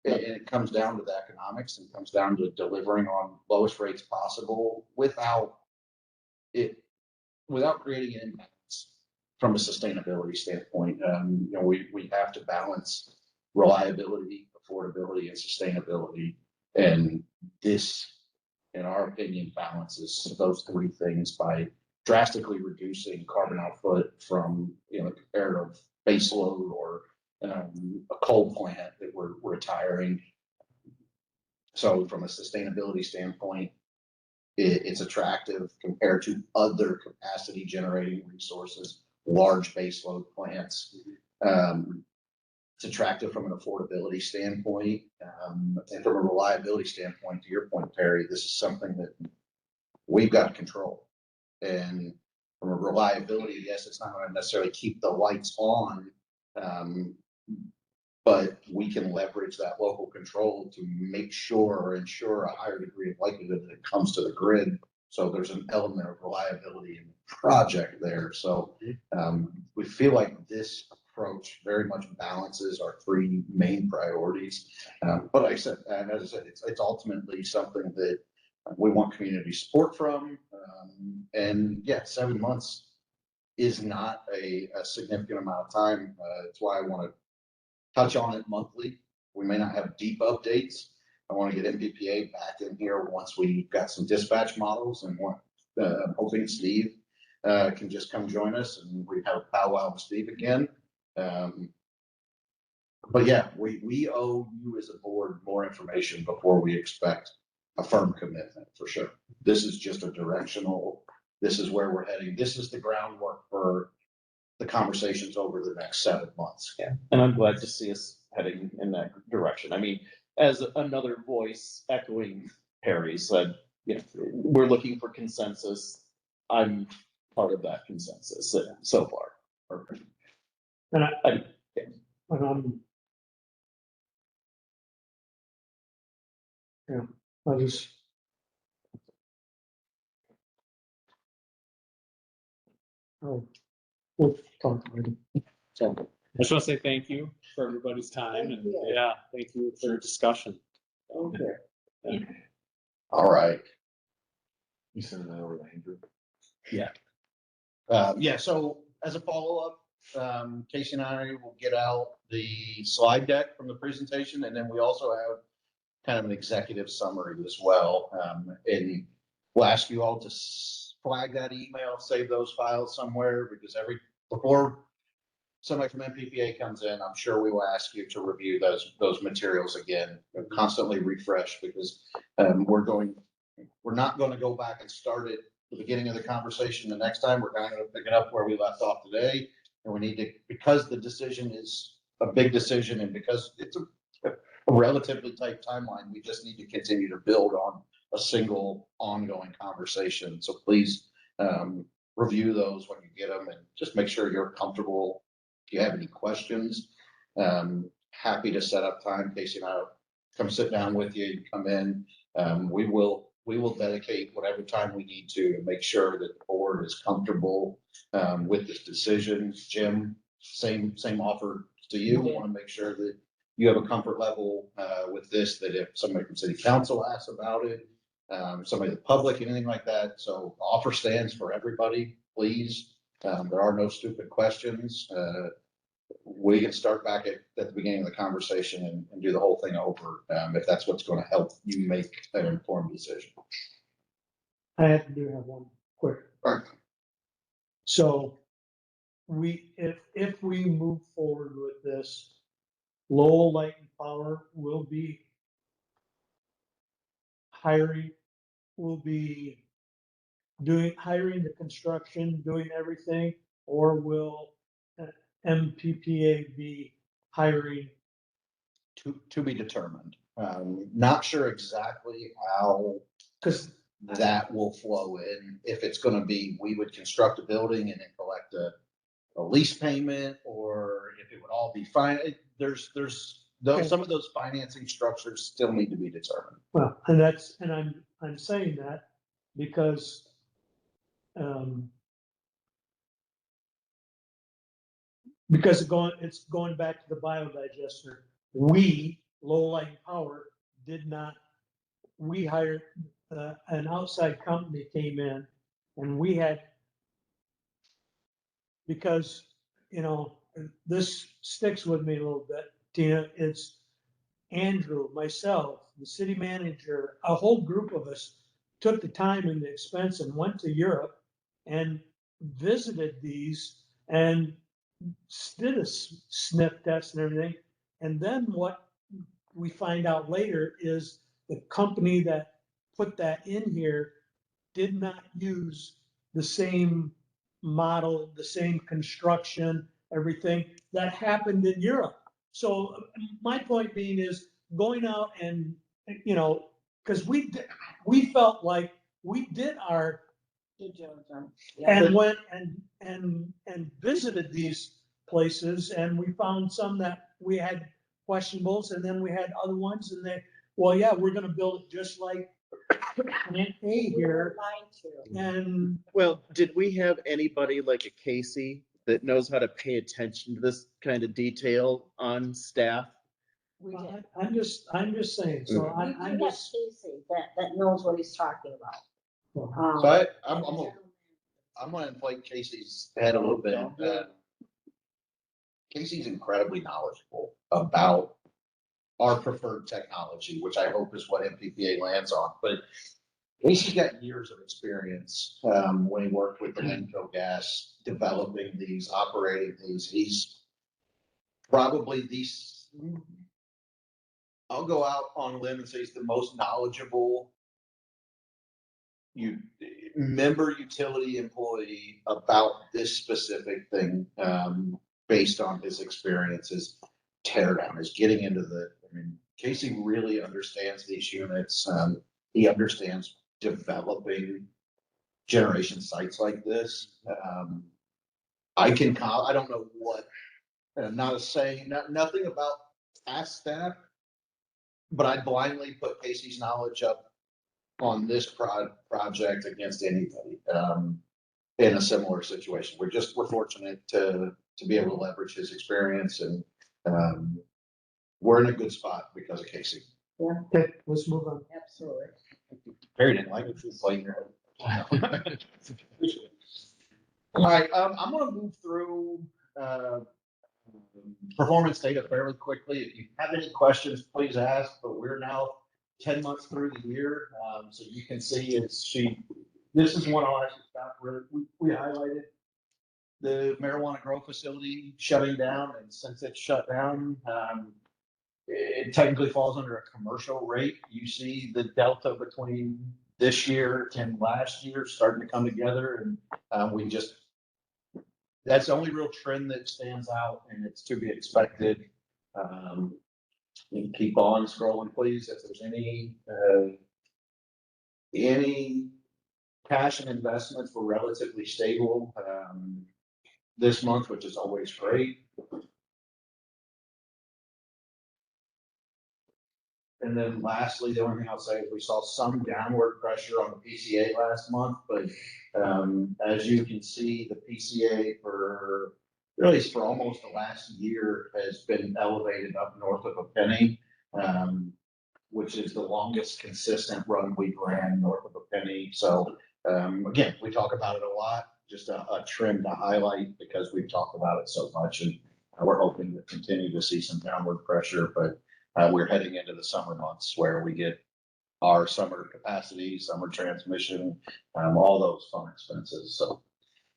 it comes down to the economics, and comes down to delivering on lowest rates possible without creating an imbalance from a sustainability standpoint. We have to balance reliability, affordability, and sustainability. And this, in our opinion, balances those 3 things by drastically reducing carbon output from, comparative baseload or a coal plant that we're retiring. So from a sustainability standpoint, it's attractive compared to other capacity generating resources, large baseload plants. It's attractive from an affordability standpoint, and from a reliability standpoint. To your point, Perry, this is something that we've got to control. And from a reliability, yes, it's not going to necessarily keep the lights on, but we can leverage that local control to make sure or ensure a higher degree of likelihood that it comes to the grid. So there's an element of reliability in the project there. So we feel like this approach very much balances our 3 main priorities. But like I said, as I said, it's ultimately something that we want community support from. And yeah, 7 months is not a significant amount of time. That's why I want to touch on it monthly. We may not have deep updates. I want to get MPPA back in here once we've got some dispatch models, and I'm hoping Steve can just come join us and we have a powwow with Steve again. But yeah, we owe you as a board more information before we expect a firm commitment, for sure. This is just a directional, this is where we're heading. This is the groundwork for the conversations over the next 7 months. Yeah, and I'm glad to see us heading in that direction. I mean, as another voice echoing Perry's said, we're looking for consensus. I'm part of that consensus so far. Perfect. And I just. Oh, we'll talk later. So I just want to say thank you for everybody's time and Thank you. yeah, thank you for your discussion. Okay. All right. You send that over to Andrew. Yeah, so as a follow-up, Casey and I will get out the slide deck from the presentation, and then we also have kind of an executive summary as well. And we'll ask you all to flag that email, save those files somewhere, because before somebody from MPPA comes in, I'm sure we will ask you to review those materials again, and constantly refresh, because we're not going to go back and start at the beginning of the conversation the next time. We're kind of picking up where we left off today. And we need to, because the decision is a big decision and because it's a relatively tight timeline, we just need to continue to build on a single ongoing conversation. So please review those when you get them and just make sure you're comfortable. If you have any questions, happy to set up time. Casey and I will come sit down with you, you come in. We will dedicate whatever time we need to make sure that the board is comfortable with this decision. Jim, same offer to you. We want to make sure that you have a comfort level with this, that if somebody from city council asks about it, somebody in the public, anything like that. So the offer stands for everybody, please. There are no stupid questions. We can start back at the beginning of the conversation and do the whole thing over, if that's what's going to help you make an informed decision. I do have one quick. All right. So if we move forward with this, Lowell Light and Power will be hiring the construction, doing everything, or will MPPA be hiring? To be determined. Not sure exactly how Because that will flow in. If it's gonna be, we would construct a building and then collect a lease payment, or if it would all be fine. There's Okay. some of those financing structures still need to be determined. well, and I'm saying that because it's going back to the biodigester. We, Lowell Light and Power, we hired an outside company came in and we had, because, this sticks with me a little bit, Tina, it's Andrew, myself, the city manager, a whole group of us took the time and the expense and went to Europe and visited these and did a sniff test and everything. And then what we find out later is the company that put that in here did not use the same model, the same construction, everything that happened in Europe. So my point being is going out and, because we felt like we did our Good job, John. and went and visited these places, and we found some that we had questionables, and then we had other ones, and we're gonna build it just like an A We here, were mine too. and Well, did we have anybody like a Casey that knows how to pay attention to this kind of detail on staff? We did. I'm just saying, so We I'm do have just. Casey that knows what he's talking about. So I'm gonna inflate Casey's head a little bit. Casey's incredibly knowledgeable about our preferred technology, which I hope is what MPPA lands on. But Casey's got years of experience when he worked with the Lenco Gas, developing these, operating these. He's probably I'll go out on a limb and say he's the most knowledgeable member utility employee about this specific thing, based on his experiences. Teardown is getting into Casey really understands these units. He understands developing generation sites like this. I don't know what, not a saying, nothing about past staff, but I'd blindly put Casey's knowledge up on this project against anybody. in a similar situation. We're fortunate to be able to leverage his experience and, we're in a good spot because of Casey. Okay, let's move on. Absolutely. Barry didn't like it, he was playing your head. All right, I'm gonna move through, performance data fairly quickly. If you have any questions, please ask, but we're now 10 months through the year. So you can see this is one I'll actually stop where we highlighted the marijuana grow facility shutting down, and since it's shut down, it technically falls under a commercial rate. You see the delta between this year and last year starting to come together, and that's the only real trend that stands out, and it's to be expected. You can keep on scrolling, please, if there's any cash and investments were relatively stable, this month, which is always great. And then lastly, the only thing I'll say is we saw some downward pressure on the PCA last month, but as you can see, the PCA for almost the last year has been elevated up north of a penny, which is the longest consistent run we've ran north of a penny. So again, we talk about it a lot, just a trend to highlight because we've talked about it so much, and we're hoping to continue to see some downward pressure, but we're heading into the summer months where we get our summer capacity, summer transmission, all those fun expenses. So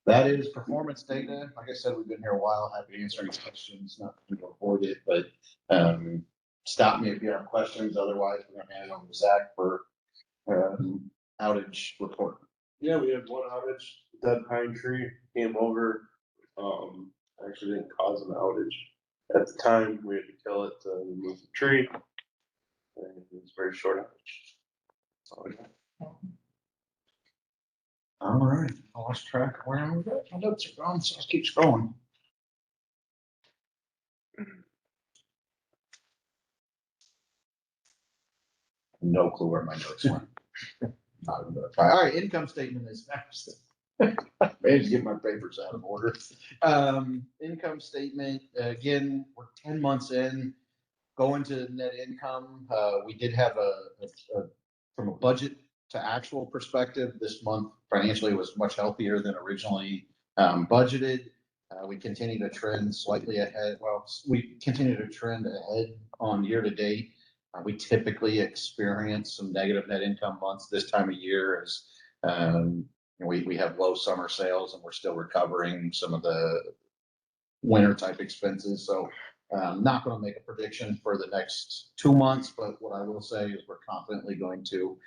that is performance data. Like I said, we've been here a while. Happy to answer any questions, not to avoid it, but stop me if you have questions. Otherwise, we're gonna hand it over to Zach for outage report. Yeah, we had one outage, dead pine tree came over, actually didn't cause an outage. At the time, we had to kill it to remove the tree, and it was very short outage. So, All right, I lost track of where I'm at. My notes are gone, so I'll keep scrolling. No clue where my notes went. Not even gonna try. All right, income statement is next. Managed to get my papers out of order. Income statement, again, we're 10 months in, going to net income. We did have from a budget to actual perspective, this month financially was much healthier than originally budgeted. We continue to trend slightly ahead. Well, we continue to trend ahead on year to date. We typically experience some negative net income months this time of year as we have low summer sales and we're still recovering some of the winter type expenses. So I'm not going to make a prediction for the next 2 months, but what I will say is we're confidently going to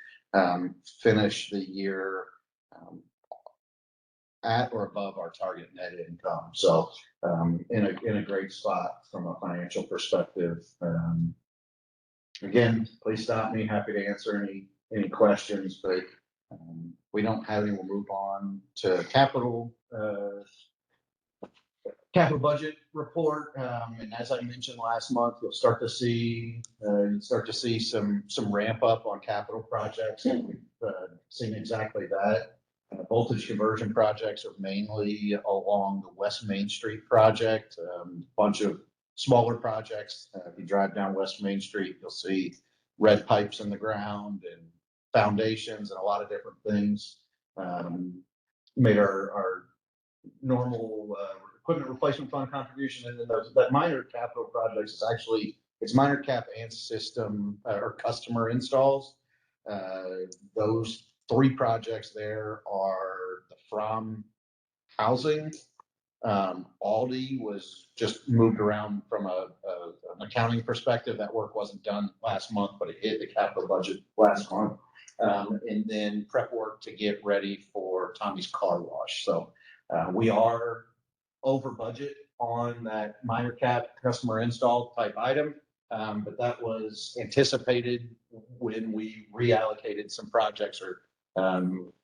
finish the year at or above our target net income. So in a great spot from a financial perspective. Again, please stop me. Happy to answer any questions, but we don't have any. We'll move on to capital budget report. And as I mentioned last month, you'll start to see some ramp up on capital projects. And we've seen exactly that. Voltage conversion projects are mainly along the West Main Street project, bunch of smaller projects. If you drive down West Main Street, you'll see red pipes in the ground and foundations and a lot of different things. Made our normal equipment replacement fund contribution, and then that minor capital projects is actually, it's minor cap and system or customer installs. Those 3 projects there are the From housing. Aldi was just moved around from an accounting perspective. That work wasn't done last month, but it hit the capital budget last month. And then prep work to get ready for Tommy's Car Wash. So we are over budget on that minor cap customer install type item. But that was anticipated when we reallocated some projects, or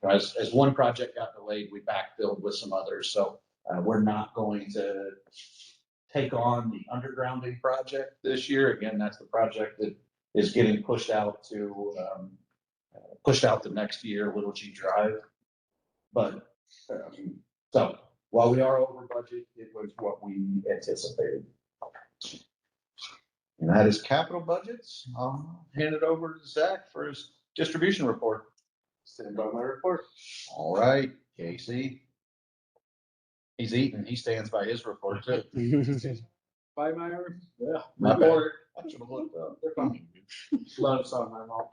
as one project got delayed, we backfilled with some others. So we're not going to take on the undergrounding project this year. Again, that's the project that is getting pushed out to next year, Little G Drive. But So while we are over budget, it was what we anticipated. And that is capital budgets. I'll hand it over to Zach for his distribution report. Stand by my report. All right, Casey. He's eating. He stands by his report too. By my, yeah. My board. I should have looked up. They're fine. Loves on my mouth.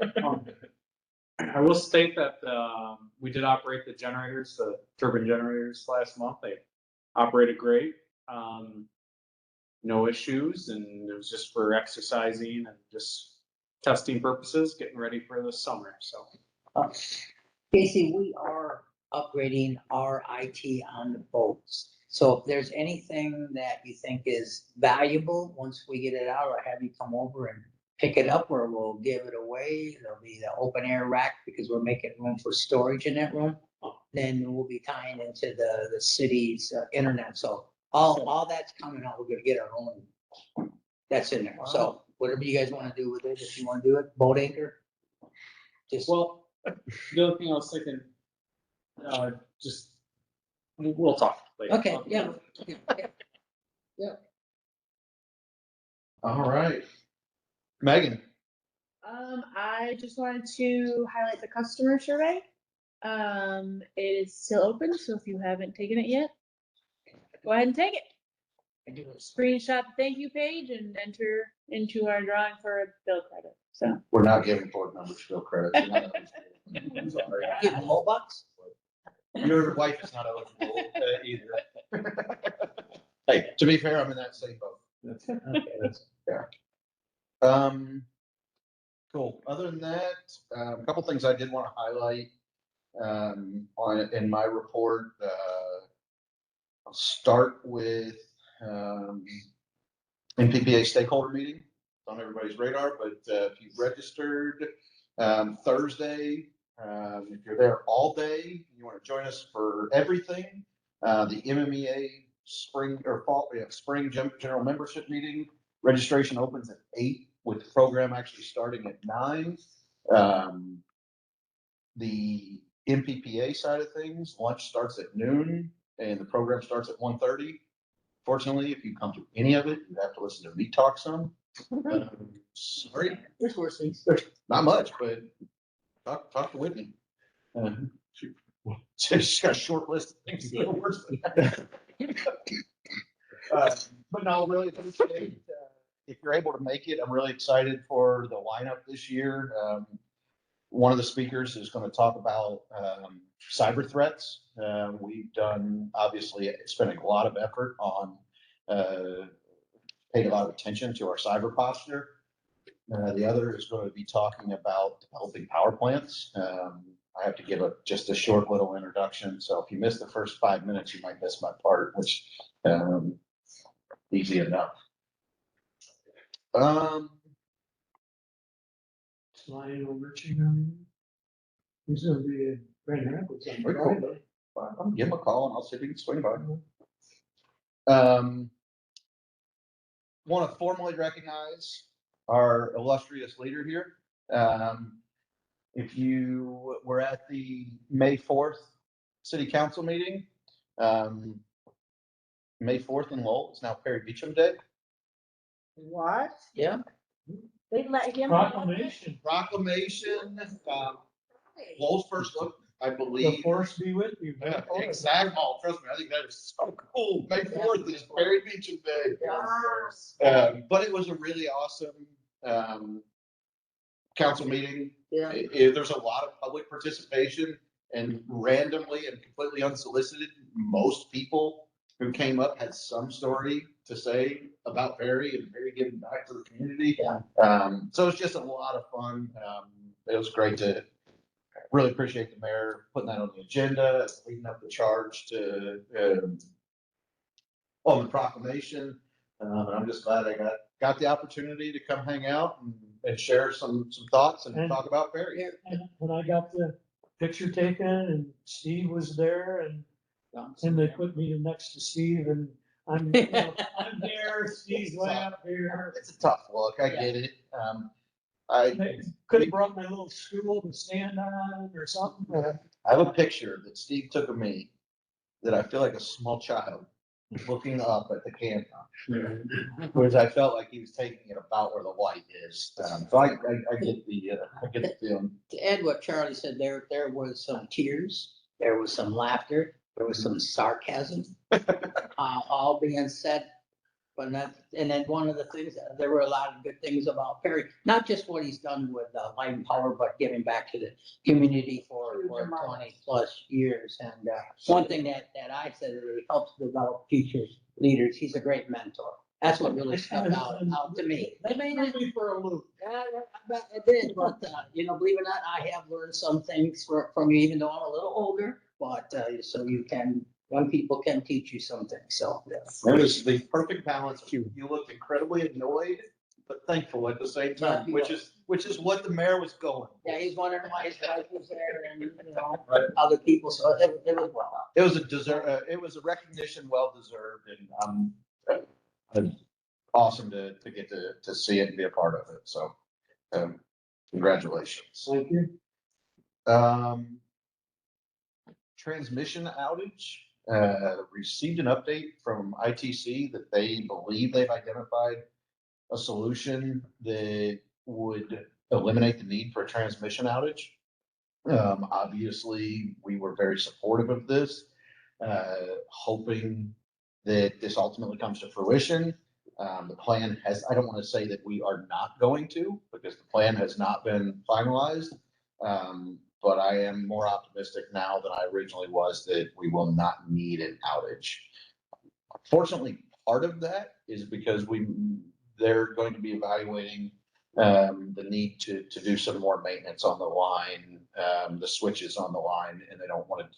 I will state that, we did operate the generators, the turbine generators last month. They operated great. No issues, and it was just for exercising and just testing purposes, getting ready for the summer, so. Casey, we are upgrading our IT on the boats. So if there's anything that you think is valuable, once we get it out, I'll have you come over and pick it up, or we'll give it away. There'll be the open air rack because we're making room for storage in that room. Then we'll be tying into the city's internet. So all that's coming out. We're gonna get our own. That's in there. So whatever you guys wanna do with it, if you wanna do it, boat anchor. Just, Well, the other thing I was thinking, just, we'll talk later. okay, yeah. All right. Megan. I just wanted to highlight the customer survey. It is still open, so if you haven't taken it yet, go ahead and take it. I do. Screenshot the thank you page and enter into our drawing for a bill credit, so. We're not giving board members bill credits. I'm sorry. Give them $1. Your wife is not eligible either. Hey, to be fair, I'm in that same boat. That's fair. Cool. Other than that, a couple things I did want to highlight in my report. I'll start with NPPA stakeholder meeting. It's on everybody's radar, but if you registered Thursday, if you're there all day, you want to join us for everything. The MMEA spring or fall, spring general membership meeting, registration opens at 8 with the program actually starting at 9. The MPPA side of things, lunch starts at noon and the program starts at 1:30. Fortunately, if you come to any of it, you have to listen to me talk some. Sorry. There's worse things. Not much, but talk to Whitney. She's got a short list of things that are worse than that. But no, really appreciate, if you're able to make it, I'm really excited for the lineup this year. One of the speakers is going to talk about cyber threats. We've done, obviously, spending a lot of effort on paying a lot of attention to our cyber posture. The other is going to be talking about developing power plants. I have to give just a short little introduction. So if you miss the first 5 minutes, you might miss my part, which easy enough. Flying over to, he's gonna be in Grand Rapids on Very cool. Friday. I'll give him a call and I'll see if he can swing by. Want to formally recognize our illustrious leader here. If you were at the May 4th City Council meeting, May 4th in Lowell is now Perry Beecham Day. What? Yeah. They let him. Proclamation, Proclamation, Lowell's first look, I the believe. force be with you. Yeah, exactly. Oh, trust me, I think that is so cool. May 4th is Perry Beecham Day. But it was a really awesome council meeting. Yeah. There's a lot of public participation, and randomly and completely unsolicited, most people who came up had some story to say about Perry and Perry giving back to the community. Yeah. So it's just a lot of fun. It was great to really appreciate the mayor putting that on the agenda, leading up the charge to on the proclamation. And I'm just glad I got the opportunity to come hang out and share some thoughts and talk about Perry. And when I got the picture taken and Steve was there and they put me next to Steve and I'm there, Steve's way up here. It's a tough look. I get it. I Could have brought my little stool to stand on or something. have a picture that Steve took of me that I feel like a small child looking up at the camera. Whereas I felt like he was taking it about where the light is. So I get the feeling. To add what Charlie said, there was some tears, there was some laughter, there was some sarcasm, all being said. But and then one of the things, there were a lot of good things about Perry, not just what he's done with Light and Power, but giving back to the community for 20+ years. And one thing that I said, that he helps develop future leaders. He's a great mentor. That's what really stuck out to me. They may not be for a loop. I bet it did, but believe it or not, I have learned some things from you, even though I'm a little older. But so young people can teach you something. So It was the perfect balance. You looked incredibly annoyed, but thankful at the same time, Yeah, which is what the mayor was going. yeah, he's wondering why his wife was there, and other people. So it was well. It was it was a recognition well deserved, and awesome to get to see it and be a part of it. So, congratulations. Thank you. Transmission outage. Received an update from ITC that they believe they've identified a solution that would eliminate the need for a transmission outage. Obviously, we were very supportive of this, hoping that this ultimately comes to fruition. The plan has, I don't want to say that we are not going to, because the plan has not been finalized. But I am more optimistic now than I originally was that we will not need an outage. Fortunately, part of that is because they're going to be evaluating the need to do some more maintenance on the line, the switches on the line, and they don't want to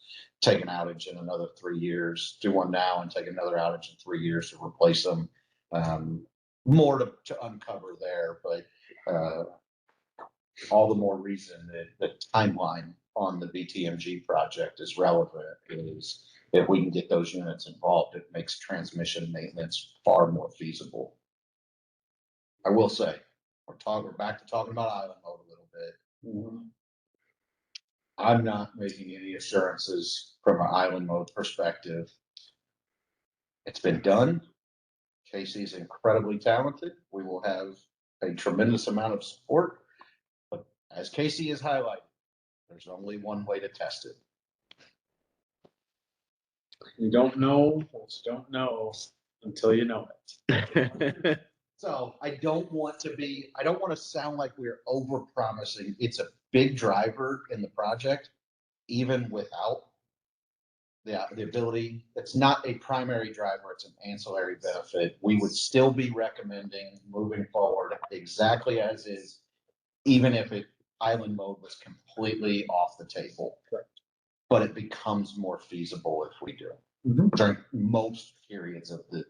take an outage in another 3 years, do one now and take another outage in 3 years to replace them. More to uncover there, but all the more reason that the timeline on the BTMG project is relevant. Is if we can get those units involved, it makes transmission maintenance far more feasible. I will say, we're back to talking about island mode a little bit. I'm not making any assurances from an island mode perspective. It's been done. Casey's incredibly talented. We will have a tremendous amount of support. But as Casey has highlighted, there's only one way to test it. You don't know until you know it. So I don't want to sound like we're over promising. It's a big driver in the project, even without the ability. It's not a primary driver, it's an ancillary benefit. We would still be recommending moving forward exactly as is, even if island mode was completely off the table. Correct. But it becomes more feasible if we do during most periods of the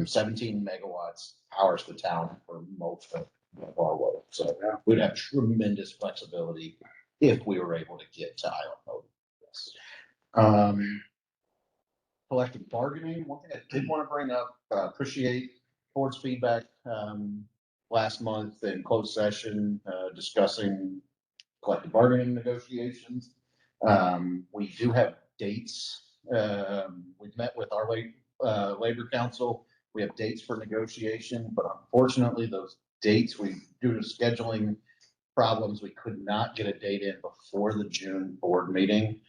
17 megawatts powers the town for most of our load. So we'd have tremendous flexibility if we were able to get to island mode. Yes. Collective bargaining. One thing I did want to bring up, appreciate board's feedback last month in closed session discussing collective bargaining negotiations. We do have dates. We've met with our labor council. We have dates for negotiation, but unfortunately those dates, due to scheduling problems, we could not get a date in before the June board meeting.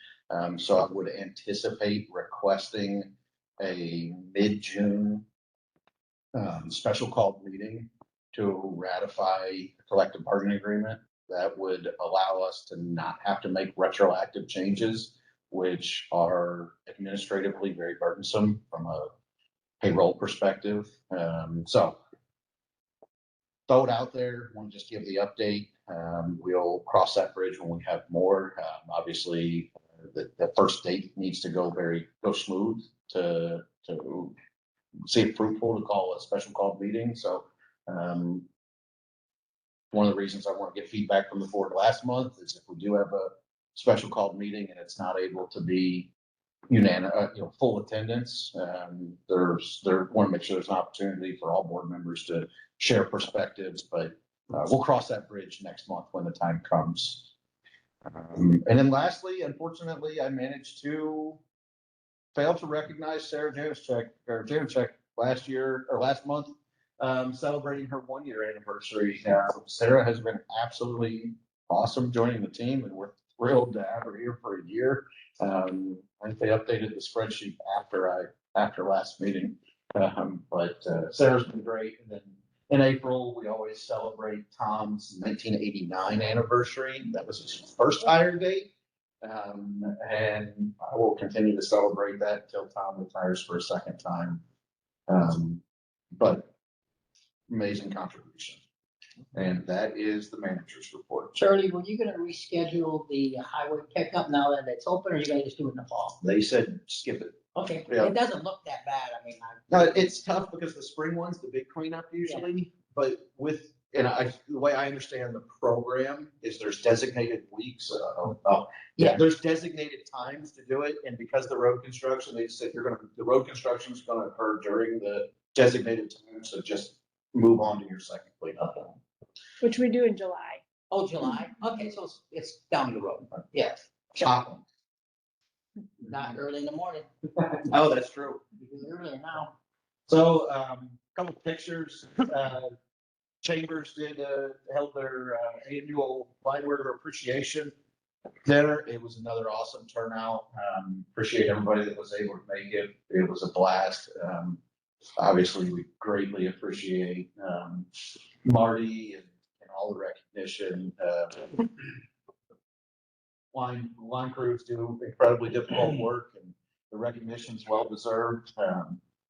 So I would anticipate requesting a mid-June special called meeting to ratify a collective bargaining agreement that would allow us to not have to make retroactive changes, which are administratively very burdensome from a payroll perspective. So throw it out there. Want to just give the update. We'll cross that bridge when we have more. Obviously, the first date needs to go smooth to see it fruitful to call a special called meeting. So one of the reasons I want to get feedback from the board last month is if we do have a special called meeting and it's not able to be unanimous, full attendance, want to make sure there's an opportunity for all board members to share perspectives, but we'll cross that bridge next month when the time comes. And then lastly, unfortunately, I managed to failed to recognize Sarah Janacek last year or last month, celebrating her 1 year anniversary. Sarah has been absolutely awesome joining the team, and we're thrilled to have her here for a year. I think they updated the spreadsheet after last meeting. But Sarah's been great. And then in April, we always celebrate Tom's 1989 anniversary. That was his first hire date. And I will continue to celebrate that until Tom retires for a second time. But amazing contribution. And that is the manager's report. Charlie, were you gonna reschedule the highway pickup now that it's open, or you gonna just do it in the fall? They said skip it. Okay, Yeah. it doesn't look that bad, I mean, No, it's tough because the spring one's the big cleanup usually, but the way I understand the program is there's designated weeks. There's designated times to do it, and because the road construction, they said the road construction is gonna occur during the designated time, so just move on to your second cleanup. Which we do in July. oh, July, okay, so it's down the road, yes, Chatham. not early in the morning, Oh, that's true. because earlier now. So, couple pictures, Chambers held their, annual line worker appreciation dinner. It was another awesome turnout. Appreciate everybody that was able to make it. It was a blast. Obviously, we greatly appreciate, Marty and all the recognition. Line crews do incredibly difficult work, and the recognition's well deserved.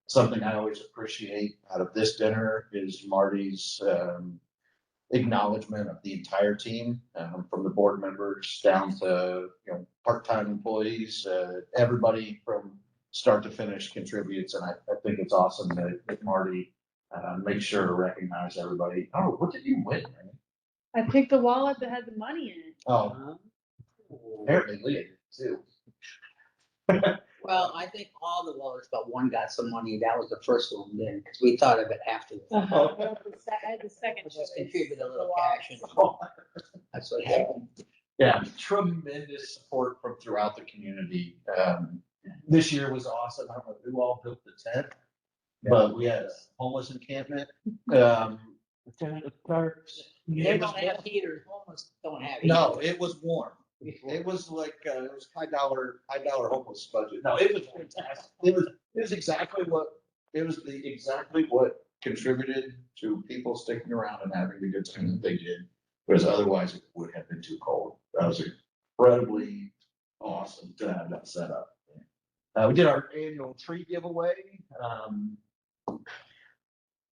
Something I always appreciate out of this dinner is Marty's acknowledgement of the entire team, from the board members down to, part-time employees. Everybody from start to finish contributes, and I think it's awesome that Marty makes sure to recognize everybody. Oh, what did you win, man? I picked the wallet that had the money in it. Oh, apparently Leah did too. Well, I think all the wallets but one got some money, that was the first one then, because we thought of it after. I had the second Just choice. contribute a little The cash, and that's what happened. Yeah, tremendous support from throughout the community. This year was awesome. I don't know who all built the tent, but we had a homeless encampment. Lieutenant Clark, They don't have heaters, homeless don't have heaters. No, it was warm. It was like, it was high dollar homeless budget. No, it was fantastic. It was exactly what contributed to people sticking around and having the good time that they did. Whereas otherwise it would have been too cold. That was incredibly awesome to have that set up. We did our annual tree giveaway.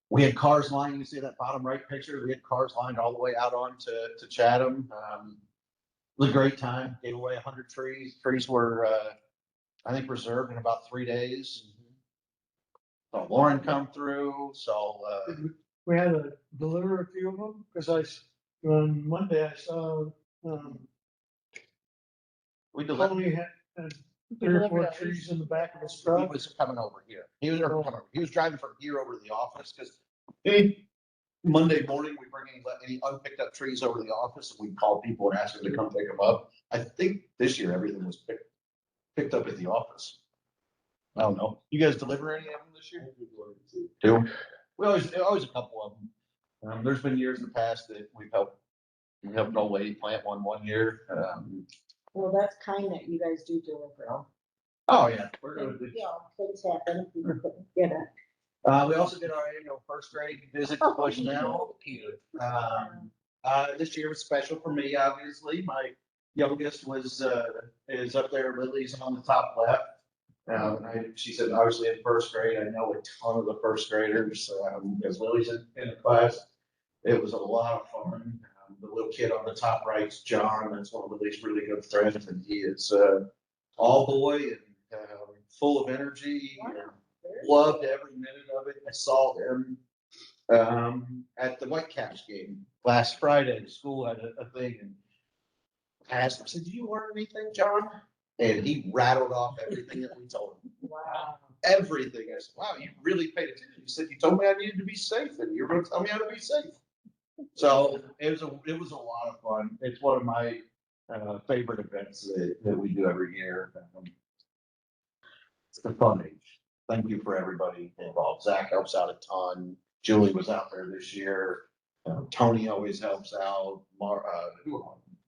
We had cars lined, you see that bottom right picture? We had cars lined all the way out on to Chatham. It was a great time. Gave away 100 trees. Trees were, I think, reserved in about 3 days. So Lauren come through, so, we had to deliver a few of them, because on Monday I saw, we delivered. Tony had 3 or 4 trees in the back of his He truck. was coming over here. He was driving from here over to the office, because Monday morning, we bring any unpicked up trees over to the office, and we call people and ask them to come pick them up. I think this year everything was picked up at the office. I don't know. You guys deliver any of them this year? Do? We always a couple of them. There's been years in the past that we helped an old lady plant one year. Well, that's kind that you guys do deliver. Oh, yeah. We're gonna do. Yeah, things happen, if you couldn't get it. We also did our annual first grade visit to Bushnell. This year was special for me, obviously. My youngest is up there. Lily's on the top left. She said, obviously in first grade, I know a ton of the first graders, because Lily's in the class. It was a lot of fun. The little kid on the top right's John. That's one of Lily's really good friends, and he is all boy and full of energy. And loved every minute of it. I saw him at the Whitecaps game last Friday. The school had a thing, and I asked him, I said, "Do you learn anything, John?" And he rattled off everything that we told him. Wow. Everything. I said, "Wow, you really paid attention." He said, "You told me I needed to be safe, and you're going to tell me how to be safe." So it was a lot of fun. It's one of my favorite events that we do every year. it's the fun age. Thank you for everybody involved. Zach helps out a ton. Julie was out there this year. Tony always helps out.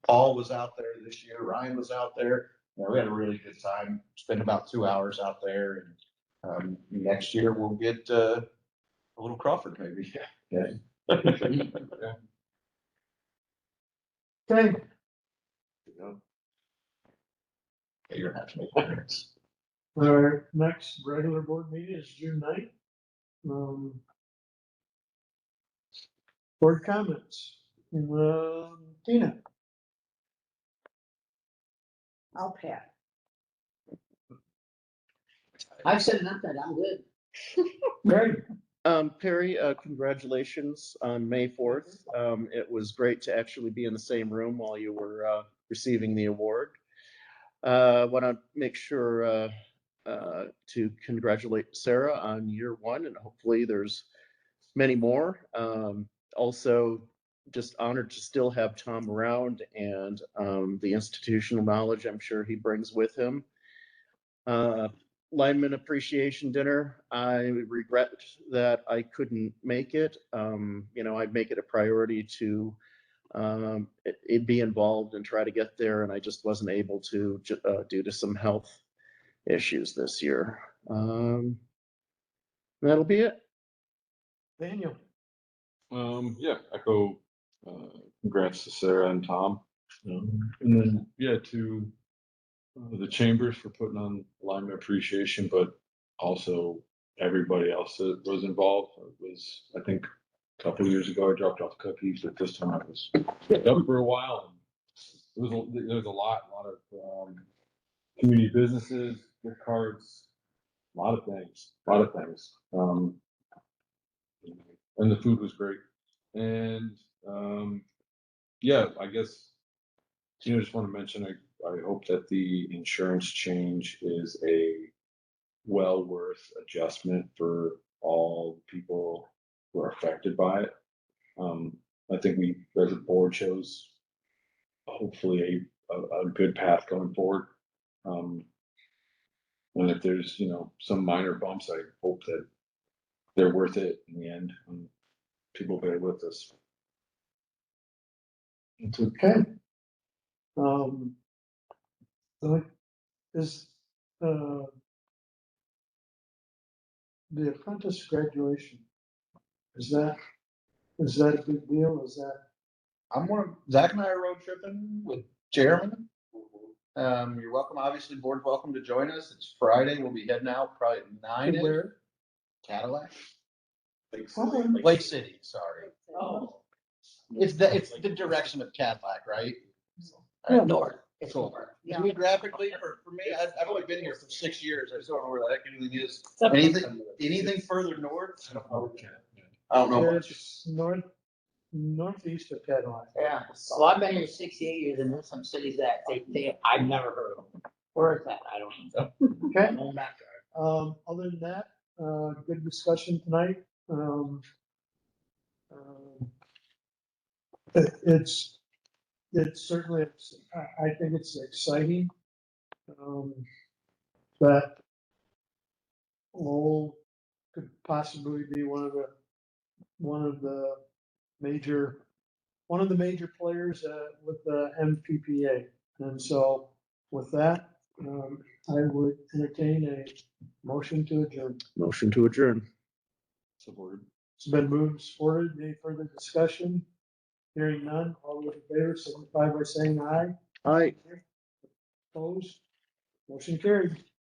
Paul was out there this year. Ryan was out there. We had a really good time. Spent about 2 hours out there. And next year we'll get a little Crawford maybe. Yeah. Okay, You're gonna have to make plans. our next regular board meeting is June 9th. Board comments. Tina, I'll pat. I've said enough that I'm good. Greg, Perry, congratulations on May 4th. It was great to actually be in the same room while you were receiving the award. Want to make sure to congratulate Sarah on year 1, and hopefully there's many more. Also, just honored to still have Tom around and the institutional knowledge I'm sure he brings with him. Lineman appreciation dinner. I regret that I couldn't make it. I'd make it a priority to be involved and try to get there, and I just wasn't able to due to some health issues this year. That'll be it. Daniel, Yeah, echo, congrats to Sarah and Tom. And then, yeah, to the chambers for putting on lineman appreciation, but also everybody else that was involved. It was, I think, a couple of years ago, I dropped off cookies, but this time I was up for a while. And there was a lot of community businesses, gift cards, a lot of things. And the food was great. And yeah, I guess, just want to mention, I hope that the insurance change is a well worth adjustment for all people who are affected by it. I think we, as a board, chose hopefully a good path going forward. And if there's, some minor bumps, I hope that they're worth it in the end. People bear with us. it's okay. Is the apprentice graduation, is that a big deal? Is that? Zach and I are road tripping with Chairman. You're welcome, obviously, board's welcome to join us. It's Friday. We'll be heading out probably at 9. Where? Cadillac. Oh, Lake City, sorry. Oh, It's the direction of Cadillac, right? north. It's Cool. north. Geographically, for me, I've only been here for 6 years. I just don't know where the heck anything is. Anything further north? I don't know much. it's northeast of Cadillac. Yeah, well, I've been here 68 years, and there's some cities that I've never heard of. Where is that? I don't know. Okay. My own backyard. Other than that, good discussion tonight. It's certainly, I think it's exciting. That Lowell could possibly be one of the major players with the MPPA. And so with that, I would entertain a motion to adjourn. Motion to adjourn. Supported. It's been moved and supported. Any further discussion? Hearing none, all those in favor signify by saying aye. Aye. Opposed? Motion carried.